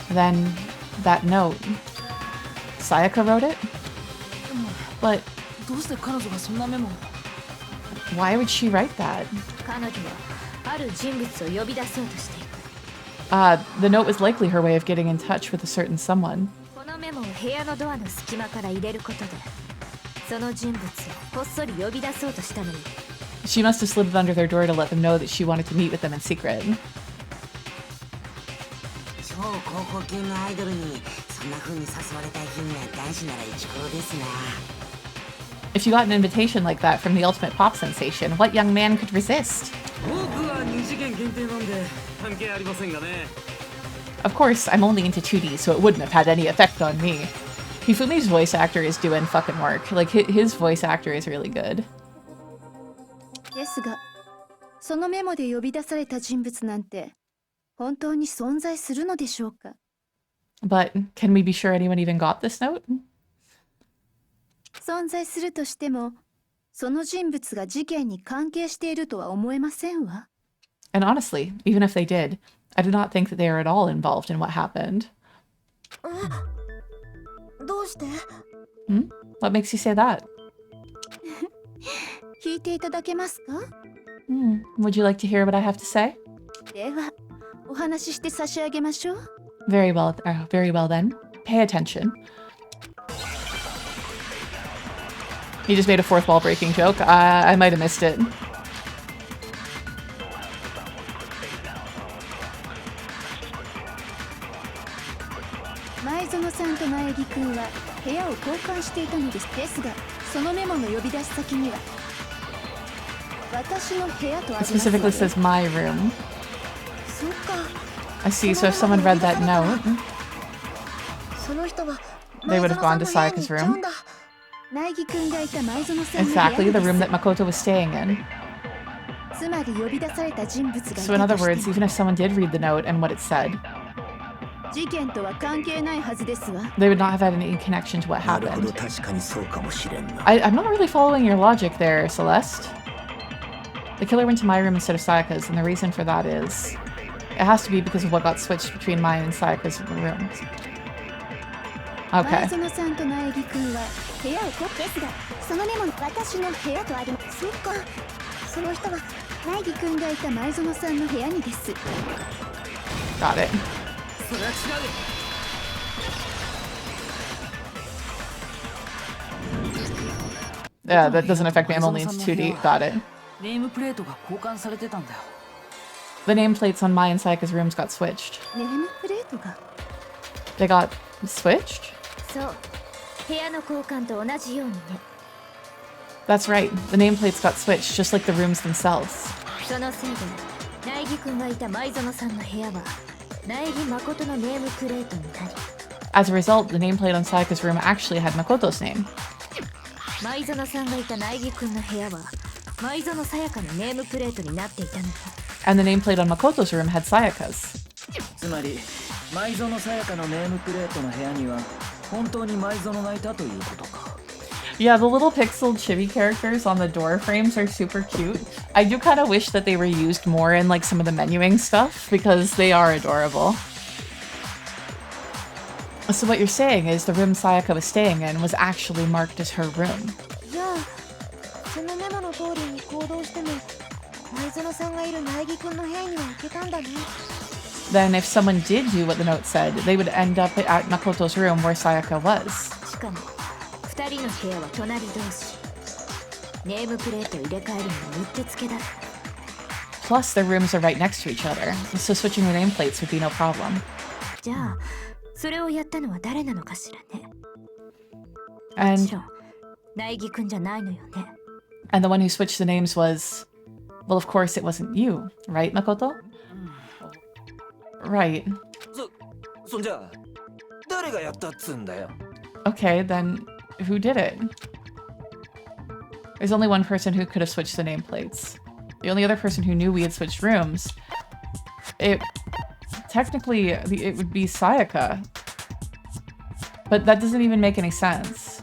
Speaker 1: Then, that note, Sayaka wrote it? But... why would she write that? The note was likely her way of getting in touch with a certain someone. She must have slid it under their door to let them know that she wanted to meet with them in secret.
Speaker 6: 超高校系のアイドルにそんな風に誘われた日には男子ならイチコロですな。
Speaker 1: If you got an invitation like that from the ultimate pop sensation, what young man could resist?
Speaker 7: 僕は2次元限定なんで関係ありませんがね。
Speaker 1: Of course, I'm only into 2D, so it wouldn't have had any effect on me. Hifumi's voice actor is doing fucking work. Like, his voice actor is really good.
Speaker 10: ですが、そのメモで呼び出された人物なんて本当に存在するのでしょうか?
Speaker 1: But can we be sure anyone even got this note?
Speaker 10: 存在するとしても、その人物が事件に関係しているとは思えませんわ。
Speaker 1: And honestly, even if they did, I do not think that they are at all involved in what happened.
Speaker 9: どうして?
Speaker 1: What makes you say that?
Speaker 10: 聞いていただけますか?
Speaker 1: Would you like to hear what I have to say?
Speaker 10: では、お話しして差し上げましょう。
Speaker 1: Very well then. Pay attention. He just made a fourth wall breaking joke. I might have missed it.
Speaker 10: 前園さんと苗木くんは部屋を交換していたのです。ですが、そのメモの呼び出し先には私の部屋とあります。
Speaker 1: It specifically says my room.
Speaker 9: そっか。
Speaker 1: I see, so if someone read that note,
Speaker 9: その人は
Speaker 1: they would have gone to Sayaka's room.
Speaker 10: 苗木くんがいた前園さんの部屋
Speaker 1: Exactly, the room that Makoto was staying in.
Speaker 10: つまり呼び出された人物がいたとして
Speaker 1: So
Speaker 10: も
Speaker 1: in other words, even if someone did read the note and what it said,
Speaker 10: 事件とは関係ないはずですわ。
Speaker 1: they would not have had any connection to what
Speaker 8: なるほ
Speaker 1: happened.
Speaker 8: ど、確かにそうかもしれんな。
Speaker 1: I'm not really following your logic there, Celeste. The killer went to my room instead of Sayaka's, and the reason for that is it has to be because of what got switched between mine and Sayaka's rooms. Okay.
Speaker 10: 前園さんと苗木くんは部屋をですが、そのメモの私の部屋とあります。そっか。その人は苗木くんがいた前園さんの部屋にです。
Speaker 1: Got it.
Speaker 7: それは違う。
Speaker 1: Yeah, that doesn't affect me. I'm only into 2D. Got it.
Speaker 13: ネームプレートが交換されてたんだよ。
Speaker 1: The nameplates on my and Sayaka's rooms got switched.
Speaker 10: ネームプレートが
Speaker 1: They got switched?
Speaker 11: そう、部屋の交換と同じようにね。
Speaker 1: That's right. The nameplates got switched, just like the rooms themselves.
Speaker 11: そのせいで苗木くんがいた前園さんの部屋は苗木誠のネームプレートになり、
Speaker 1: As a result, the nameplate on Sayaka's room actually had Makoto's name.
Speaker 11: 前園さんがいた苗木くんの部屋は前園さやかのネームプレートになっていたのよ。
Speaker 1: And the nameplate on Makoto's room had Sayaka's.
Speaker 2: つまり前園さやかのネームプレートの部屋には本当に前園がいたということか。
Speaker 1: Yeah, the little pixeled chibi characters on the door frames are super cute. I do kind of wish that they were used more in like some of the menuing stuff because they are adorable. So what you're saying is the room Sayaka was staying in was actually marked as her room.
Speaker 9: じゃあ、そのメモの通りに行動しても前園さんがいる苗木くんの部屋には行けたんだね。
Speaker 1: Then if someone did do what the note said, they would end up at Makoto's room where Sayaka was.
Speaker 11: しかも2人の部屋は隣同士。ネームプレートを入れ替えるのもうってつけだ。
Speaker 1: Plus, their rooms are right next to each other, so switching the nameplates would be no problem.
Speaker 11: じゃあ、それをやったのは誰なのかしらね。
Speaker 1: And
Speaker 11: もちろん苗木くんじゃないのよね。
Speaker 1: and the one who switched the names was, well, of course, it wasn't you, right, Makoto? Right.
Speaker 7: そんじゃ誰がやったっつんだよ。
Speaker 1: Okay, then who did it? There's only one person who could have switched the nameplates. The only other person who knew we had switched rooms. Technically, it would be Sayaka. But that doesn't even make any sense.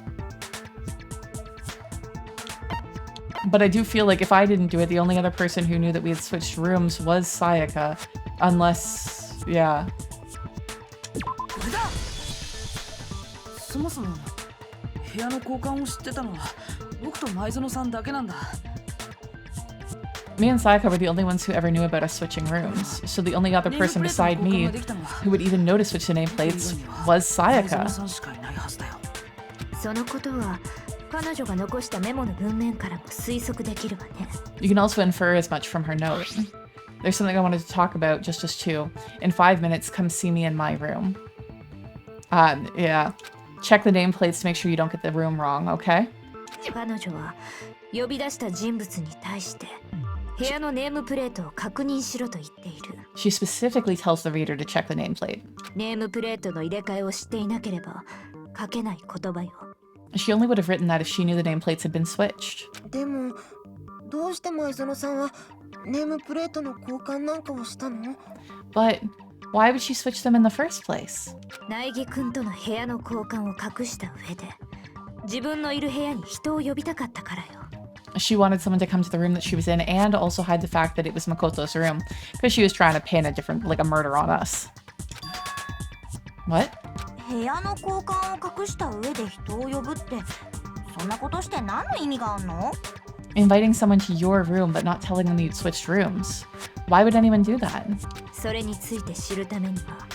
Speaker 1: But I do feel like if I didn't do it, the only other person who knew that we had switched rooms was Sayaka. Unless, yeah.
Speaker 13: これだ。そもそも部屋の交換を知ってたのは僕と前園さんだけなんだ。
Speaker 1: Me and Sayaka were the only ones who ever knew about us switching rooms, so the only other person beside me who would even notice switch the nameplates was Sayaka.
Speaker 11: そのことは彼女が残したメモの文面からも推測できるわね。
Speaker 1: You can also infer as much from her note. There's something I wanted to talk about just as two. In 5 minutes, come see me in my room. Yeah. Check the nameplates to make sure you don't get the room wrong, okay?
Speaker 11: 彼女は呼び出した人物に対して部屋のネームプレートを確認しろと言っている。
Speaker 1: She specifically tells the reader to check the nameplate.
Speaker 11: ネームプレートの入れ替えを知っていなければ書けない言葉よ。
Speaker 1: She only would have written that if she knew the nameplates had been switched.
Speaker 9: でもどうして前園さんはネームプレートの交換なんかをしたの？
Speaker 1: But why would she switch them in the first place?
Speaker 11: 苗木くんとの部屋の交換を隠した上で自分のいる部屋に人を呼びたかったからよ。
Speaker 1: She wanted someone to come to the room that she was in and also hide the fact that it was Makoto's room because she was trying to pin a different, like a murder on us. What?
Speaker 3: 部屋の交換を隠した上で人を呼ぶってそんなことして何の意味があんの？
Speaker 1: Inviting someone to your room but not telling them you'd switched rooms. Why would anyone do that?
Speaker 11: それについて知るためには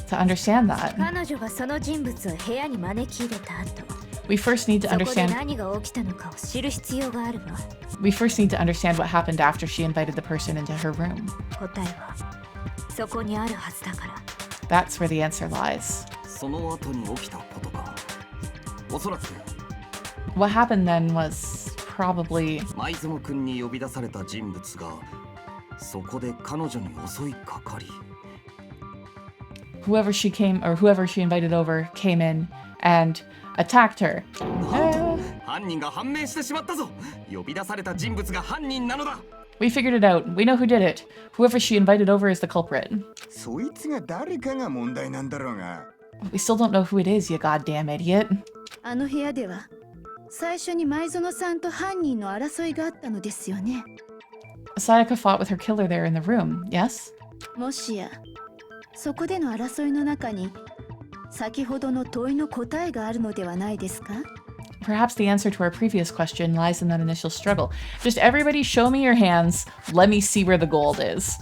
Speaker 1: To understand that,
Speaker 11: 彼女がその人物を部屋に招き入れた後
Speaker 1: we first need to
Speaker 11: そこで
Speaker 1: understand
Speaker 11: 何が起きたのかを知る必要があるわ。
Speaker 1: we first need to understand what happened after she invited the person into her room.
Speaker 11: 答えはそこにあるはずだから。
Speaker 1: That's where the answer lies.
Speaker 14: その後に起きたことか。おそらく
Speaker 1: What happened then was probably
Speaker 14: 舞園くんに呼び出された人物がそこで彼女に襲いかかり
Speaker 1: whoever she invited over came in and attacked her.
Speaker 14: 犯人が判明してしまったぞ。呼び出された人物が犯人なのだ。
Speaker 1: We figured it out. We know who did it. Whoever she invited over is the culprit.
Speaker 12: そいつが誰かが問題なんだろうが。
Speaker 1: We still don't know who it is, you goddamn idiot.
Speaker 9: あの部屋では最初に前園さんと犯人の争いがあったのですよね。
Speaker 1: Sayaka fought with her killer there in the room, yes?
Speaker 9: もしやそこでの争いの中に先ほどの問いの答えがあるのではないですか？
Speaker 1: Perhaps the answer to our previous question lies in that initial struggle. Just everybody show me your hands. Let me see where the gold is.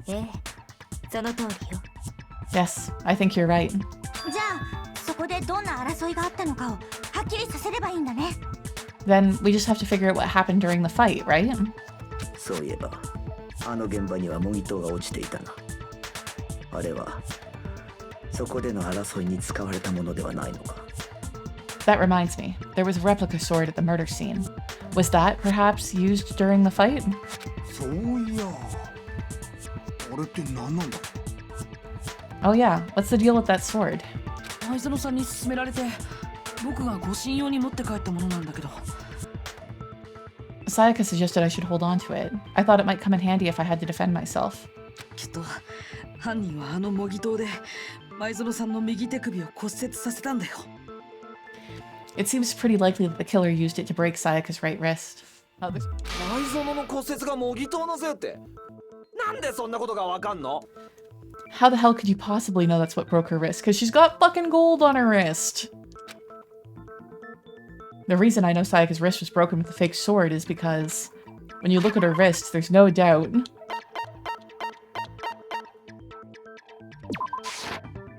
Speaker 11: ええ、その通りよ。
Speaker 1: Yes, I think you're right.
Speaker 3: じゃあそこでどんな争いがあったのかをはっきりさせればいいんだね。
Speaker 1: Then we just have to figure out what happened during the fight, right?
Speaker 8: そういえばあの現場には模擬刀が落ちていたな。あれはそこでの争いに使われたものではないのか。
Speaker 1: That reminds me, there was a replica sword at the murder scene. Was that perhaps used during the fight?
Speaker 12: そういや、あれって何なんだ？
Speaker 1: Oh yeah, what's the deal with that sword?
Speaker 13: 前園さんに勧められて僕が護身用に持って帰ったものなんだけど。
Speaker 1: Sayaka suggested I should hold on to it. I thought it might come in handy if I had to defend myself.
Speaker 13: きっと犯人はあの模擬刀で前園さんの右手首を骨折させたんだよ。
Speaker 1: It seems pretty likely that the killer used it to break Sayaka's right wrist.
Speaker 7: 前園の骨折が模擬刀のせいって、なんでそんなことがわかんの？
Speaker 1: How the hell could you possibly know that's what broke her wrist? Because she's got fucking gold on her wrist. The reason I know Sayaka's wrist was broken with the fake sword is because when you look at her wrist, there's no doubt.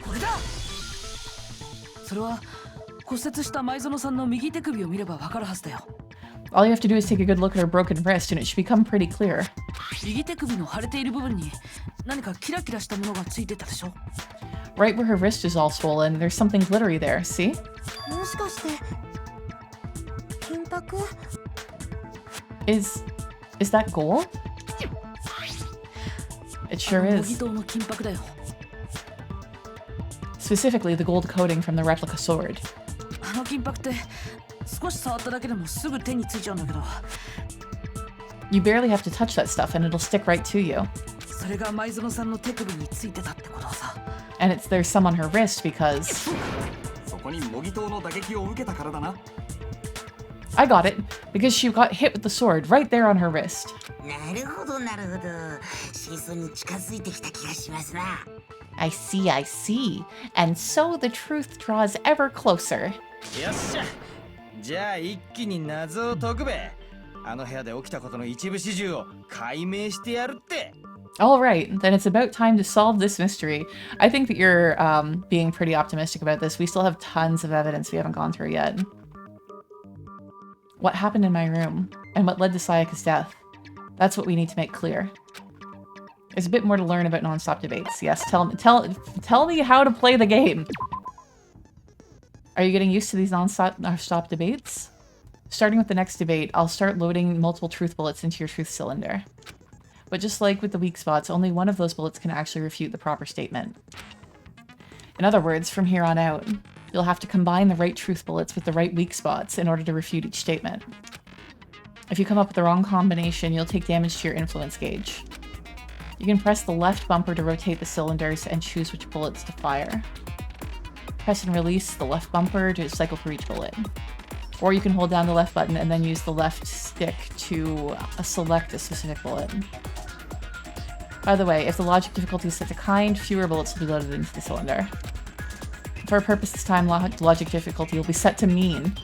Speaker 13: これだ。それは骨折した前園さんの右手首を見ればわかるはずだよ。
Speaker 1: All you have to do is take a good look at her broken wrist and it should become pretty clear.
Speaker 13: 右手首の腫れている部分に何かキラキラしたものがついてたでしょ。
Speaker 1: Right where her wrist is all swollen, there's something glittery there, see?
Speaker 9: もしかして金箔？
Speaker 1: Is that gold? It sure
Speaker 13: 模
Speaker 1: is.
Speaker 13: 擬刀の金箔だよ。
Speaker 1: Specifically the gold coating from the replica sword.
Speaker 13: あの金箔って少し触っただけでもすぐ手についちゃうんだけど。
Speaker 1: You barely have to touch that stuff and it'll stick right to you.
Speaker 13: それが前園さんの手首についてたってことはさ。
Speaker 1: And there's some on her wrist because
Speaker 14: そこに模擬刀の打撃を受けたからだな。
Speaker 1: I got it because she got hit with the sword right there on her wrist.
Speaker 6: なるほどなるほど。真相に近づいてきた気がしますな。
Speaker 1: I see, I see. And so the truth draws ever closer.
Speaker 5: よっしゃ。じゃあ一気に謎を解くべ。あの部屋で起きたことの一部始終を解明してやるって。
Speaker 1: All right, then it's about time to solve this mystery. I think that you're being pretty optimistic about this. We still have tons of evidence we haven't gone through yet. what happened in my room and what led to Sayaka's death. That's what we need to make clear. There's a bit more to learn about non-stop debates. Yes, tell me how to play the game. Are you getting used to these non-stop debates? Starting with the next debate, I'll start loading multiple truth bullets into your truth cylinder. But just like with the weak spots, only one of those bullets can actually refute the proper statement. In other words, from here on out, you'll have to combine the right truth bullets with the right weak spots in order to refute each statement. If you come up with the wrong combination, you'll take damage to your influence gauge. You can press the left bumper to rotate the cylinders and choose which bullets to fire. Press and release the left bumper to cycle for each bullet. Or you can hold down the left button and then use the left stick to select a specific bullet. By the way, if the logic difficulty is set to kind, fewer bullets will be loaded into the cylinder. For our purpose this time, logic difficulty will be set to mean.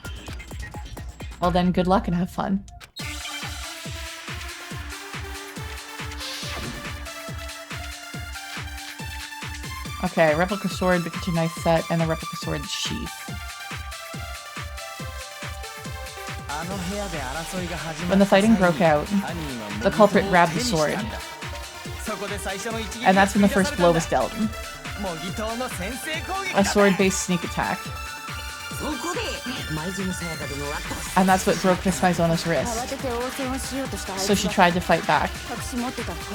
Speaker 1: Well then, good luck and have fun. Okay, replica sword, the kitchen knife set, and the replica sword sheath. When the fighting broke out, the culprit grabbed the sword. And that's when the first blow was dealt. A sword-based sneak attack. And that's what broke Miss Maizono's wrist. So she tried to fight back.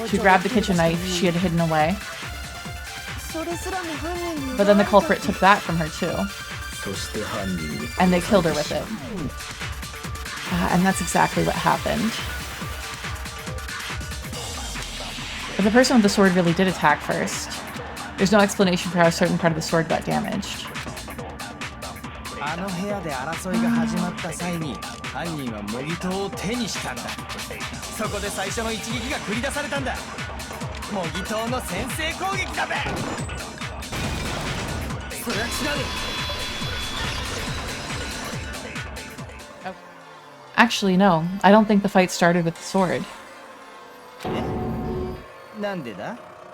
Speaker 1: She grabbed the kitchen knife she had hidden away. But then the culprit took that from her too. And they killed her with it. And that's exactly what happened. But the person with the sword really did attack first. There's no explanation for how a certain part of the sword got damaged. Actually, no. I don't think the fight started with the sword.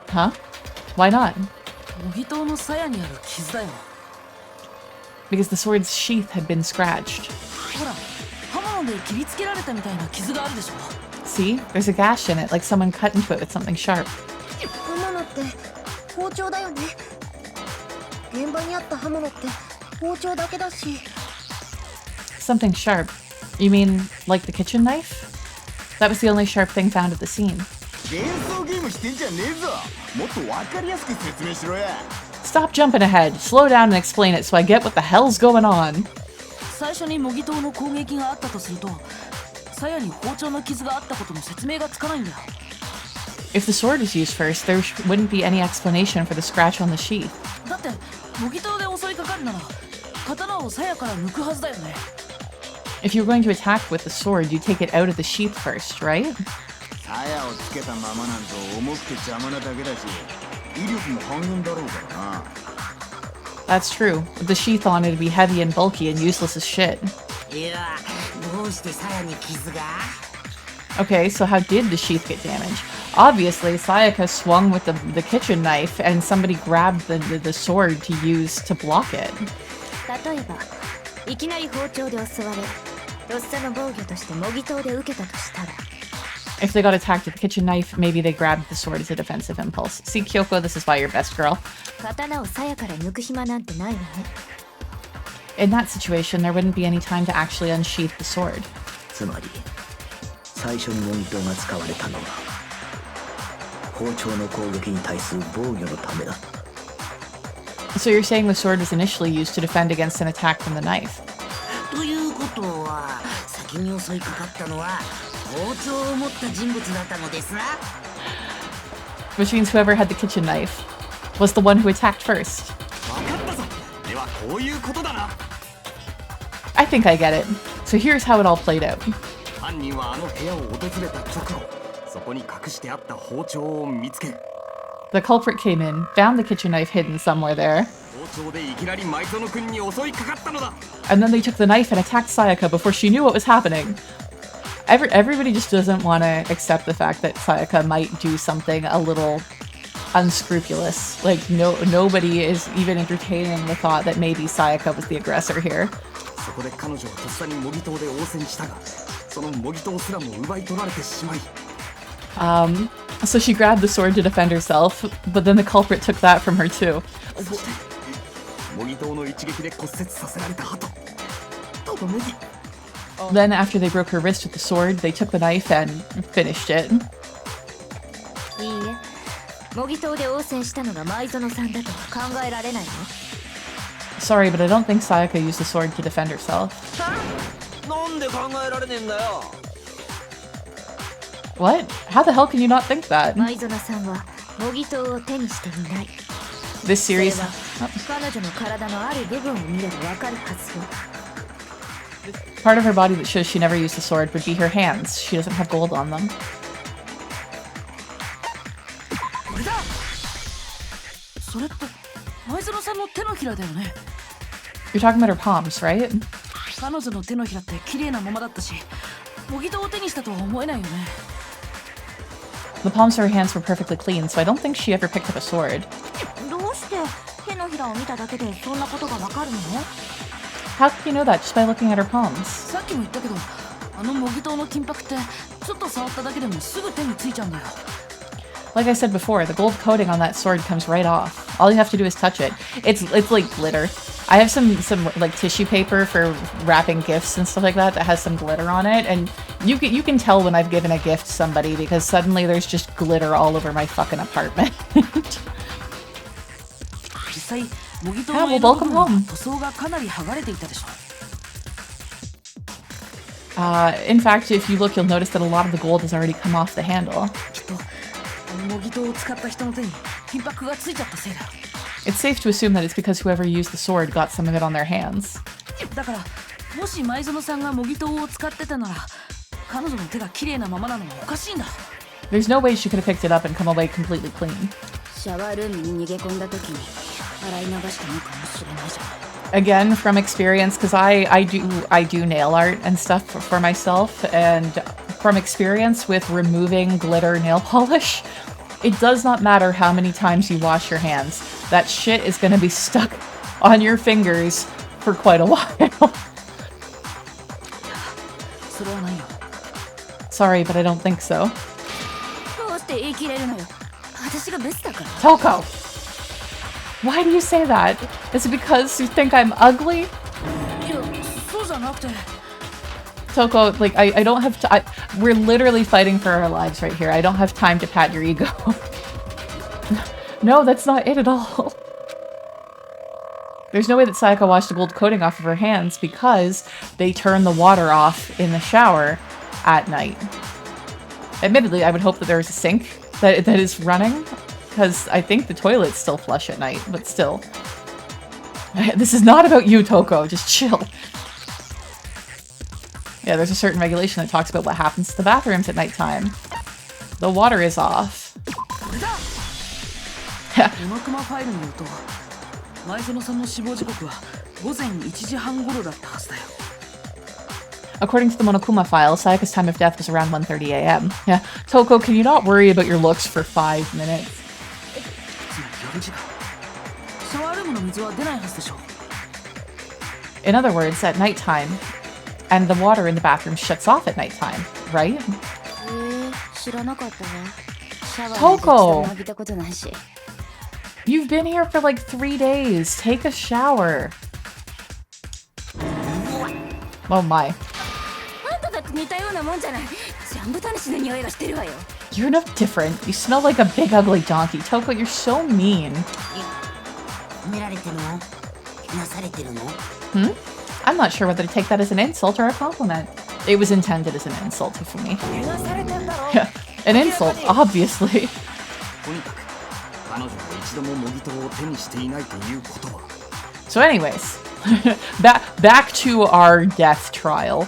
Speaker 1: Huh? Why not? Because the sword's sheath had been scratched. See? There's a gash in it, like someone cut into it with something sharp. Something sharp? You mean, like the kitchen knife? That was the only sharp thing found at the scene. Stop jumping ahead. Slow down and explain it so I get what the hell's going on. If the sword is used first, there wouldn't be any explanation for the scratch on the sheath. If you're going to attack with the sword, you take it out of the sheath first, right? That's true. With the sheath on, it'd be heavy and bulky and useless as shit. Okay, so how did the sheath get damaged? Obviously, Sayaka swung with the kitchen knife and somebody grabbed the sword to use to block it. If they got attacked with the kitchen knife, maybe they grabbed the sword as a defensive impulse. See, Kyoko, this is why you're best girl. In that situation, there wouldn't be any time to actually unsheath the sword. So you're saying the sword was initially used to defend against an attack from the knife? Which means whoever had the kitchen knife was the one who attacked first. I think I get it. So here's how it all played out. The culprit came in, found the kitchen knife hidden somewhere there, and then they took the knife and attacked Sayaka before she knew what was happening. Everybody just doesn't want to accept the fact that Sayaka might do something a little unscrupulous. Like, nobody is even entertaining the thought that maybe Sayaka was the aggressor here.
Speaker 14: そこで彼女はとっさに模擬刀で応戦したが、その模擬刀すらも奪い取られてしまい。
Speaker 1: So she grabbed the sword to defend herself, but then the culprit took that from her too.
Speaker 14: そして模擬刀の一撃で骨折させられた後、とどめに。
Speaker 1: Then after they broke her wrist with the sword, they took the knife and finished it.
Speaker 11: いいえ、模擬刀で応戦したのが舞園さんだとは考えられないの？
Speaker 1: Sorry, but I don't think Sayaka used the sword to defend herself.
Speaker 7: なんで考えられねえんだよ。
Speaker 1: What? How the hell can you not think that?
Speaker 11: 舞園さんは模擬刀を手にしていない。
Speaker 1: This series...
Speaker 11: それは彼女の体のある部分を見ればわかるはずよ。
Speaker 1: Part of her body that shows she never used the sword would be her hands. She doesn't have gold on them.
Speaker 13: これだ。それって舞園さんの手のひらだよね。
Speaker 1: You're talking about her palms, right?
Speaker 13: 彼女の手のひらって綺麗なままだったし、模擬刀を手にしたとは思えないよね。
Speaker 1: The palms of her hands were perfectly clean, so I don't think she ever picked up a sword.
Speaker 11: どうして手のひらを見ただけでそんなことがわかるの？
Speaker 1: How can you know that just by looking at her palms?
Speaker 13: さっきも言ったけど、あの模擬刀の金箔ってちょっと触っただけでもすぐ手についちゃうんだよ。
Speaker 1: Like I said before, the gold coating on that sword comes right off. All you have to do is touch it. It's like glitter. I have some like tissue paper for wrapping gifts and stuff like that has some glitter on it, and you can tell when I've given a gift to somebody because suddenly there's just glitter all over my fucking apartment.
Speaker 13: 実際模擬刀の絵の部分は塗装がかなり剥がれていたでしょ。
Speaker 1: In fact, if you look, you'll notice that a lot of the gold has already come off the handle.
Speaker 13: きっと模擬刀を使った人の手に金箔がついちゃったせいだ。
Speaker 1: It's safe to assume that it's because whoever used the sword got some of it on their hands.
Speaker 13: だからもし舞園さんが模擬刀を使ってたなら、彼女の手が綺麗なままなのはおかしいんだ。
Speaker 1: There's no way she could have picked it up and come away completely clean.
Speaker 9: シャワールームに逃げ込んだ時に洗い流したのかもしれないじゃない。
Speaker 1: Again, from experience, because I do nail art and stuff for myself, and from experience with removing glitter nail polish, it does not matter how many times you wash your hands. That shit is going to be stuck on your fingers for quite a while.
Speaker 13: それはないよ。
Speaker 1: Sorry, but I don't think so.
Speaker 11: どうして言い切れるのよ。私がブスだから。
Speaker 1: Toko! Why do you say that? Is it because you think I'm ugly?
Speaker 13: いや、そうじゃなくて。
Speaker 1: Toko, like, I don't have to. We're literally fighting for our lives right here. I don't have time to pat your ego. No, that's not it at all. There's no way that Sayaka washed the gold coating off of her hands because they turn the water off in the shower at night. Admittedly, I would hope that there is a sink that is running, because I think the toilets still flush at night, but still. This is not about you, Toko. Just chill. Yeah, there's a certain regulation that talks about what happens to the bathrooms at nighttime. The water is off.
Speaker 13: モノクマファイルによると、舞園さんの死亡時刻は午前1時半頃だったはずだよ。
Speaker 1: According to the Monokuma file, Sayaka's time of death was around 1:30 a.m. Yeah, Toko, can you not worry about your looks for 5 minutes?
Speaker 13: つまり夜時間。シャワールームの水は出ないはずでしょ。
Speaker 1: In other words, at nighttime, and the water in the bathroom shuts off at nighttime, right?
Speaker 9: 知らなかったわ。シャワー
Speaker 1: Toko!
Speaker 9: 浴びたことないし。
Speaker 1: You've been here for like 3 days. Take a shower. Oh my.
Speaker 11: あんただって似たようなもんじゃない。ジャンボタニシの匂いがしてるわよ。
Speaker 1: You're no different. You smell like a big ugly donkey. Toko, you're so mean.
Speaker 6: 褒められてるの？なされてるの？
Speaker 1: I'm not sure whether to take that as an insult or a compliment. It was intended as an insult for me. Yeah, an insult, obviously.
Speaker 14: とにかく彼女が一度も模擬刀を手にしていないということは。
Speaker 1: So anyways, back to our death trial.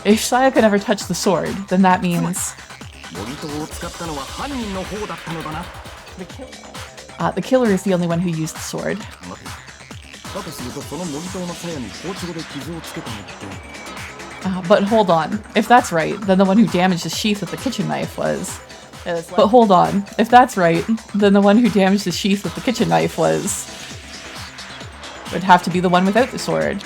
Speaker 1: If Sayaka never touched the sword, then that means...
Speaker 14: 模擬刀を使ったのは犯人の方だったのだな。
Speaker 1: The killer is the only one who used the sword.
Speaker 14: 待て。だとするとその模擬刀の鞘に包丁で傷をつけたのって。
Speaker 1: But hold on. If that's right, then the one who damaged the sheath with the kitchen knife was... But hold on. If that's right, then the one who damaged the sheath with the kitchen knife was... would have to be the one without the sword.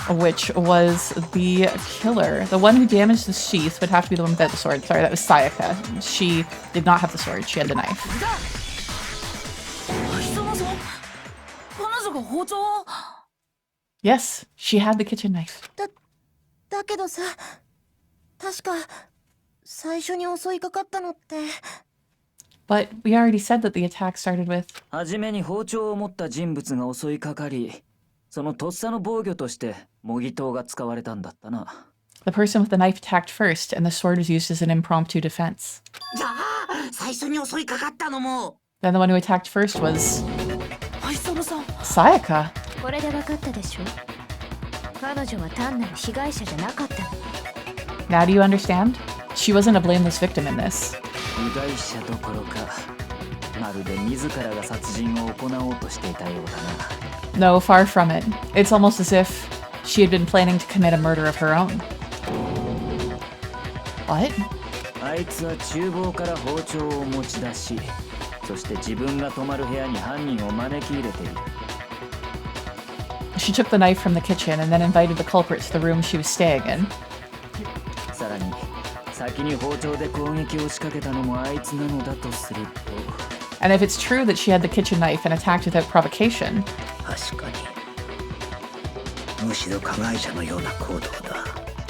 Speaker 1: which was the killer. The one who damaged the sheath would have to be the one without the sword. Sorry, that was Sayaka. She did not have the sword, she had the knife. Yes, she had the kitchen knife.
Speaker 10: だけどさ、確か最初に襲いかかったのって。
Speaker 1: But we already said that the attack started with.
Speaker 2: はじめに包丁を持った人物が襲いかかり、そのとっさの防御として模擬刀が使われたんだったな。
Speaker 1: The person with the knife attacked first, and the sword was used as an impromptu defense.
Speaker 6: じゃあ最初に襲いかかったのも。
Speaker 1: Then the one who attacked first was Sayaka.
Speaker 11: これで分かったでしょ。彼女は単なる被害者じゃなかった。
Speaker 1: Now do you understand? She wasn't a blameless victim in this.
Speaker 2: 被害者どころか、まるで自らが殺人を行おうとしていたようだな。
Speaker 1: No, far from it. It's almost as if she had been planning to commit a murder of her own. What?
Speaker 2: あいつは厨房から包丁を持ち出し、そして自分が泊まる部屋に犯人を招き入れている。
Speaker 1: She took the knife from the kitchen and then invited the culprit to the room she was staying in.
Speaker 2: さらに先に包丁で攻撃を仕掛けたのもあいつなのだとすると。
Speaker 1: And if it's true that she had the kitchen knife and attacked without provocation,
Speaker 8: 確かにむしろ加害者のような行動だ。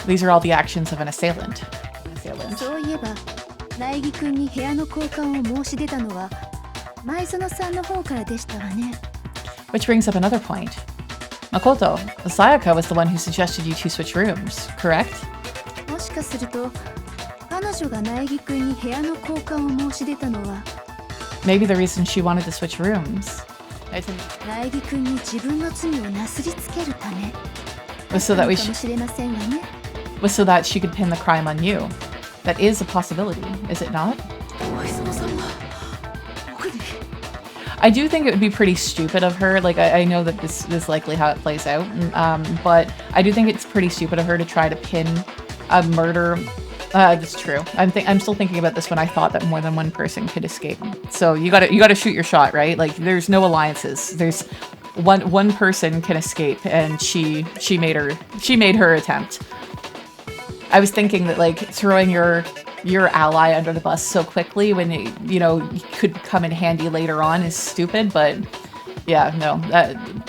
Speaker 1: these are all the actions of an assailant.
Speaker 9: そういえば、苗木くんに部屋の交換を申し出たのは前園さんの方からでしたわね。
Speaker 1: Which brings up another point. Makoto, Sayaka was the one who suggested you two switch rooms, correct?
Speaker 9: もしかすると彼女が苗木くんに部屋の交換を申し出たのは
Speaker 1: Maybe the reason she wanted to switch rooms
Speaker 9: 苗木くんに自分の罪をなすりつけるため
Speaker 1: was so that we
Speaker 9: かもしれませんわね。
Speaker 1: was so that she could pin the crime on you. That is a possibility, is it not? I do think it would be pretty stupid of her. Like, I know that this is likely how it plays out, but I do think it's pretty stupid of her to try to pin a murder. That's true. I'm still thinking about this when I thought that more than one person could escape. So you gotta shoot your shot, right? Like, there's no alliances. There's one person can escape, and she made her attempt. I was thinking that, like, throwing your ally under the bus so quickly when it, could come in handy later on is stupid, but yeah, no,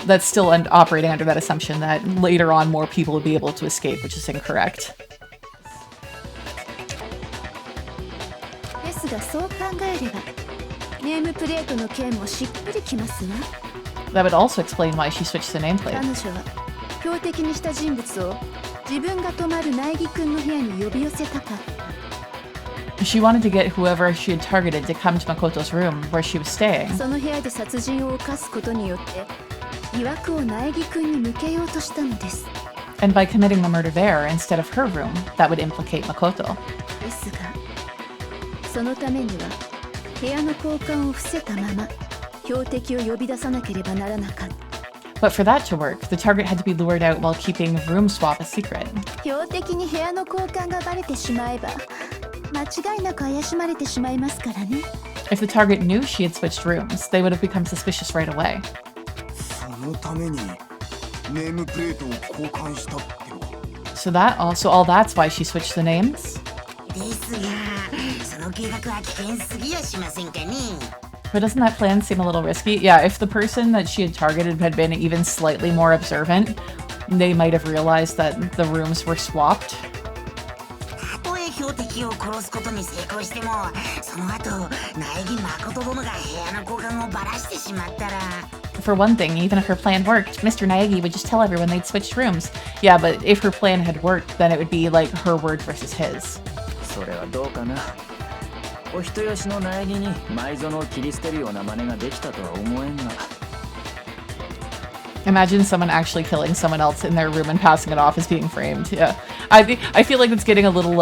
Speaker 1: that's still operating under that assumption that later on more people would be able to escape, which is incorrect.
Speaker 9: ですがそう考えればネームプレートの件もしっくりきますわ。
Speaker 1: That would also explain why she switched the nameplate.
Speaker 9: 彼女は標的にした人物を自分が泊まる苗木くんの部屋に呼び寄せたかった。
Speaker 1: She wanted to get whoever she had targeted to come to Makoto's room where she was staying.
Speaker 9: その部屋で殺人を犯すことによって疑惑を苗木くんに向けようとしたのです。
Speaker 1: And by committing the murder there instead of her room, that would implicate Makoto.
Speaker 9: ですが、そのためには部屋の交換を伏せたまま標的を呼び出さなければならなかった。
Speaker 1: But for that to work, the target had to be lured out while keeping room swap a secret.
Speaker 9: 標的に部屋の交換がバレてしまえば間違いなく怪しまれてしまいますからね。
Speaker 1: If the target knew she had switched rooms, they would have become suspicious right away.
Speaker 12: そのためにネームプレートを交換したっての。
Speaker 1: So all that's why she switched the names?
Speaker 6: ですが、その計画は危険すぎやしませんかね。
Speaker 1: But doesn't that plan seem a little risky? Yeah, if the person that she had targeted had been even slightly more observant, they might have realized that the rooms were swapped.
Speaker 6: たとえ標的を殺すことに成功しても、その後、苗木誠殿が部屋の交換をばらしてしまったら。
Speaker 1: For one thing, even if her plan worked, Mr. Naegi would just tell everyone they'd switched rooms. Yeah, but if her plan had worked, then it would be like her word versus his.
Speaker 2: それはどうかな。お人よしの苗木に前園を切り捨てるような真似ができたとは思えんが。
Speaker 1: Imagine someone actually killing someone else in their room and passing it off as being framed. Yeah, I feel like it's getting a little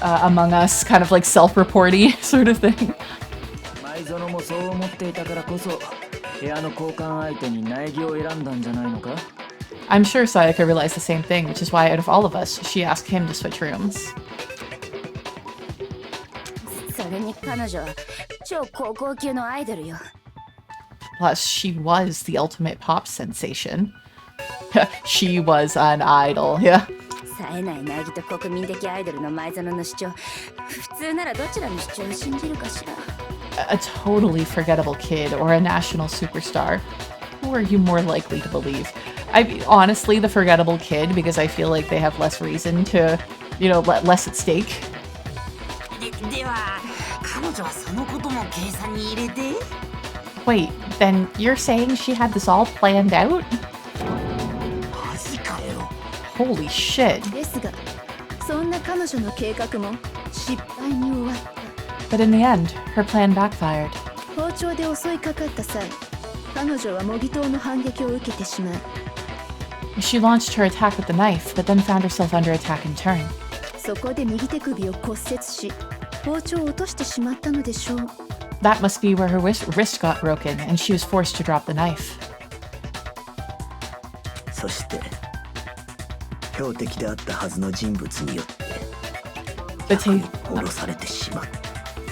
Speaker 1: Among Us kind of like self-reporty sort of thing.
Speaker 2: 前園もそう思っていたからこそ部屋の交換相手に苗木を選んだんじゃないのか。
Speaker 1: I'm sure Sayaka realized the same thing, which is why out of all of us, she asked him to switch rooms.
Speaker 11: それに彼女は超高校級のアイドルよ。
Speaker 1: Plus, she was the ultimate pop sensation. She was an idol, yeah.
Speaker 11: 冴えない苗木と国民的アイドルの前園の主張、普通ならどちらの主張を信じるかしら。
Speaker 1: A totally forgettable kid or a national superstar. Who are you more likely to believe? Honestly, the forgettable kid, because I feel like they have less reason to, you know, less at stake.
Speaker 6: では彼女はそのことも計算に入れて
Speaker 1: Wait, then you're saying she had this all planned out?
Speaker 6: マジかよ
Speaker 1: Holy shit.
Speaker 9: ですが、そんな彼女の計画も失敗に終わった。
Speaker 1: But in the end, her plan backfired.
Speaker 9: 包丁で襲いかかった際、彼女は模擬刀の反撃を受けてしまう。
Speaker 1: She launched her attack with the knife, but then found herself under attack in turn.
Speaker 9: そこで右手首を骨折し、包丁を落としてしまったのでしょう。
Speaker 1: That must be where her wrist got broken, and she was forced to drop the knife.
Speaker 8: そして標的であったはずの人物によって
Speaker 1: The
Speaker 8: 殺されてしまった。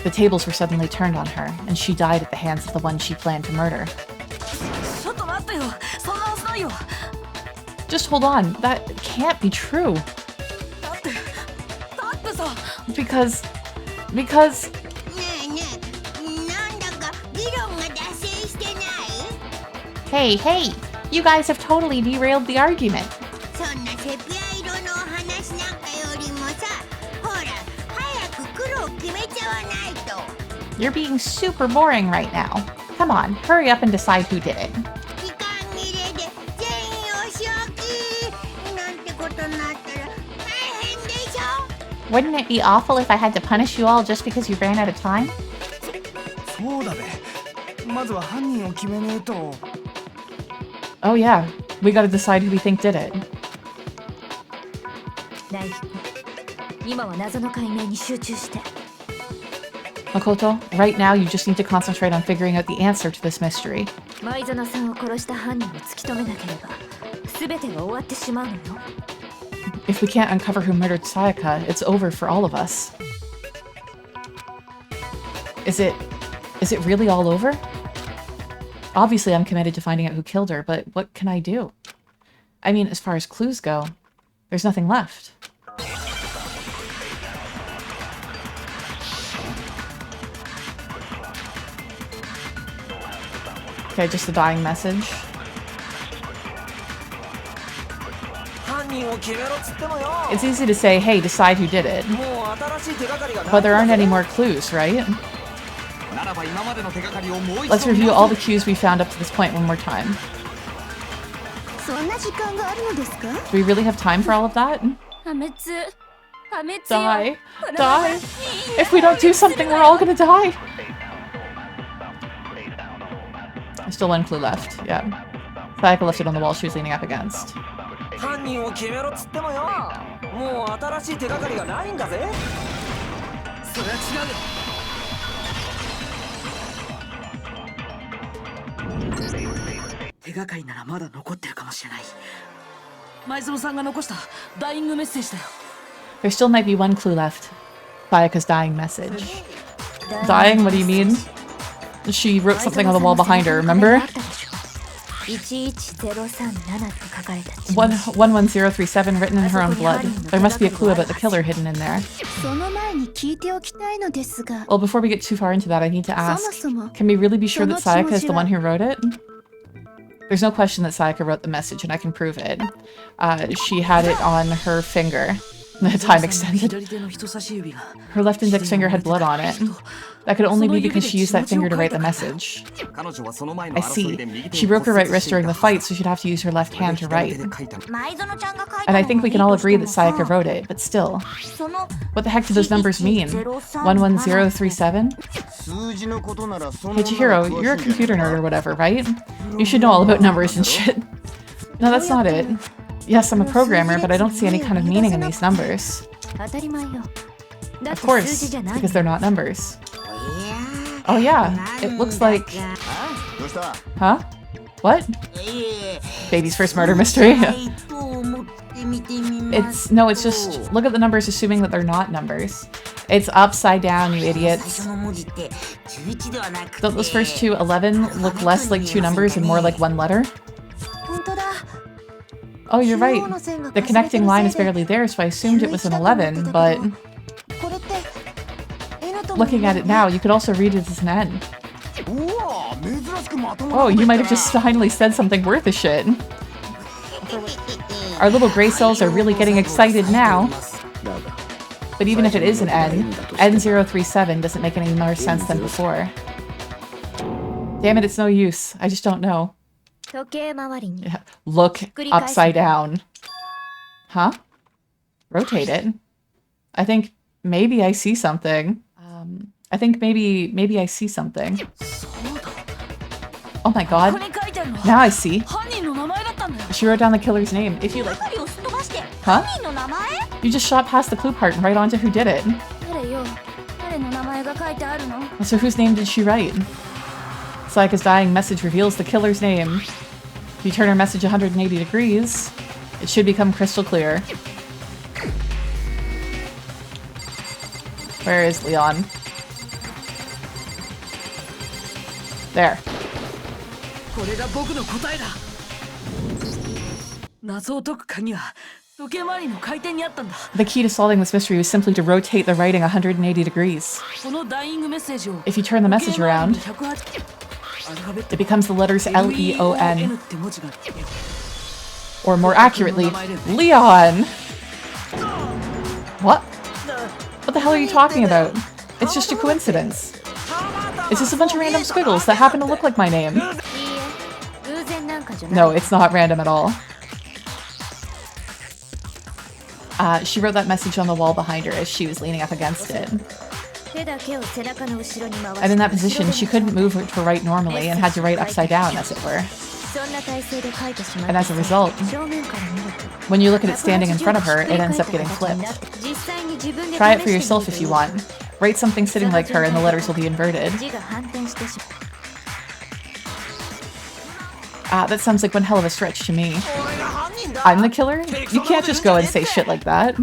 Speaker 1: The tables were suddenly turned on her, and she died at the hands of the one she planned to murder.
Speaker 13: ちょっと待ってよ、そんなはずないよ。
Speaker 1: Just hold on, that can't be true.
Speaker 13: だってさ。
Speaker 1: Because...
Speaker 3: ねえねえ、なんだか議論が脱線してない？
Speaker 1: Hey, you guys have totally derailed the argument.
Speaker 3: そんなセピア色のお話なんかよりもさ、ほら、早く黒を決めちゃわないと。
Speaker 1: You're being super boring right now. Come on, hurry up and decide who did it.
Speaker 3: 時間切れで全員お仕置きなんてことになったら大変でしょ？
Speaker 1: Wouldn't it be awful if I had to punish you all just because you ran out of time?
Speaker 5: そうだべ。まずは犯人を決めねえと。
Speaker 1: Oh yeah, we gotta decide who we think did it.
Speaker 11: ナイフ、今は謎の解明に集中して。
Speaker 1: Makoto, right now you just need to concentrate on figuring out the answer to this mystery.
Speaker 11: 前園さんを殺した犯人を突き止めなければ、全てが終わってしまうのよ。
Speaker 1: If we can't uncover who murdered Sayaka, it's over for all of us. Is it really all over? Obviously, I'm committed to finding out who killed her, but what can I do? I mean, as far as clues go, there's nothing left. Okay, just a dying message. It's easy to say, hey, decide who did it. But there aren't any more clues, right? Let's review all the cues we found up to this point one more time. Do we really have time for all of that? Die. Die. If we don't do something, we're all gonna die. There's still one clue left, yeah. Sayaka left it on the wall she was leaning up against.
Speaker 7: 犯人を決めろっつってもよ、もう新しい手がかりがないんだぜ。それは
Speaker 13: 違う。手がかりならまだ残ってるかもしれない。前園さんが残したダイイングメッセージだよ。
Speaker 1: There still might be one clue left. Sayaka's dying message. Dying? What do you mean? She wrote something on the wall behind her, remember? 11037 written in her own blood. There must be a clue about the killer hidden in there. Well, before we get too far into that, I need to ask, can we really be sure that Sayaka is the one who wrote it? There's no question that Sayaka wrote the message, and I can prove it. She had it on her finger. The time extended. Her left index finger had blood on it. That could only be because she used that finger to write the message. I see. She broke her right wrist during the fight, so she'd have to use her left hand to write. And I think we can all agree that Sayaka wrote it, but still. What the heck do those numbers mean? 11037? Hey Chihiro, you're a computer nerd or whatever, right? You should know all about numbers and shit. No, that's not it. Yes, I'm a programmer, but I don't see any kind of meaning in these numbers. Of course, because they're not numbers. Oh yeah, it looks like... Huh? What? Baby's first murder mystery? It's just... Look at the numbers assuming that they're not numbers. It's upside down, you idiots. Don't those first two, 11, look less like two numbers and more like one letter? Oh, you're right. The connecting line is barely there, so I assumed it was an 11, but looking at it now, you could also read it as an N. Oh, you might have just finally said something worth a shit. Our little gray cells are really getting excited now. But even if it is an N, N037 doesn't make any more sense than before. Damn it, it's no use. I just don't know. Yeah. Look upside down. Huh? Rotate it. I think maybe I see something. I think maybe I see something. Oh my god. Now I see. She wrote down the killer's name. If you like... Huh? You just shot past the clue part and right onto who did it. So whose name did she write? Sayaka's dying message reveals the killer's name. If you turn her message 180 degrees, it should become crystal clear. Where is Leon? There. The key to solving this mystery was simply to rotate the writing 180 degrees. If you turn the message around, it becomes the letters L-E-O-N. Or more accurately, Leon! What? What the hell are you talking about? It's just a coincidence. It's just a bunch of random squiggles that happen to look like my name. No, it's not random at all. She wrote that message on the wall behind her as she was leaning up against it. And in that position, she couldn't move to write normally and had to write upside down, as it were. And as a result, when you look at it standing in front of her, it ends up getting flipped. Try it for yourself if you want. Write something sitting like her and the letters will be inverted. That sounds like one hell of a stretch to me. I'm the killer? You can't just go and say shit like that.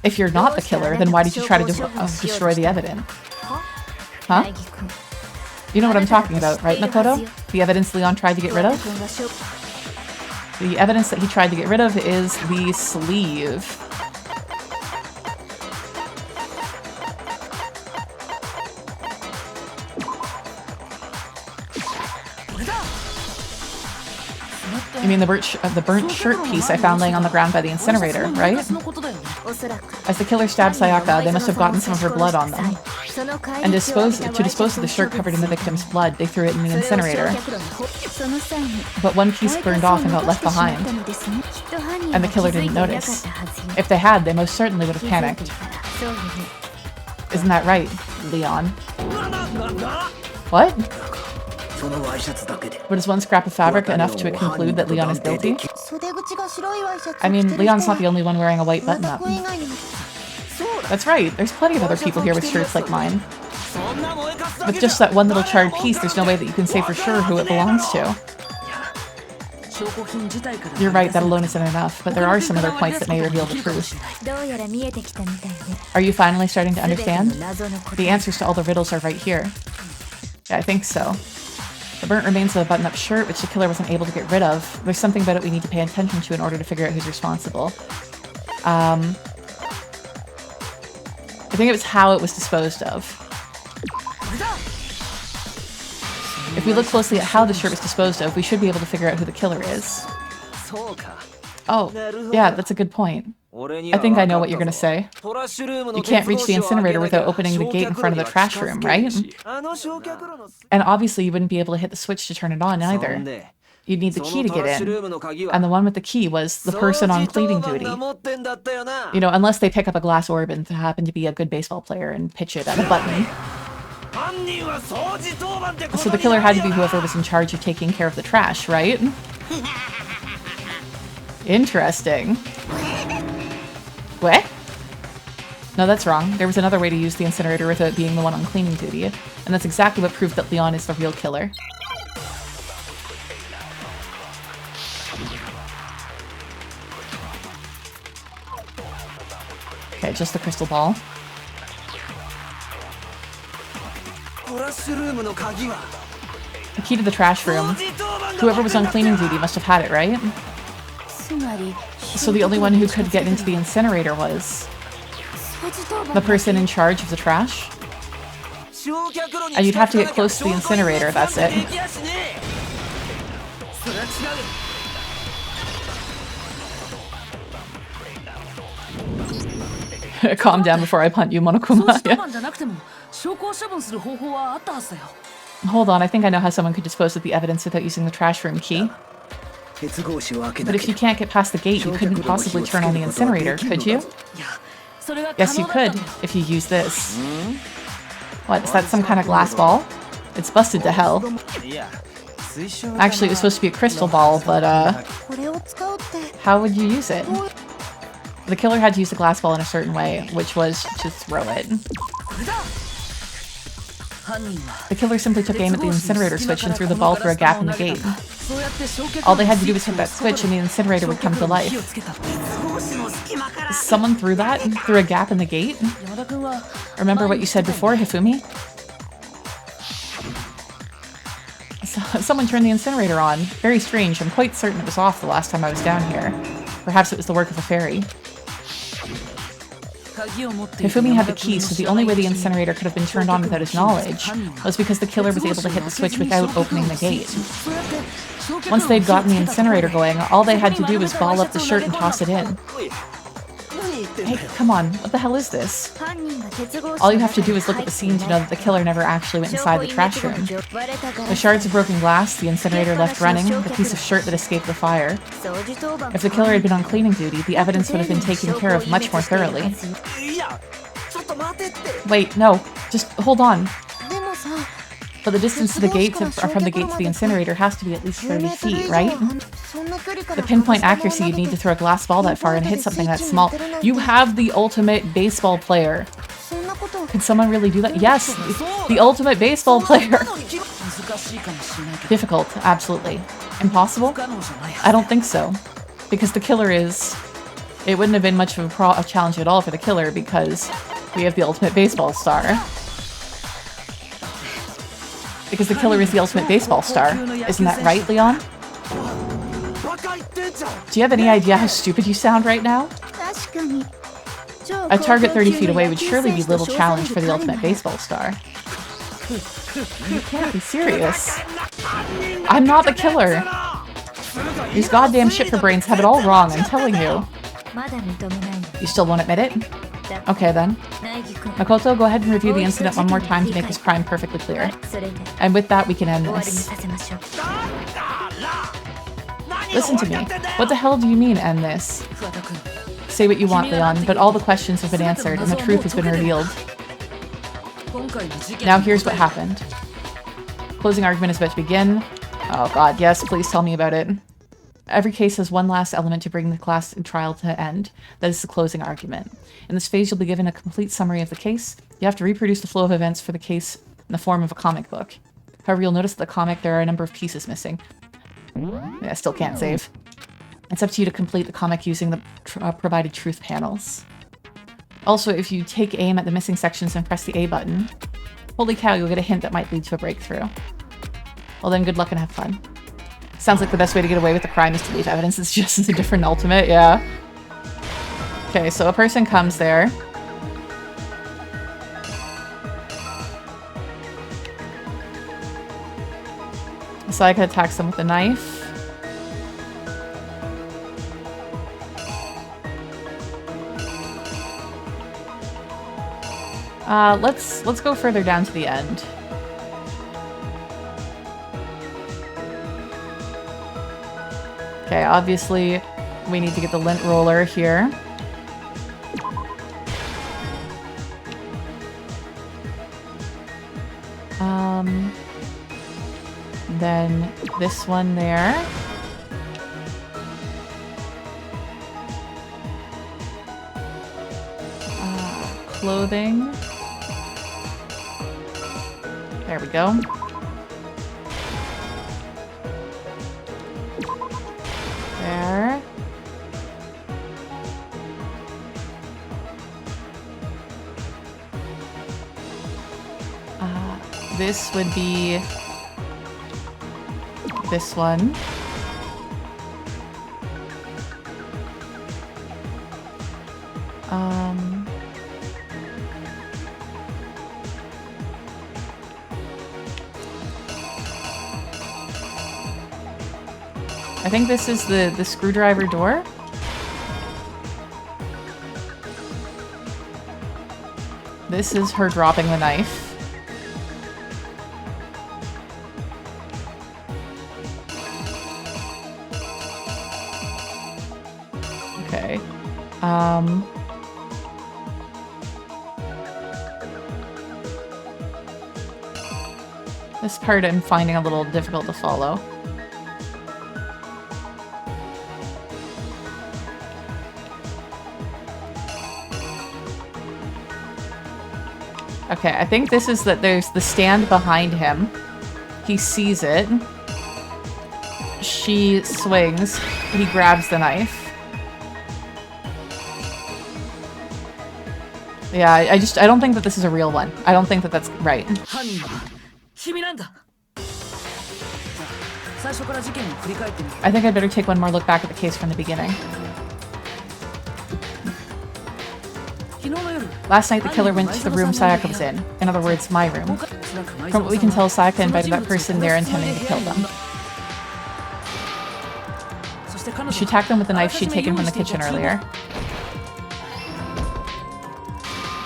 Speaker 1: If you're not the killer, then why did you try to destroy the evidence? Huh? You know what I'm talking about, right, Makoto? The evidence Leon tried to get rid of? The evidence that he tried to get rid of is the sleeve. You mean the burnt shirt piece I found laying on the ground by the incinerator, right? As the killer stabbed Sayaka, they must have gotten some of her blood on them. And to dispose of the shirt covered in the victim's blood, they threw it in the incinerator. But one piece burned off and got left behind. And the killer didn't notice. If they had, they most certainly would have panicked. Isn't that right, Leon? What? But is one scrap of fabric enough to conclude that Leon is guilty? I mean, Leon's not the only one wearing a white button-up. That's right, there's plenty of other people here with shirts like mine. With just that one little charred piece, there's no way that you can say for sure who it belongs to. You're right, that alone isn't enough, but there are some other points that may reveal the truth. Are you finally starting to understand? The answers to all the riddles are right here. Yeah, I think so. The burnt remains of a button-up shirt, which the killer wasn't able to get rid of. There's something about it we need to pay attention to in order to figure out who's responsible. I think it was how it was disposed of. If we look closely at how the shirt was disposed of, we should be able to figure out who the killer is. Oh, yeah, that's a good point. I think I know what you're gonna say. You can't reach the incinerator without opening the gate in front of the trash room, right? And obviously you wouldn't be able to hit the switch to turn it on either. You'd need the key to get in. And the one with the key was the person on cleaning duty. You know, unless they pick up a glass orb and happen to be a good baseball player and pitch it at a button. So the killer had to be whoever was in charge of taking care of the trash, right? Interesting. What? No, that's wrong. There was another way to use the incinerator without being the one on cleaning duty. And that's exactly what proved that Leon is the real killer. Okay, just the crystal ball. The key to the trash room. Whoever was on cleaning duty must have had it, right? So the only one who could get into the incinerator was the person in charge of the trash? And you'd have to get close to the incinerator, that's it. Calm down before I punt you, Monokuma. Yeah. Hold on, I think I know how someone could dispose of the evidence without using the trash room key. But if you can't get past the gate, you couldn't possibly turn on the incinerator, could you? Yes, you could, if you use this. What, is that some kind of glass ball? It's busted to hell. Actually, it was supposed to be a crystal ball, but how would you use it? The killer had to use the glass ball in a certain way, which was to throw it. The killer simply took aim at the incinerator switch and threw the ball through a gap in the gate. All they had to do was hit that switch and the incinerator would come to life. Someone threw that through a gap in the gate? Remember what you said before, Hifumi? Someone turned the incinerator on. Very strange. I'm quite certain it was off the last time I was down here. Perhaps it was the work of a fairy. Hifumi had the key, so the only way the incinerator could have been turned on without his knowledge was because the killer was able to hit the switch without opening the gate. Once they'd gotten the incinerator going, all they had to do was ball up the shirt and toss it in. Hey, come on, what the hell is this? All you have to do is look at the scene to know that the killer never actually went inside the trash room. The shards of broken glass, the incinerator left running, the piece of shirt that escaped the fire. If the killer had been on cleaning duty, the evidence would have been taken care of much more thoroughly. Wait, no, just hold on. But the distance to the gate from the gate to the incinerator has to be at least 30 feet, right? The pinpoint accuracy you'd need to throw a glass ball that far and hit something that small. You have the ultimate baseball player. Could someone really do that? Yes, the ultimate baseball player. Difficult, absolutely. Impossible? I don't think so. Because the killer is... It wouldn't have been much of a challenge at all for the killer because we have the ultimate baseball star. Because the killer is the ultimate baseball star. Isn't that right, Leon? Do you have any idea how stupid you sound right now? A target 30 feet away would surely be little challenge for the ultimate baseball star. You can't be serious. I'm not the killer. These goddamn shit-for-brains have it all wrong, I'm telling you. You still won't admit it? Okay then. Makoto, go ahead and review the incident one more time to make this crime perfectly clear. And with that, we can end this. Listen to me. What the hell do you mean, end this? Say what you want, Leon, but all the questions have been answered and the truth has been revealed. Now here's what happened. Closing argument is about to begin. Oh god, yes, please tell me about it. Every case has one last element to bring the class trial to end. That is the closing argument. In this phase, you'll be given a complete summary of the case. You have to reproduce the flow of events for the case in the form of a comic book. However, you'll notice that the comic, there are a number of pieces missing. Yeah, I still can't save. It's up to you to complete the comic using the provided truth panels. Also, if you take aim at the missing sections and press the A button, holy cow, you'll get a hint that might lead to a breakthrough. Well then, good luck and have fun. Sounds like the best way to get away with the crime is to leave evidence. It's just a different ultimate, yeah. Okay, so a person comes there. Sayaka attacks them with a knife. Let's go further down to the end. Okay, obviously we need to get the lint roller here. Then this one there. Clothing. There we go. There. This would be this one. I think this is the screwdriver door. This is her dropping the knife. Okay. This part I'm finding a little difficult to follow. Okay, I think this is that there's the stand behind him. He sees it. She swings. He grabs the knife. Yeah, I don't think that this is a real one. I don't think that that's right. I think I'd better take one more look back at the case from the beginning. Last night, the killer went to the room Sayaka was in. In other words, my room. From what we can tell, Sayaka invited that person there intending to kill them. She attacked them with the knife she'd taken from the kitchen earlier.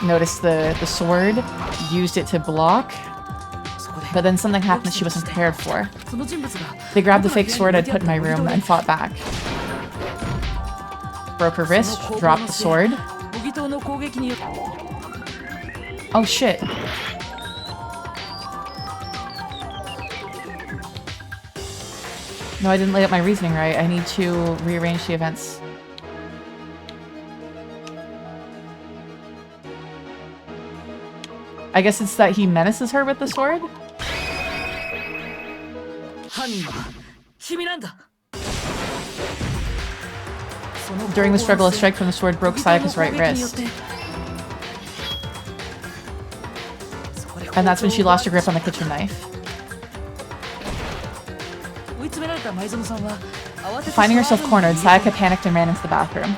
Speaker 1: Noticed the sword, used it to block, but then something happened that she wasn't prepared for. They grabbed the fake sword I'd put in my room and fought back. Broke her wrist, dropped the sword. Oh shit. No, I didn't lay out my reasoning right. I need to rearrange the events. I guess it's that he menaces her with the sword? During the struggle, a strike from the sword broke Sayaka's right wrist. And that's when she lost her grip on the kitchen knife. Finding herself cornered, Sayaka panicked and ran into the bathroom.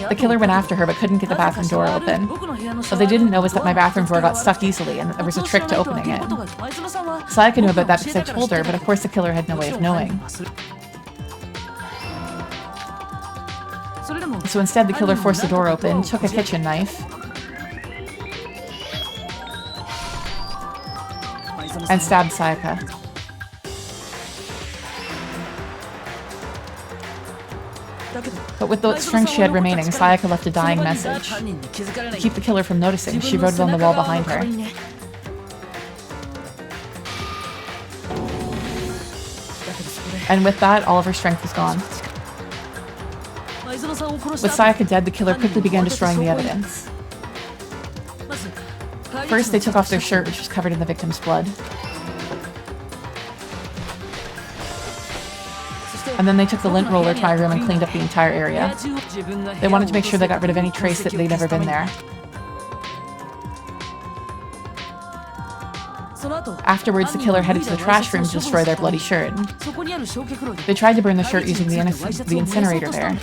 Speaker 1: The killer went after her but couldn't get the bathroom door open. What they didn't know was that my bathroom door got stuck easily and that there was a trick to opening it. Sayaka knew about that because I told her, but of course the killer had no way of knowing. So instead the killer forced the door open, took a kitchen knife, and stabbed Sayaka. But with the strength she had remaining, Sayaka left a dying message. To keep the killer from noticing, she wrote it on the wall behind her. And with that, all of her strength was gone. With Sayaka dead, the killer quickly began destroying the evidence. First, they took off their shirt, which was covered in the victim's blood. And then they took the lint roller to my room and cleaned up the entire area. They wanted to make sure they got rid of any trace that they'd ever been there. Afterwards, the killer headed to the trash room to destroy their bloody shirt. They tried to burn the shirt using the incinerator there,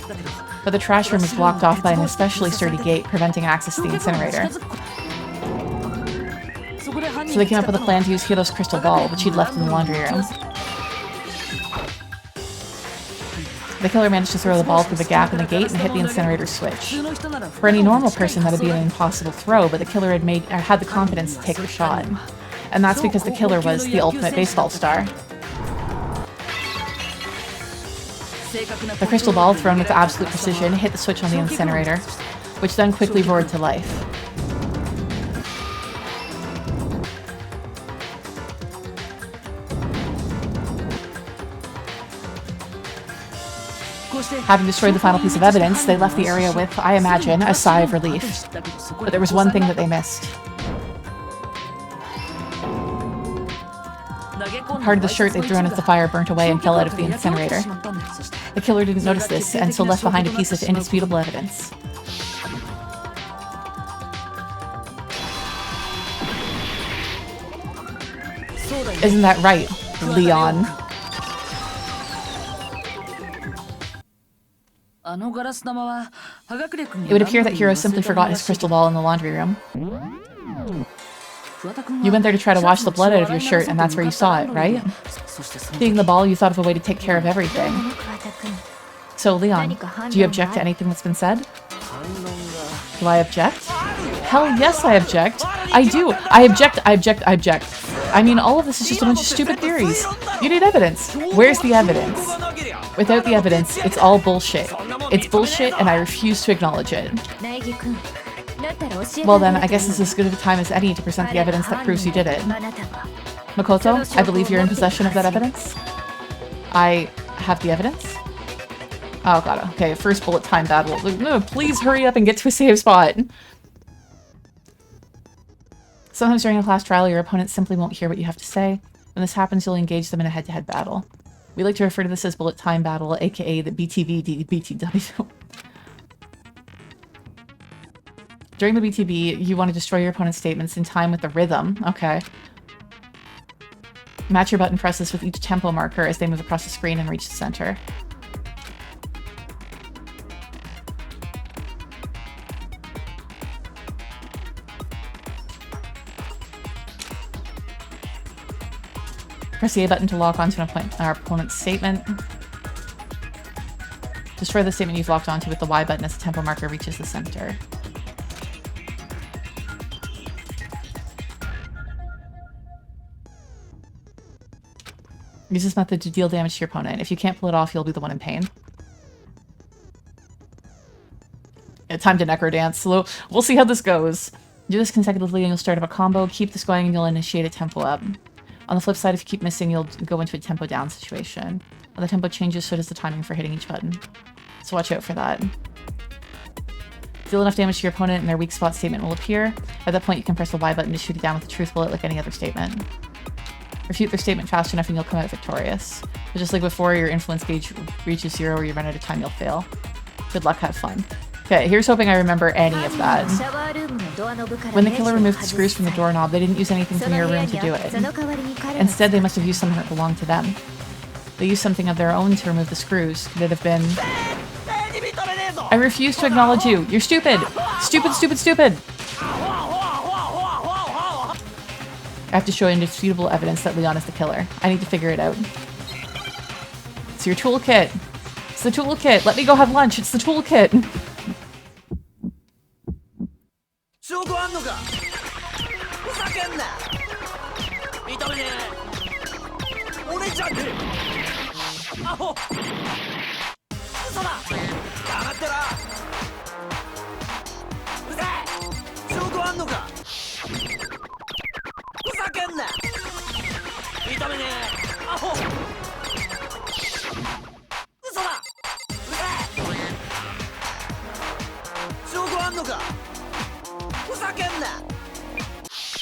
Speaker 1: but the trash room was blocked off by an especially sturdy gate, preventing access to the incinerator. So they came up with a plan to use Hiro's crystal ball, which he'd left in the laundry room. The killer managed to throw the ball through the gap in the gate and hit the incinerator switch. For any normal person, that would be an impossible throw, but the killer had the confidence to take the shot. And that's because the killer was the ultimate baseball star. The crystal ball, thrown with absolute precision, hit the switch on the incinerator, which then quickly roared to life. Having destroyed the final piece of evidence, they left the area with, I imagine, a sigh of relief. But there was one thing that they missed. Part of the shirt they'd thrown into the fire burnt away and fell out of the incinerator. The killer didn't notice this, and so left behind a piece of indisputable evidence. Isn't that right, Leon? It would appear that Hiro simply forgot his crystal ball in the laundry room. You went there to try to wash the blood out of your shirt, and that's where you saw it, right? Seeing the ball, you thought of a way to take care of everything. So, Leon, do you object to anything that's been said? Do I object? Hell yes, I object. I do. I object. I mean, all of this is just a bunch of stupid theories. You need evidence. Where's the evidence? Without the evidence, it's all bullshit. It's bullshit, and I refuse to acknowledge it. Well then, I guess this is as good of a time as any to present the evidence that proves you did it. Makoto, I believe you're in possession of that evidence? I have the evidence? Oh god, okay, first bullet time battle. No, please hurry up and get to a safe spot. Sometimes during a class trial, your opponent simply won't hear what you have to say. When this happens, you'll engage them in a head-to-head battle. We like to refer to this as bullet time battle, aka the BTV BTW. During the BTB, you want to destroy your opponent's statements in time with the rhythm. Okay. Match your button presses with each tempo marker as they move across the screen and reach the center. Press the A button to lock onto our opponent's statement. Destroy the statement you've locked onto with the Y button as the tempo marker reaches the center. Use this method to deal damage to your opponent. If you can't pull it off, you'll be the one in pain. Time to necro dance. So we'll see how this goes. Do this consecutively and you'll start up a combo. Keep this going and you'll initiate a tempo up. On the flip side, if you keep missing, you'll go into a tempo down situation. When the tempo changes, so does the timing for hitting each button. So watch out for that. Deal enough damage to your opponent and their weak spot statement will appear. At that point, you can press the Y button to shoot it down with a truth bullet like any other statement. Refute their statement fast enough and you'll come out victorious. But just like before, your influence gauge reaches 0 or you run out of time, you'll fail. Good luck, have fun. Okay, here's hoping I remember any of that. When the killer removed the screws from the doorknob, they didn't use anything from your room to do it. Instead, they must have used something that belonged to them. They used something of their own to remove the screws. Could it have been... I refuse to acknowledge you. You're stupid. Stupid, stupid, stupid. I have to show indisputable evidence that Leon is the killer. I need to figure it out. It's your toolkit. It's the toolkit. Let me go have lunch. It's the toolkit.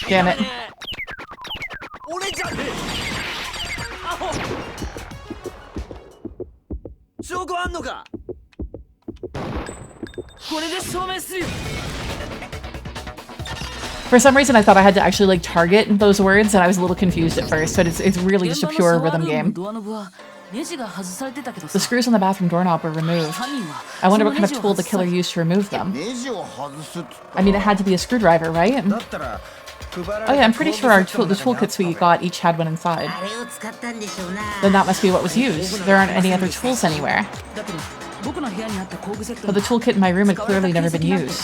Speaker 1: Damn it. For some reason, I thought I had to actually like target those words, and I was a little confused at first, but it's really just a pure rhythm game. The screws on the bathroom doorknob were removed. I wonder what kind of tool the killer used to remove them. I mean, it had to be a screwdriver, right? Oh yeah, I'm pretty sure the toolkits we got each had one inside. Then that must be what was used. There aren't any other tools anywhere. But the toolkit in my room had clearly never been used.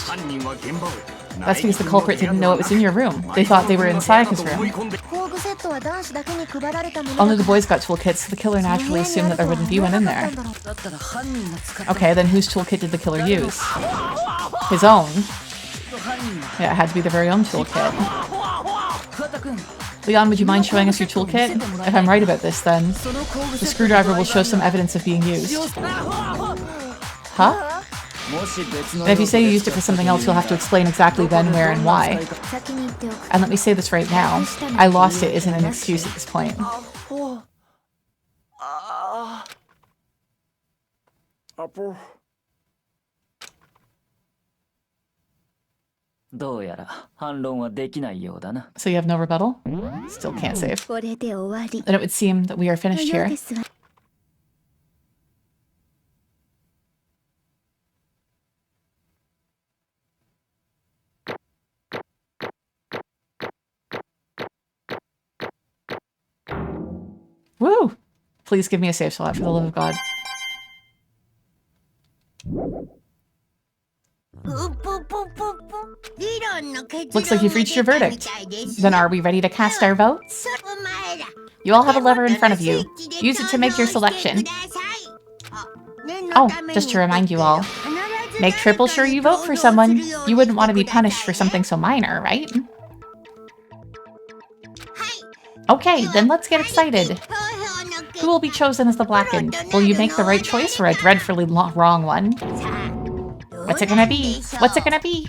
Speaker 1: That's because the culprit didn't know it was in your room. They thought they were inside his room. Only the boys got toolkits, so the killer naturally assumed that there wouldn't be one in there. Okay, then whose toolkit did the killer use? His own. Yeah, it had to be their very own toolkit. Leon, would you mind showing us your toolkit? If I'm right about this, then the screwdriver will show some evidence of being used. Huh? And if you say you used it for something else, you'll have to explain exactly when, where, and why. And let me say this right now. I lost it isn't an excuse at this point.
Speaker 2: どうやら反論はできないようだな。
Speaker 1: So you have no rebuttal? Still can't save.
Speaker 9: これで終わり
Speaker 1: Then it would seem that we are
Speaker 9: の
Speaker 1: finished
Speaker 9: よう
Speaker 1: here.
Speaker 9: ですわ。
Speaker 1: Woo! Please give me a save slot for the love of God. Looks like you've reached your verdict. Then are we ready to cast our votes? You all have a lever in front of you. Use it to make your selection. Oh, just to remind you all, make triple sure you vote for someone. You wouldn't want to be punished for something so minor, right? Okay, then let's get excited. Who will be chosen as the Blackened? Will you make the right choice or a dreadfully wrong one? What's it gonna be? What's it gonna be?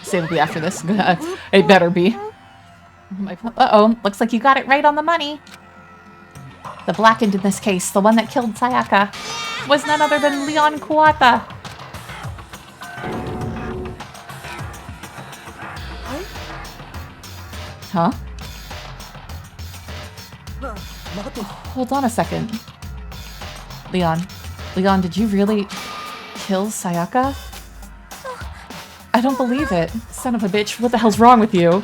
Speaker 1: Save will be after this. It better be. Uh-oh, looks like you got it right on the money. The Blackened in this case, the one that killed Sayaka, was none other than Leon Kuwata. Huh? Hold on a second. Leon, did you really kill Sayaka? I don't believe it. Son of a bitch, what the hell's wrong with you?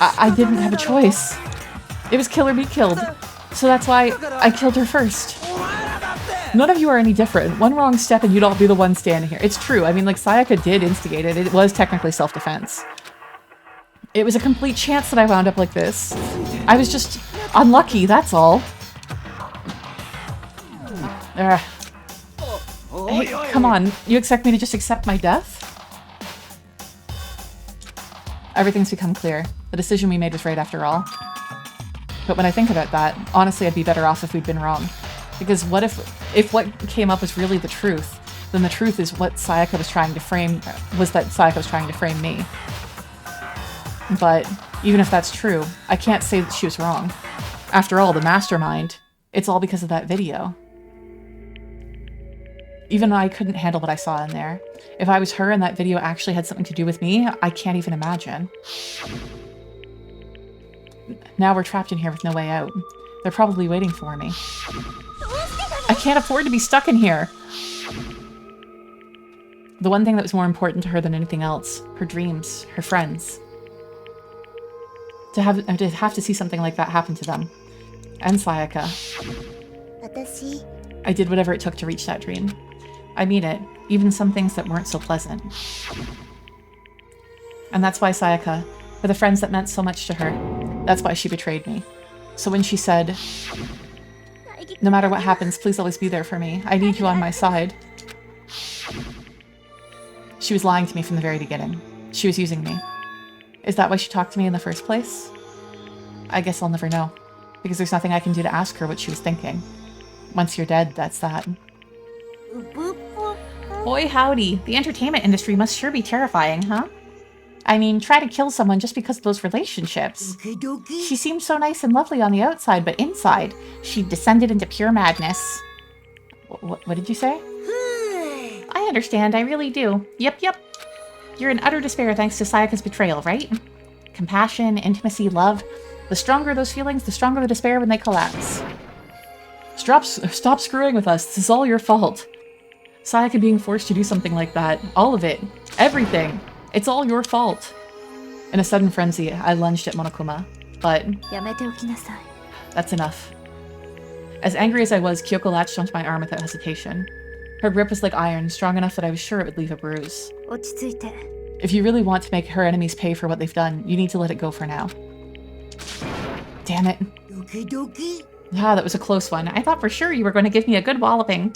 Speaker 1: I didn't have a choice. It was kill or be killed. So that's why I killed her first. None of you are any different. One wrong step and you'd all be the one standing here. It's true. I mean, like, Sayaka did instigate it. It was technically self-defense. It was a complete chance that I wound up like this. I was just unlucky, that's all. Hey, come on. You expect me to just accept my death? Everything's become clear. The decision we made was right after all. But when I think about that, honestly, I'd be better off if we'd been wrong. Because what if what came up was really the truth, then the truth is what Sayaka was trying to frame, was that Sayaka was trying to frame me. But even if that's true, I can't say that she was wrong. After all, the mastermind, it's all because of that video. Even though I couldn't handle what I saw in there. If I was her and that video actually had something to do with me, I can't even imagine. Now we're trapped in here with no way out. They're probably waiting for me. I can't afford to be stuck in here! The one thing that was more important to her than anything else, her dreams, her friends. To have to see something like that happen to them. And Sayaka. I did whatever it took to reach that dream. I mean it, even some things that weren't so pleasant. And that's why Sayaka, for the friends that meant so much to her, that's why she betrayed me. So when she said, no matter what happens, please always be there for me. I need you on my side. She was lying to me from the very beginning. She was using me. Is that why she talked to me in the first place? I guess I'll never know. Because there's nothing I can do to ask her what she was thinking. Once you're dead, that's that. Boy howdy, the entertainment industry must sure be terrifying, huh? I mean, try to kill someone just because of those relationships. She seemed so nice and lovely on the outside, but inside, she descended into pure madness. What did you say? I understand, I really do. Yep. You're in utter despair thanks to Sayaka's betrayal, right? Compassion, intimacy, love. The stronger those feelings, the stronger the despair when they collapse. Stop screwing with us. This is all your fault. Sayaka being forced to do something like that. All of it. Everything. It's all your fault. In a sudden frenzy, I lunged at Monokuma. But that's enough. As angry as I was, Kyoko latched onto my arm without hesitation. Her grip was like iron, strong enough that I was sure it would leave a bruise. If you really want to make her enemies pay for what they've done, you need to let it go for now. Damn it. Ah, that was a close one. I thought for sure you were going to give me a good walloping.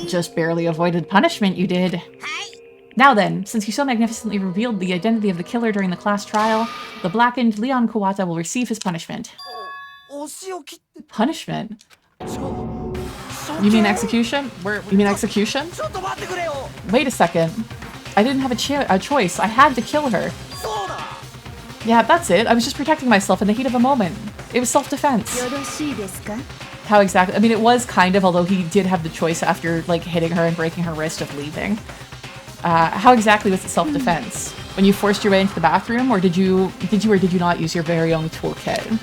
Speaker 1: Just barely avoided punishment, you did. Now then, since you so magnificently revealed the identity of the killer during the class trial, the Blackened Leon Kuwata will receive his punishment. Punishment? You mean execution? You mean execution? Wait a second. I didn't have a choice. I had to kill her. Yeah, that's it. I was just protecting myself in the heat of the moment. It was self-defense. How exactly? I mean, it was kind of, although he did have the choice after, like, hitting her and breaking her wrist of leaving. How exactly was it self-defense? When you forced your way into the bathroom, or did you not use your very own toolkit?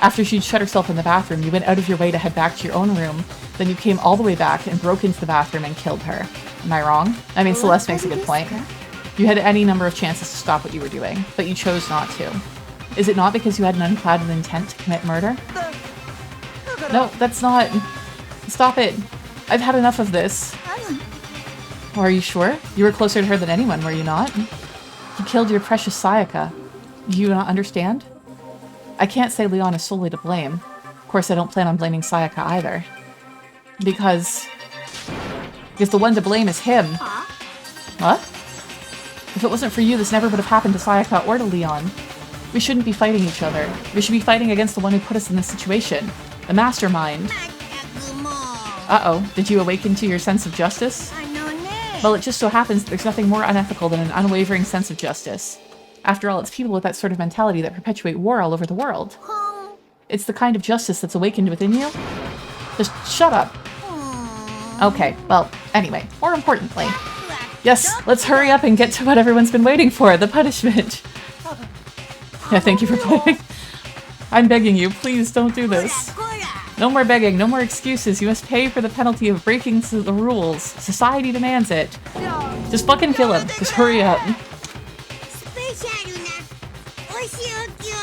Speaker 1: After she'd shut herself in the bathroom, you went out of your way to head back to your own room, then you came all the way back and broke into the bathroom and killed her. Am I wrong? I mean, Celeste makes a good point. You had any number of chances to stop what you were doing, but you chose not to. Is it not because you had an unclouded intent to commit murder? No, that's not... Stop it. I've had enough of this. Oh, are you sure? You were closer to her than anyone, were you not? You killed your precious Sayaka. Do you not understand? I can't say Leon is solely to blame. Of course, I don't plan on blaming Sayaka either. Because the one to blame is him. What? If it wasn't for you, this never would have happened to Sayaka or to Leon. We shouldn't be fighting each other. We should be fighting against the one who put us in this situation. The mastermind. Uh-oh. Did you awaken to your sense of justice? Well, it just so happens that there's nothing more unethical than an unwavering sense of justice. After all, it's people with that sort of mentality that perpetuate war all over the world. It's the kind of justice that's awakened within you. Just shut up. Okay, well, anyway, more importantly. Yes, let's hurry up and get to what everyone's been waiting for, the punishment. Yeah, thank you for playing. I'm begging you, please don't do this. No more begging, no more excuses. You must pay for the penalty of breaking the rules. Society demands it. Just fucking kill him. Just hurry up.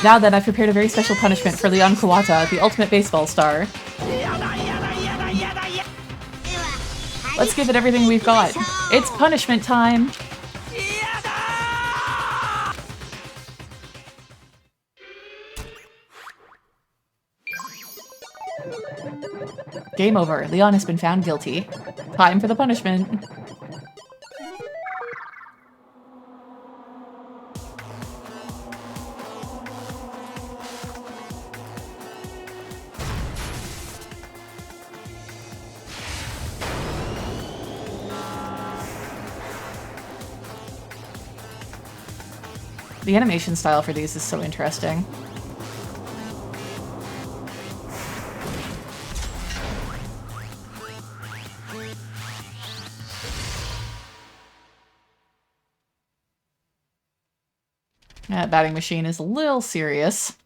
Speaker 1: Now then, I've prepared a very special punishment for Leon Kawata, the ultimate baseball star. Let's give it everything we've got. It's punishment time! Game over. Leon has been found guilty. Time for the punishment. The animation style for these is so interesting. That batting machine is a little serious.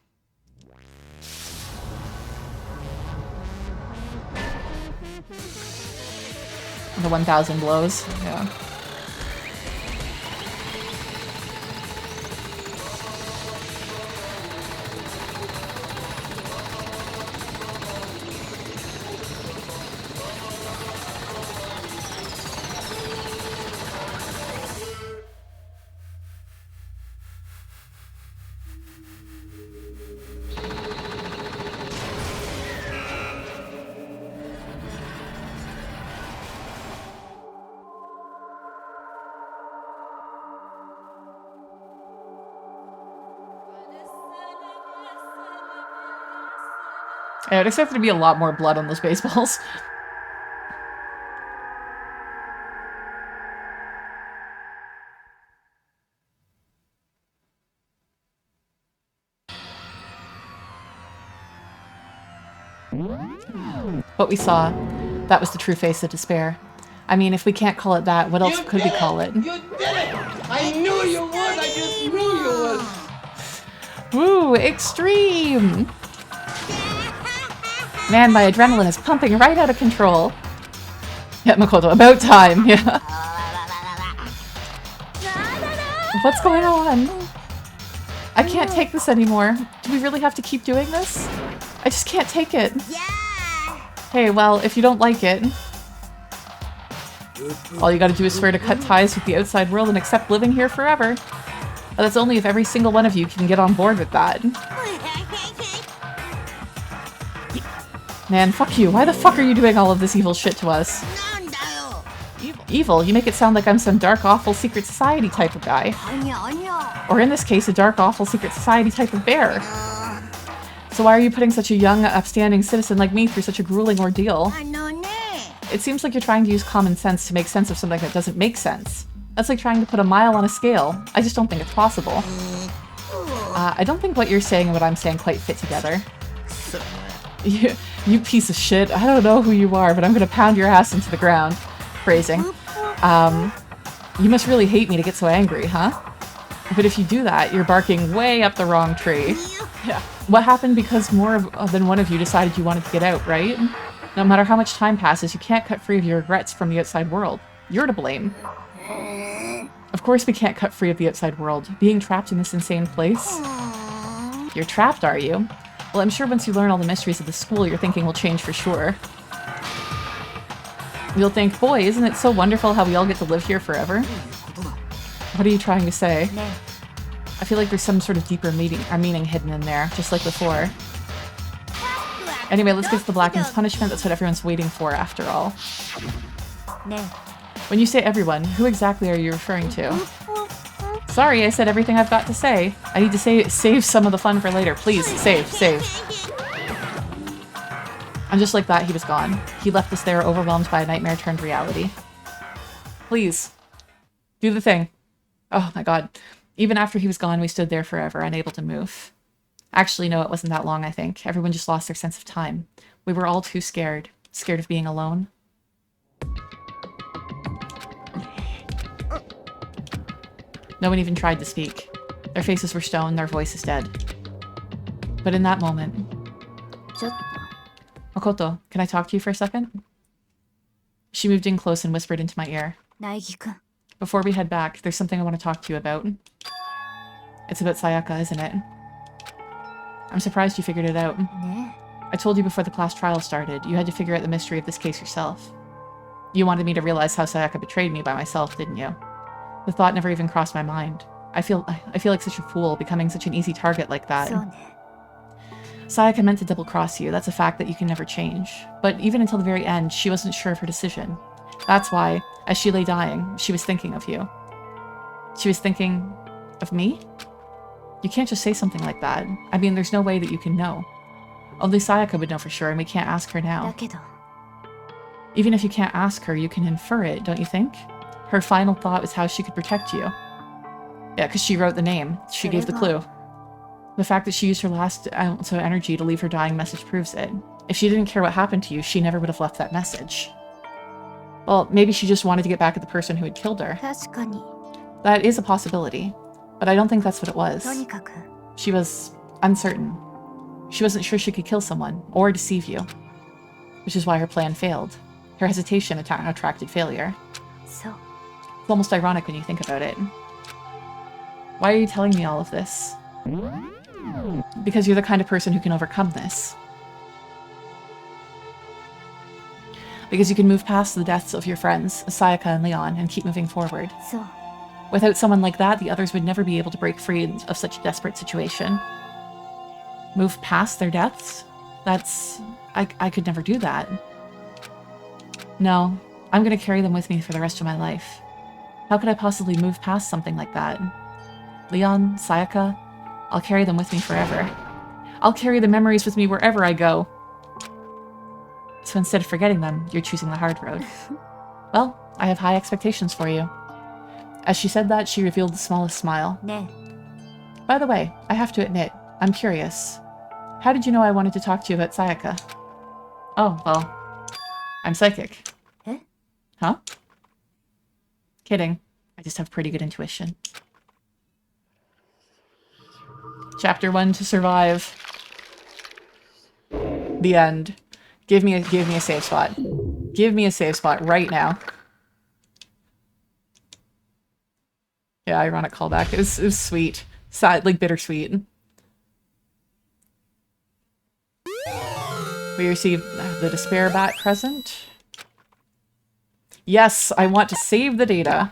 Speaker 1: The 1,000 blows, yeah. I would expect there to be a lot more blood on those baseballs. What we saw, that was the true face of despair. I mean, if we can't call it that, what else could we call it?
Speaker 4: You did it! I knew you would! I just knew you would!
Speaker 1: Woo, extreme! Man, my adrenaline is pumping right out of control. Yeah, Makoto, about time, yeah. What's going on? I can't take this anymore. Do we really have to keep doing this? I just can't take it. Hey, well, if you don't like it, all you gotta do is swear to cut ties with the outside world and accept living here forever. But that's only if every single one of you can get on board with that. Man, fuck you. Why the fuck are you doing all of this evil shit to us? Evil? You make it sound like I'm some dark, awful secret society type of guy. Or in this case, a dark, awful secret society type of bear. So why are you putting such a young, upstanding citizen like me through such a grueling ordeal? It seems like you're trying to use common sense to make sense of something that doesn't make sense. That's like trying to put a mile on a scale. I just don't think it's possible. I don't think what you're saying and what I'm saying quite fit together. You piece of shit. I don't know who you are, but I'm gonna pound your ass into the ground. Phrasing. You must really hate me to get so angry, huh? But if you do that, you're barking way up the wrong tree. Yeah. What happened because more than one of you decided you wanted to get out, right? No matter how much time passes, you can't cut free of your regrets from the outside world. You're to blame. Of course we can't cut free of the outside world. Being trapped in this insane place? You're trapped, are you? Well, I'm sure once you learn all the mysteries of the school, your thinking will change for sure. You'll think, boy, isn't it so wonderful how we all get to live here forever? What are you trying to say? I feel like there's some sort of deeper meaning hidden in there, just like before. Anyway, let's get to the Blackened's punishment. That's what everyone's waiting for, after all. When you say everyone, who exactly are you referring to? Sorry, I said everything I've got to say. I need to save some of the fun for later. Please, save. And just like that, he was gone. He left us there overwhelmed by a nightmare turned reality. Please, do the thing. Oh my god. Even after he was gone, we stood there forever, unable to move. Actually, no, it wasn't that long, I think. Everyone just lost their sense of time. We were all too scared. Scared of being alone. No one even tried to speak. Their faces were stone, their voices dead. But in that moment... Makoto, can I talk to you for a second? She moved in close and whispered into my ear. Before we head back, there's something I want to talk to you about. It's about Sayaka, isn't it? I'm surprised you figured it out. I told you before the class trial started, you had to figure out the mystery of this case yourself. You wanted me to realize how Sayaka betrayed me by myself, didn't you? The thought never even crossed my mind. I feel like such a fool, becoming such an easy target like that. Sayaka meant to double-cross you, that's a fact that you can never change. But even until the very end, she wasn't sure of her decision. That's why, as she lay dying, she was thinking of you. She was thinking of me? You can't just say something like that. I mean, there's no way that you can know. Only Sayaka would know for sure, and we can't ask her now. Even if you can't ask her, you can infer it, don't you think? Her final thought was how she could protect you. Yeah, because she wrote the name. She gave the clue. The fact that she used her last ounce of energy to leave her dying message proves it. If she didn't care what happened to you, she never would have left that message. Well, maybe she just wanted to get back at the person who had killed her. That is a possibility. But I don't think that's what it was. She was uncertain. She wasn't sure she could kill someone, or deceive you. Which is why her plan failed. Her hesitation attracted failure. It's almost ironic when you think about it. Why are you telling me all of this? Because you're the kind of person who can overcome this. Because you can move past the deaths of your friends, Sayaka and Leon, and keep moving forward. Without someone like that, the others would never be able to break free of such a desperate situation. Move past their deaths? I could never do that. No, I'm gonna carry them with me for the rest of my life. How could I possibly move past something like that? Leon, Sayaka, I'll carry them with me forever. I'll carry the memories with me wherever I go. So instead of forgetting them, you're choosing the hard road. Well, I have high expectations for you. As she said that, she revealed the smallest smile. By the way, I have to admit, I'm curious. How did you know I wanted to talk to you about Sayaka? Oh, well, I'm psychic. Huh? Kidding. I just have pretty good intuition. Chapter 1 to survive. The end. Give me a safe spot. Give me a safe spot right now. Yeah, ironic callback. It was sweet. Sad, like bittersweet. We received the Despair Bat present. Yes, I want to save the data.